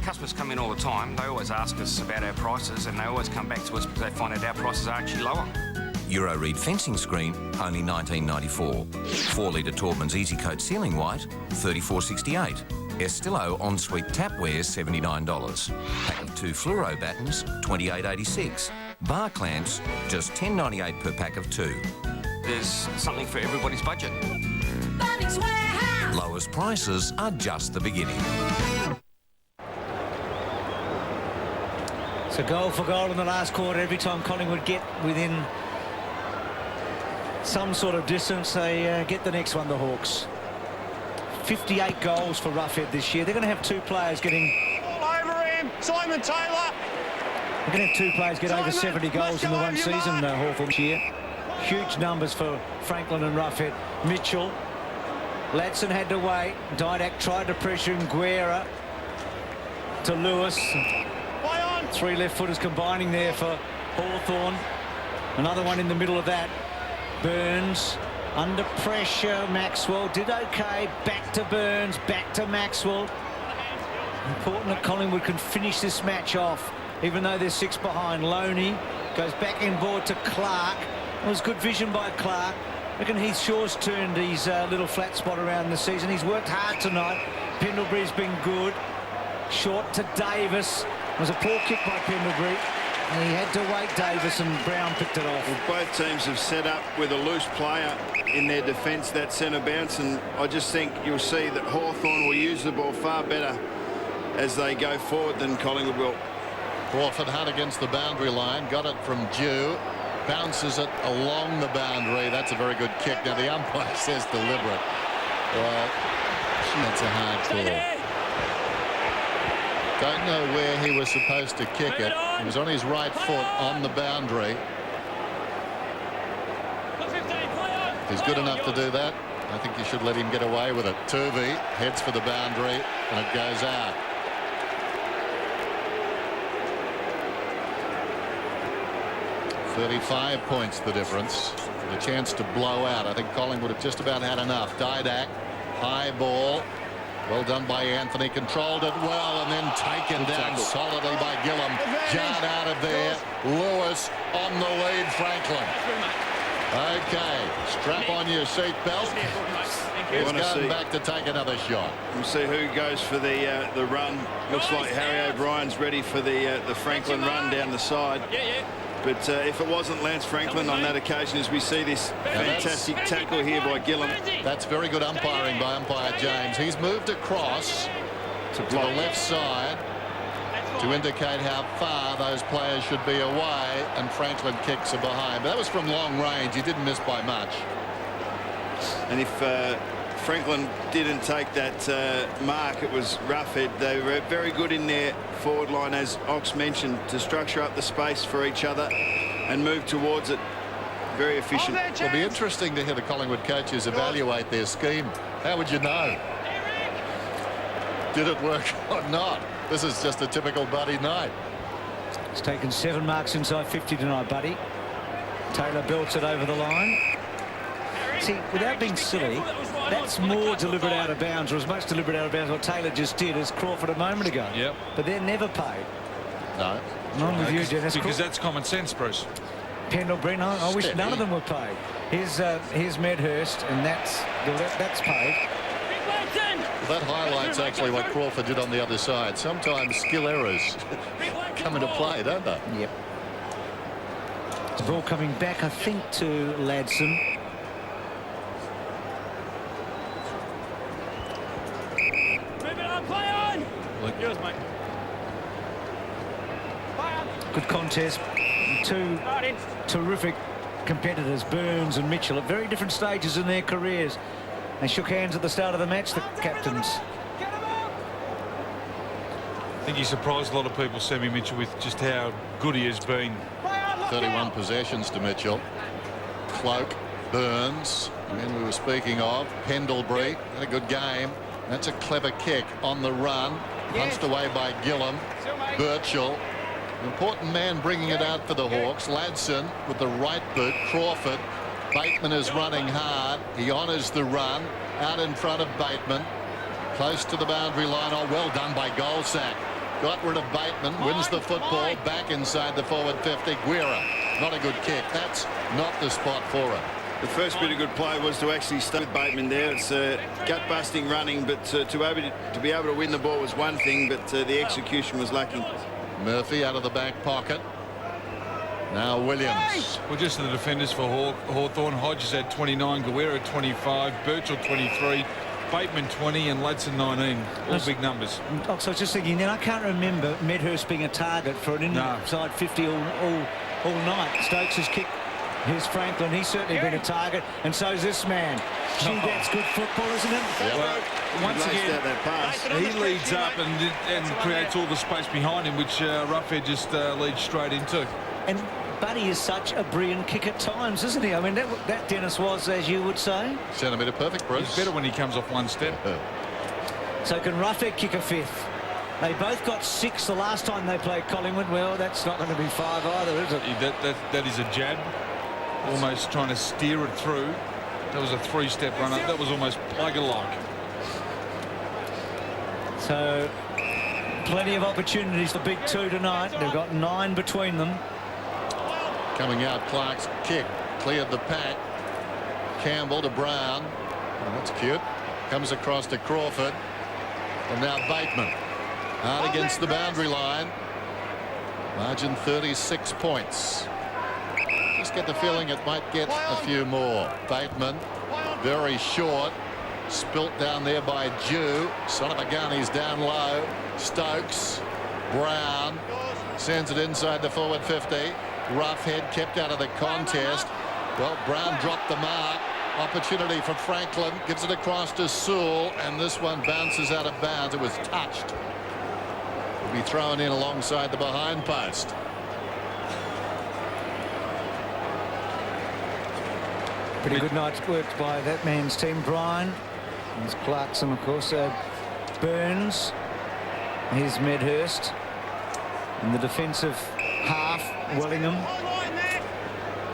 Customers come in all the time. They always ask us about our prices, and they always come back to us because they find out our prices are actually lower. Euro Reed fencing screen, only $19.94. 4-litre Taubman's Easy Coat ceiling white, $34.68. Estillo ensuite tapware, $79. Pack of 2 fluoro battens, $28.86. Bar clamps, just $10.98 per pack of 2. There's something for everybody's budget. Lowest prices are just the beginning. So goal for goal in the last quarter. Every time Collingwood get within some sort of distance, they get the next one, the Hawks. 58 goals for Roughhead this year. They're going to have 2 players getting... All over him, Simon Taylor. They're going to have 2 players get over 70 goals in the one season, Hawthorn this year. Huge numbers for Franklin and Roughhead. Mitchell. Ladson had to wait. Didak tried to pressure him. Guerra to Lewis. 3 left-footers combining there for Hawthorn. Another one in the middle of that. Burns under pressure. Maxwell did okay. Back to Burns. Back to Maxwell. Important that Collingwood can finish this match off, even though they're 6 behind. Loney goes back inboard to Clark. It was good vision by Clark. I reckon Heath Shaw's turned his little flat spot around the season. He's worked hard tonight. Pendlebury's been good. Short to Davis. It was a poor kick by Pendlebury. And he had to wait, Davis, and Brown picked it off. Well, both teams have set up with a loose player in their defence, that centre bounce, and I just think you'll see that Hawthorn will use the ball far better as they go forward than Collingwood will. Crawford Hunt against the boundary line. Got it from Dew. Bounces it along the boundary. That's a very good kick. Now, the umpire says deliberate. Well, that's a hard call. Don't know where he was supposed to kick it. He was on his right foot on the boundary. If he's good enough to do that, I think you should let him get away with it. Turvey heads for the boundary, and it goes out. $35 points the difference. The chance to blow out. I think Collingwood have just about had enough. Didak, high ball. Well done by Anthony. Controlled it well and then taken down solidly by Gillum. Jard out of there. Lewis on the lead. Franklin. Okay, strap on your seatbelt. He's going back to take another shot. We'll see who goes for the run. Looks like Harry O'Brien's ready for the Franklin run down the side. But if it wasn't Lance Franklin on that occasion, as we see this fantastic tackle here by Gillam. That's very good umpiring by umpire James. He's moved across to the left side to indicate how far those players should be away, and Franklin kicks are behind. But that was from long range. He didn't miss by much. And if Franklin didn't take that mark, it was Roughhead. They were very good in their forward line, as Ox mentioned, to structure up the space for each other and move towards it. Very efficient. It'll be interesting to hear the Collingwood coaches evaluate their scheme. How would you know? Did it work or not? This is just a typical Buddy night. He's taken 7 marks inside 50 tonight, Buddy. Taylor belts it over the line. See, without being silly, that's more deliberate out of bounds, or as much deliberate out of bounds what Taylor just did as Crawford a moment ago. Yep. But they're never paid. No. None with you, Dennis. Because that's common sense, Bruce. Pendlebury, no, I wish none of them were paid. Here's Medhurst, and that's paid. That highlights actually what Crawford did on the other side. Sometimes skill errors come into play, don't they? Yep. The ball coming back, I think, to Ladson. Yours, mate. Good contest. 2 terrific competitors, Burns and Mitchell, at very different stages in their careers. They shook hands at the start of the match, the captains. I think he surprised a lot of people, Sammy Mitchell, with just how good he has been. 31 possessions to Mitchell. Cloak, Burns, the men we were speaking of, Pendlebury, had a good game. That's a clever kick on the run. Punched away by Gillam. Birchall. An important man bringing it out for the Hawks. Ladson with the right boot. Crawford. Bateman is running hard. He honours the run. Out in front of Bateman. Close to the boundary line. Oh, well done by Goldsack. Got rid of Bateman. Wins the football. Back inside the forward 50. Guerra. Not a good kick. That's not the spot for it. The first bit of good play was to actually stay with Bateman there. It's gut-busting running, but to be able to win the ball was one thing, but the execution was lacking. Murphy out of the back pocket. Now Williams. Well, just the defenders for Hawthorn. Hodges had 29, Guerra 25, Birchall 23, Bateman 20 and Ladson 19. All big numbers. So I was just thinking, then I can't remember Medhurst being a target for an inside 50 all night. Stokes has kicked. Here's Franklin. He's certainly been a target, and so's this man. Gee, that's good football, isn't it? Well, once again, that pass. he leads up and creates all the space behind him, which Roughhead just leads straight into. And Buddy is such a brilliant kick at times, isn't he? I mean, that Dennis was, as you would say. Centimetre perfect, Bruce. He's better when he comes off one step. So can Roughhead kick a 5th? They both got 6 the last time they played Collingwood. Well, that's not going to be 5 either, is it? That is a jab. Almost trying to steer it through. That was a 3-step run up. That was almost plugger-like. So plenty of opportunities for big 2 tonight. They've got 9 between them. Coming out, Clark's kick cleared the pack. Campbell to Brown. Oh, that's cute. Comes across to Crawford. And now Bateman. Hard against the boundary line. Margin 36 points. Just get the feeling it might get a few more. Bateman, very short. Spilt down there by Jew. Son of a gun, he's down low. Stokes. Brown. Sends it inside the forward 50. Roughhead kept out of the contest. Well, Brown dropped the mark. Opportunity for Franklin. Gives it across to Sewell. And this one bounces out of bounds. It was touched. Will be thrown in alongside the behind post. Pretty good night's work by that man's team. Bryan. There's Clarkson, of course. Burns. Here's Medhurst. And the defensive half, Wellingham,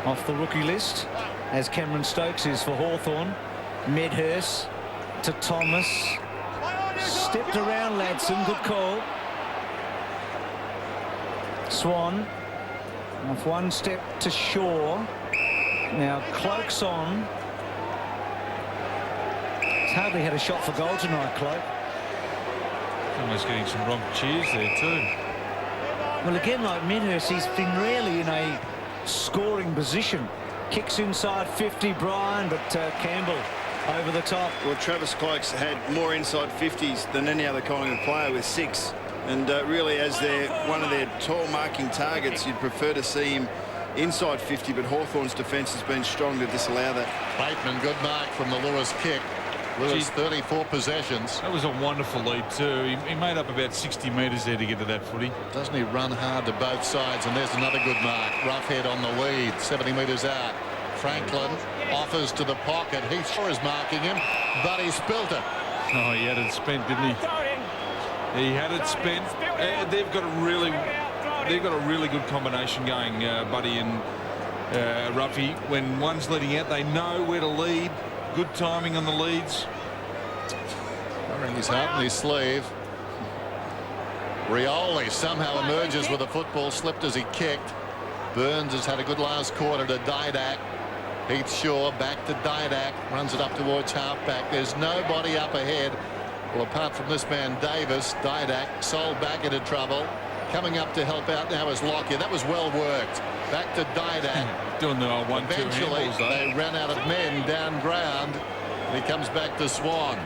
off the rookie list, as Cameron Stokes is for Hawthorn. Medhurst to Thomas. Stepped around Ladson. Good call. Swan. Off one step to Shaw. Now Cloak's on. He's hardly had a shot for goal tonight, Cloak. Almost getting some wrong cheers there too. Well, again, like Medhurst, he's been really in a scoring position. Kicks inside 50, Brian, but Campbell over the top. Well, Travis Cloakes had more inside 50s than any other Collingwood player with 6. And really, as one of their tall marking targets, you'd prefer to see him inside 50, but Hawthorn's defence has been strong to disallow that. Bateman, good mark from the Lewis kick. Lewis, 34 possessions. That was a wonderful lead too. He made up about 60 metres there to get to that footy. Doesn't he run hard to both sides? And there's another good mark. Roughhead on the lead, 70 metres out. Franklin offers to the pocket. He sure is marking him, but he spilt it. Oh, he had it spent, didn't he? He had it spent. They've got a really good combination going, Buddy and Ruffy. When one's leading out, they know where to lead. Good timing on the leads. Wearing his heart in his sleeve. Rioli somehow emerges with a football, slipped as he kicked. Burns has had a good last quarter to Didak. Heath Shaw back to Didak, runs it up towards halfback. There's nobody up ahead. Well, apart from this man Davis, Didak sold back into trouble. Coming up to help out now is Lockyer. That was well worked. Back to Didak. Doing the 1-2 Eventually, handballs, though. they ran out of men down ground. And he comes back to Swan.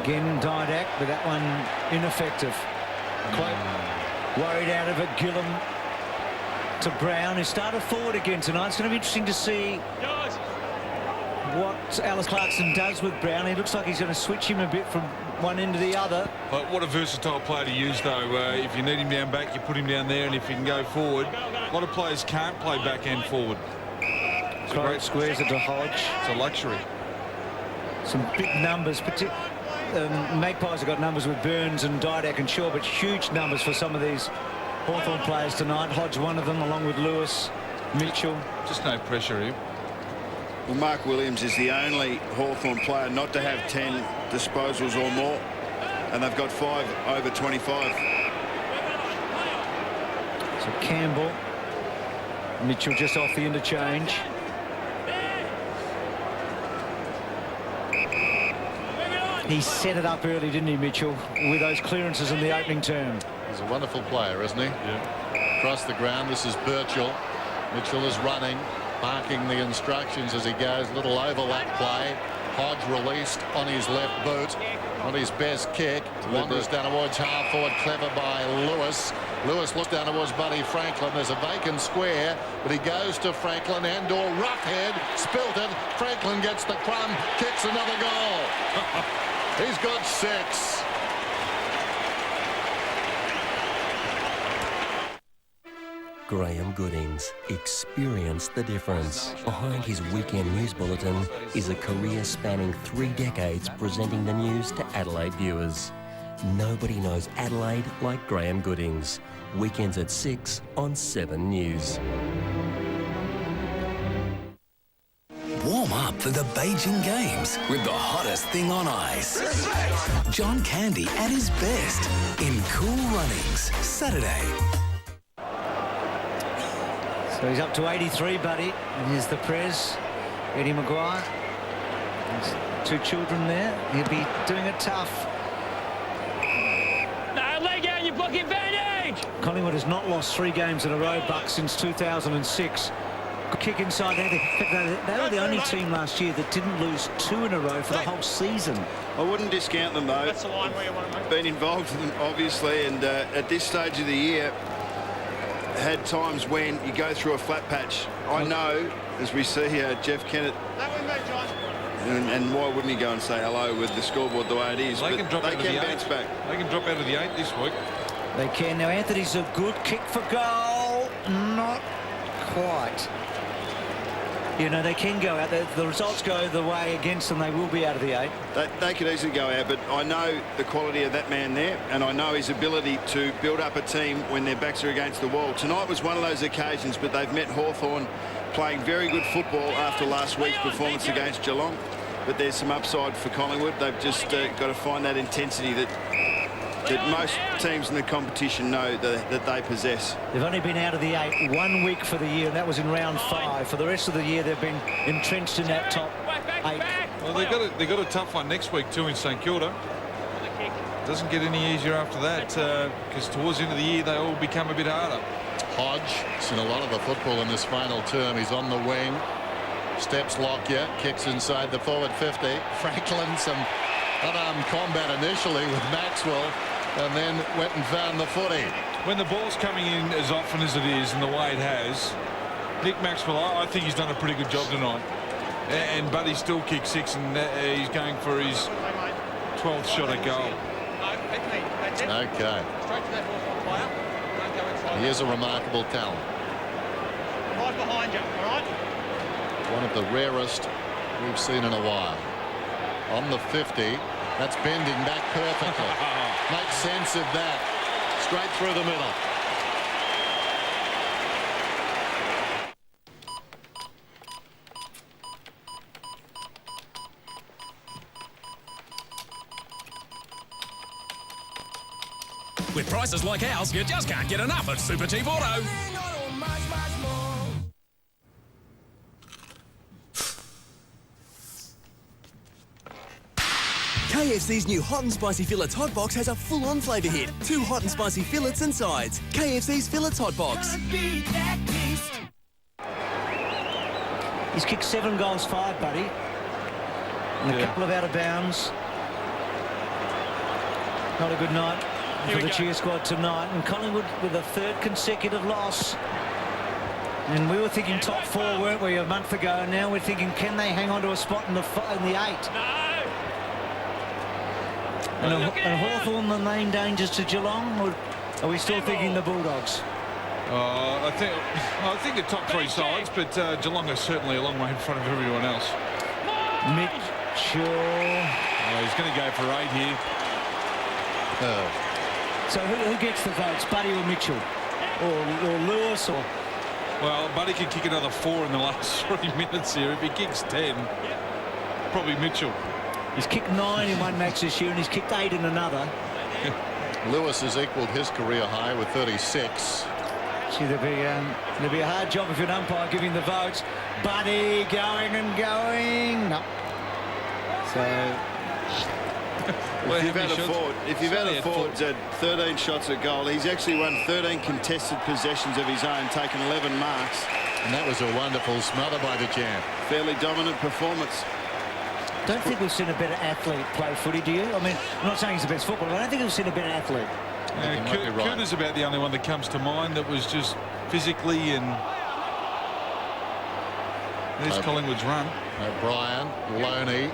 Again, Didak, but that one ineffective. Quite worried out of it. Gillum to Brown, who started forward again tonight. It's going to be interesting to see what Alice Clarkson does with Brown. He looks like he's going to switch him a bit from one end to the other. But what a versatile player to use, though. If you need him down back, you put him down there, and if he can go forward, a lot of players can't play back and forward. It's great squares it to Hodge. It's a luxury. Some big numbers. Magpies have got numbers with Burns and Didak and Shaw, but huge numbers for some of these Hawthorn players tonight. Hodge, one of them, along with Lewis, Mitchell. Just no pressure here. Well, Mark Williams is the only Hawthorn player not to have 10 disposals or more, and they've got 5 over 25. So Campbell, Mitchell just off the interchange. He set it up early, didn't he, Mitchell, with those clearances in the opening term. He's a wonderful player, isn't he? Yeah. Across the ground, this is Birchall. Mitchell is running, marking the instructions as he goes. Little overlap play. Hodge released on his left boot. On his best kick. Wanders down towards half forward. Clever by Lewis. Lewis looks down towards Buddy Franklin. There's a vacant square, but he goes to Franklin and/or Roughhead. Spilt it. Franklin gets the crumb. Kicks another goal. He's got 6. Graham Goodings. Experience the difference. Behind his weekend news bulletin is a career spanning 3 decades presenting the news to Adelaide viewers. Nobody knows Adelaide like Graham Goodings. Weekends at 6 on 7 News. Warm up for the Beijing Games with the hottest thing on ice. John Candy at his best in Cool Runnings, Saturday. So he's up to 83, buddy. And here's the Prez, Eddie Maguire. There's 2 children there. He'll be doing it tough. No, leg out, you blocking bandage! Collingwood has not lost 3 games in a row, Buck, since 2006. Kick inside there. They were the only team last year that didn't lose 2 in a row for the whole season. I wouldn't discount them, though. That's the line where you want to move. Been involved in them, obviously, and at this stage of the year, had times when you go through a flat patch. I know, as we see here, Jeff Kennett, and why wouldn't he go and say hello with the scoreboard the way it is? They can drop out of the 8. bounce back. They can drop out of the 8 this week. They can. Now, Anthony's a good kick for goal. Not quite. You know, they can go out. The results go the way against them. They will be out of the 8. They could easily go out, but I know the quality of that man there, and I know his ability to build up a team when their backs are against the wall. Tonight was one of those occasions, but they've met Hawthorn playing very good football after last week's performance against Geelong. But there's some upside for Collingwood. They've just got to find that intensity that most teams in the competition know that they possess. They've only been out of the 8 1 week for the year, and that was in round 5. For the rest of the year, they've been entrenched in that top 8. Well, they got a tough one next week too in St Kilda. doesn't get any easier after that, because towards the end of the year they all become a bit harder. Hodge, seen a lot of the football in this final term. He's on the wing. Steps Lockyer, kicks inside the forward 50. Franklin, some unarmed combat initially with Maxwell, and then went and found the footy. When the ball's coming in as often as it is, and the way it has, Nick Maxwell, I think he's done a pretty good job tonight. And Buddy still kicks 6, and he's going for his 12th shot at goal. Okay. He is a remarkable talent. Right behind you, all right? One of the rarest we've seen in a while. On the 50, that's bending back perfectly. Makes sense of that. Straight through the middle. With prices like ours, you just can't get enough at Super Cheap Auto. KFC's new Hot and Spicy Fillets Hot Box has a full-on flavour hit. 2 hot and spicy fillets and sides. KFC's Fillets Hot Box. He's kicked 7 goals, 5, Buddy. And a couple of out of bounds. Not a good night for the cheer squad tonight. And Collingwood with a 3rd consecutive loss. And we were thinking top 4, weren't we, a month ago? And now we're thinking, can they hang on to a spot in the 8? And Hawthorn the main dangers to Geelong, or are we still thinking the Bulldogs? I think the top 3 sides, but Geelong are certainly a long way in front of everyone else. Mitchell. He's going to go for 8 here. So who gets the votes, Buddy or Mitchell? Or Lewis? Or Well, Buddy could kick another 4 in the last 3 minutes here. If he kicks 10, probably Mitchell. He's kicked 9 in one match this year and he's kicked 8 in another. Lewis has equalled his career high with 36. See, there'll be a hard job if you're an umpire giving the votes. Buddy going and going. No. So if you've had a forward at 13 shots at goal, he's actually won 13 contested possessions of his own, taken 11 marks. And that was a wonderful smother by the champ. Fairly dominant performance. Don't think we've seen a better athlete play footy, do you? I mean, I'm not saying he's the best footballer, but I don't think we've seen a better athlete. Cooter's about the only one that comes to mind that was just physically, and there's Collingwood's run. O'Brien, Loney,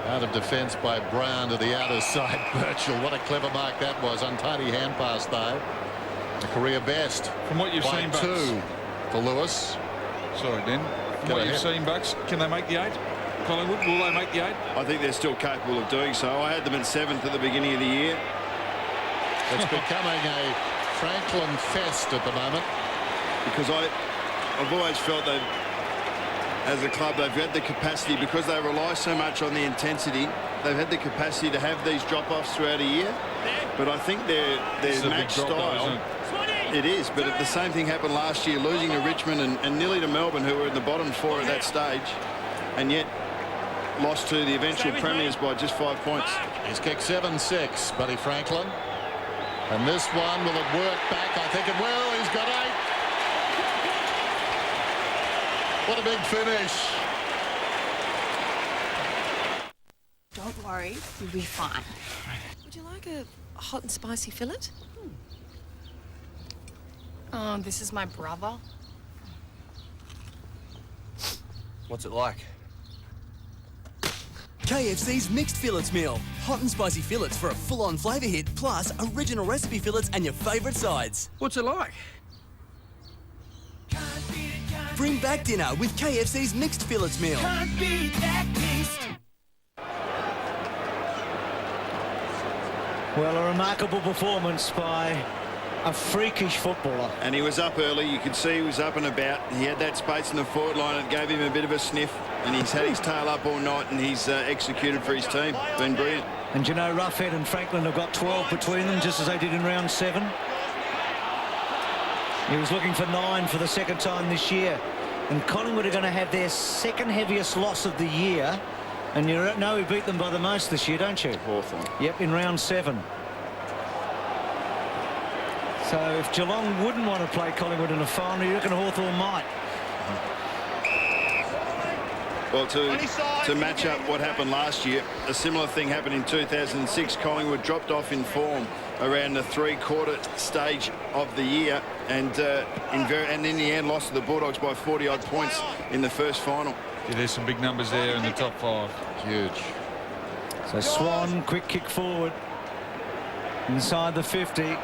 out of defence by Brown to the outer side. Birchall, what a clever mark that was. Untidy hand pass though. A career best. From what you've seen, Bucks. 2 for Lewis. Sorry, Den. From what you've seen, Bucks, can they make the 8? Collingwood, will they make the 8? I think they're still capable of doing so. I had them at 7th at the beginning of the year. It's becoming a Franklin fest at the moment. Because I've always felt that as a club they've had the capacity, because they rely so much on the intensity, they've had the capacity to have these drop-offs throughout a year. But I think their match style, it is, but the same thing happened last year, losing to Richmond and nearly to Melbourne, who were in the bottom 4 at that stage, and yet lost to the eventual premiers by just 5 points. He's kicked 7-6, Buddy Franklin. And this one, will it work back? I think it will. He's got 8. What a big finish. Don't worry, you'll be fine. Would you like a hot and spicy fillet? Oh, this is my brother. What's it like? KFC's Mixed Fillets Meal. Hot and spicy fillets for a full-on flavour hit, plus original recipe fillets and your favourite sides. What's it like? Bring back dinner with KFC's Mixed Fillets Meal. Can't beat that taste. Well, a remarkable performance by a freakish footballer. And he was up early. You could see he was up and about. He had that space in the forward line. It gave him a bit of a sniff. And he's had his tail up all night, and he's executed for his team. Been brilliant. And you know, Roughhead and Franklin have got 12 between them, just as they did in round 7. He was looking for 9 for the 2nd time this year. And Collingwood are going to have their 2nd heaviest loss of the year And you know who beat them by the most this year, don't you? Hawthorn. Yep, in round 7. So if Geelong wouldn't want to play Collingwood in a final, you reckon Hawthorn might? Well, to match up what happened last year, a similar thing happened in 2006. Collingwood dropped off in form around the three-quarter stage of the year, and in the end lost to the Bulldogs by 40-odd points in the first final. Yeah, there's some big numbers there in the top 5. Huge. So Swan, quick kick forward. Inside the 50.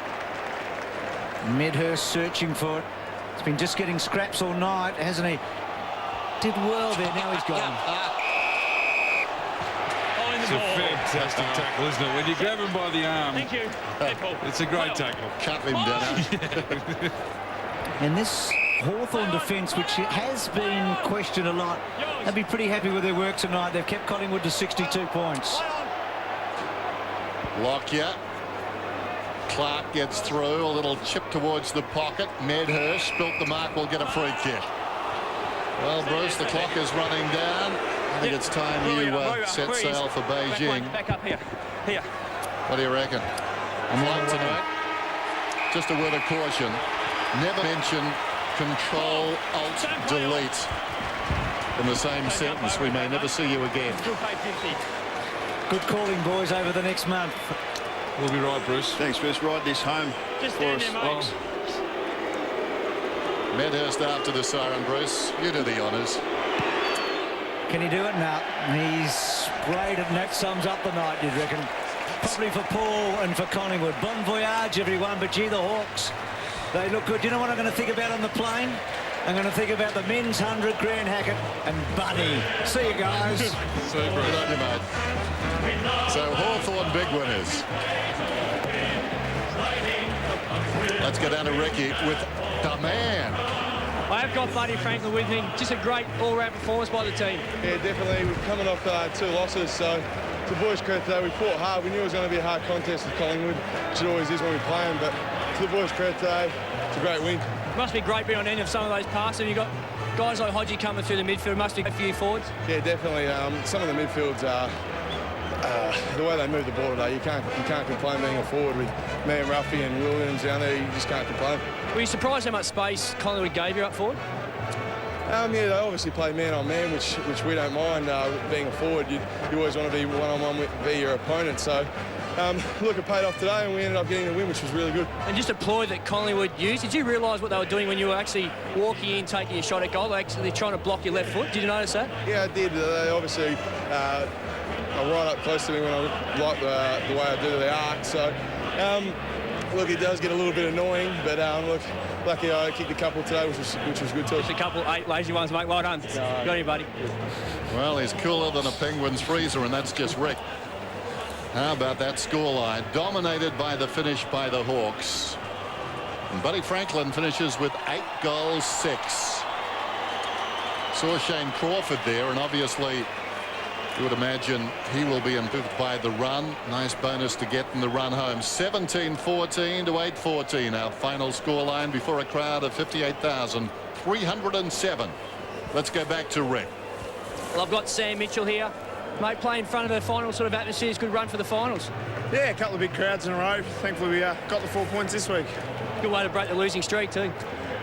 Medhurst searching for it. He's been just getting scraps all night, hasn't he? Did well there, now he's gone. It's a fantastic tackle, isn't it? When you grab him by the arm. Thank you. It's a great tackle. Cut him down. And this Hawthorn defence, which has been questioned a lot, they'll be pretty happy with their work tonight. They've kept Collingwood to 62 points. Lockyer. Clark gets through. A little chip towards the pocket. Medhurst spilt the mark. Will get a free kick. Well, Bruce, the clock is running down. I think it's time you set sail for Beijing. Back up here. Here. What do you reckon? Flight tonight. Just a word of caution. Never mention Control, Alt, Delete in the same sentence. We may never see you again. Good calling, boys, over the next month. We'll be right, Bruce. Thanks, Bruce. Ride this home for us. Medhurst after the siren, Bruce. You do the honours. Can he do it? No. He's great, and that sums up the night, you'd reckon. Probably for Paul and for Collingwood. Bon voyage, everyone, but gee, the Hawks, they look good. You know what I'm going to think about on the plane? I'm going to think about the men's 100, Grant Hackett and Bunny. See you guys. Super. Good on you, mate. So Hawthorn big winners. Let's go down to Ricky with the man. I have got Buddy Franklin with me. Just a great all-round performance by the team. Yeah, definitely. We're coming off 2 losses, so to the boys' credit today, we fought hard. We knew it was going to be a hard contest with Collingwood, which it always is when we play them, but to the boys' credit today, it's a great win. It must be great being on the end of some of those passes. You've got guys like Hodgie coming through the midfield. It must be great for you forwards. Yeah, definitely. Some of the midfields are the way they move the ball today. You can't complain being a forward with me and Ruffy and Williams down there. You just can't complain. Were you surprised how much space Collingwood gave you up forward? Yeah, they obviously play man on man, which we don't mind. Being a forward, you always want to be one-on-one with your opponent. So, look, it paid off today, and we ended up getting the win, which was really good. And just a ploy that Collingwood used. Did you realise what they were doing when you were actually walking in, taking a shot at goal? They're actually trying to block your left foot. Did you notice that? Yeah, I did. They obviously are right up close to me when I like the way I do the arc. So, look, it does get a little bit annoying, but look, lucky I kicked a couple today, which was good too. Just a couple 8 lazy ones, mate. Well done. Good on you, buddy. Well, he's cooler than a Penguins freezer, and that's just Rick. How about that scoreline? Dominated by the finish by the Hawks. And Buddy Franklin finishes with 8 goals, 6. Saw Shane Crawford there, and obviously you would imagine he will be improved by the run. Nice bonus to get in the run home. 17-14 to 8-14, our final scoreline before a crowd of 58,307. Let's go back to Rick. Well, I've got Sam Mitchell here. Mate, play in front of a final sort of atmosphere is good run for the finals. Yeah, a couple of big crowds in a row. Thankfully, we got the 4 points this week. Good way to break the losing streak too.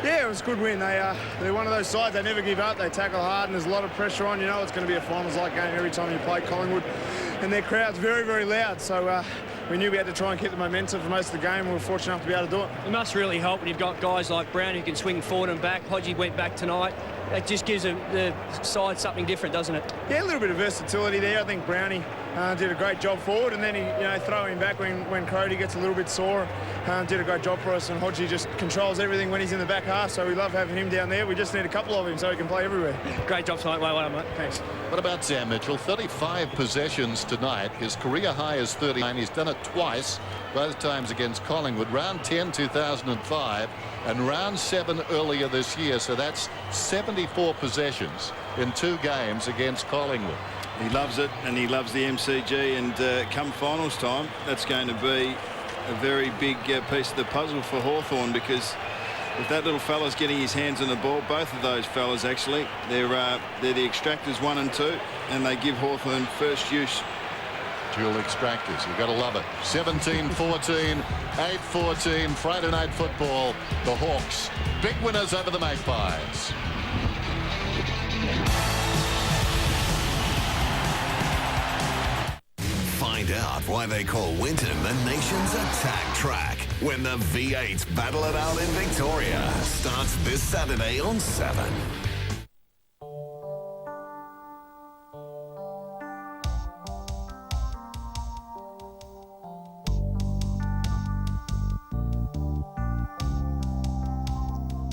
Yeah, it was a good win. They're one of those sides, they never give up. They tackle hard, and there's a lot of pressure on. You know it's going to be a finals-like game every time you play Collingwood. And their crowd's very, very loud. So we knew we had to try and keep the momentum for most of the game. We were fortunate enough to be able to do it. It must really help when you've got guys like Brown who can swing forward and back. Hodgie went back tonight. That just gives the side something different, doesn't it? Yeah, a little bit of versatility there. I think Brownie did a great job forward, and then he, throw him back when Crody gets a little bit sore. Did a great job for us, and Hodgie just controls everything when he's in the back half, so we love having him down there. We just need a couple of him so he can play everywhere. Great job tonight, well done, mate. Thanks. What about Sam Mitchell? 35 possessions tonight. His career high is 39. He's done it twice, both times against Collingwood. Round 10, 2005, and round 7 earlier this year. So that's 74 possessions in 2 games against Collingwood. He loves it, and he loves the MCG, and come finals time, that's going to be a very big piece of the puzzle for Hawthorn, because If that little fella's getting his hands on the ball, both of those fellas actually, they're the extractors 1 and 2, and they give Hawthorn first use. Dual extractors, you've got to love it. 17-14, 8-14, Friday night football. The Hawks, big winners over the Magpies. Find out why they call Winton the nation's attack track when the V8 Battle It Out in Victoria starts this Saturday on 7.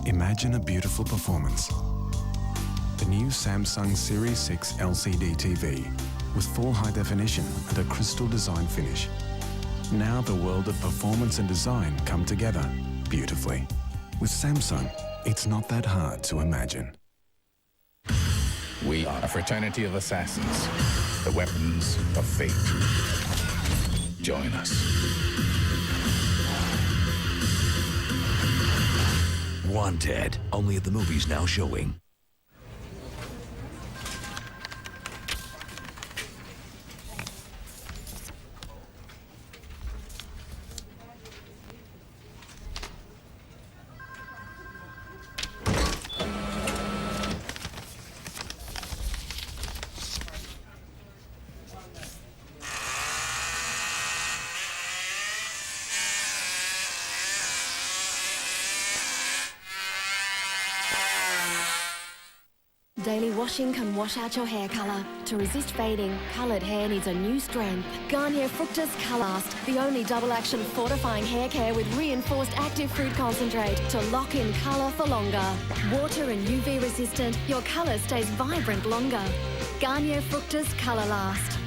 Imagine a beautiful performance. The new Samsung Series 6 LCD TV with full high definition and a crystal design finish. Now the world of performance and design come together beautifully. With Samsung, it's not that hard to imagine. We are a fraternity of assassins, the weapons of fate. Join us. Wanted, only at the movies now showing. Daily washing can wash out your hair colour. To resist fading, coloured hair needs a new strength. Garnier Fructus Colourlast, the only double-action fortifying hair care with reinforced active fruit concentrate to lock in colour for longer. Water and UV resistant, your colour stays vibrant longer. Garnier Fructus Colourlast.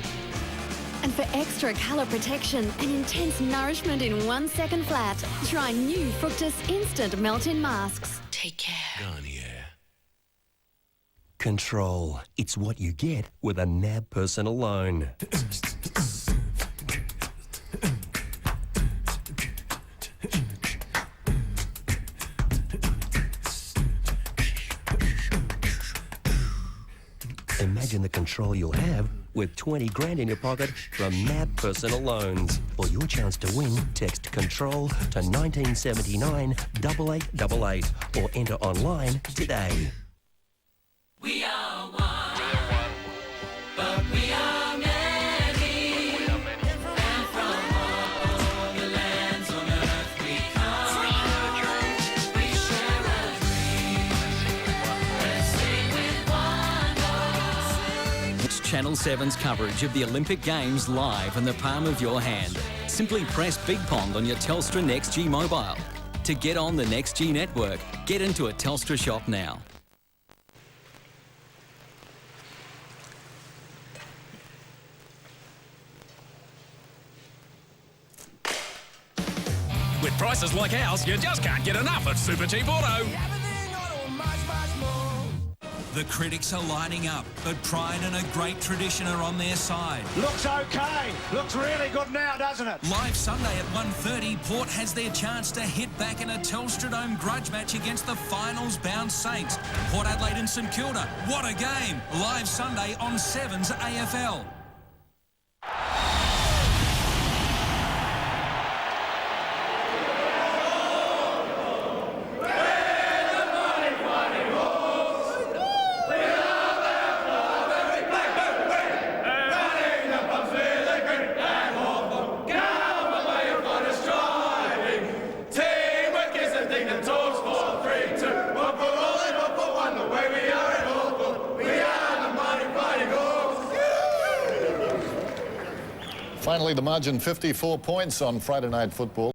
And for extra colour protection and intense nourishment in 1 second flat, try new Fructus Instant Melt-In Masks. Take care. Garnier. Control. It's what you get with a NAB personal loan. Imagine the control you'll have with 20 grand in your pocket from NAB Personal Loans. For your chance to win, text CONTROL to 1979 8888 or enter online today. We are one, but we are many, and from all the lands on earth we come. We share a dream. Let's sing with one voice. It's Channel 7's coverage of the Olympic Games live in the palm of your hand. Simply press Big Pond on your Telstra NextG mobile. To get on the NextG network, get into a Telstra shop now. With prices like ours, you just can't get enough at Super Cheap Auto. The critics are lining up, but pride and a great tradition are on their side. Looks okay. Looks really good now, doesn't it? Live Sunday at 1:30, Port has their chance to hit back in a Telstra Dome grudge match against the finals-bound Saints. Port Adelaide and St Kilda. What a game! Live Sunday on 7's AFL. Finally, the margin 54 points on Friday night football.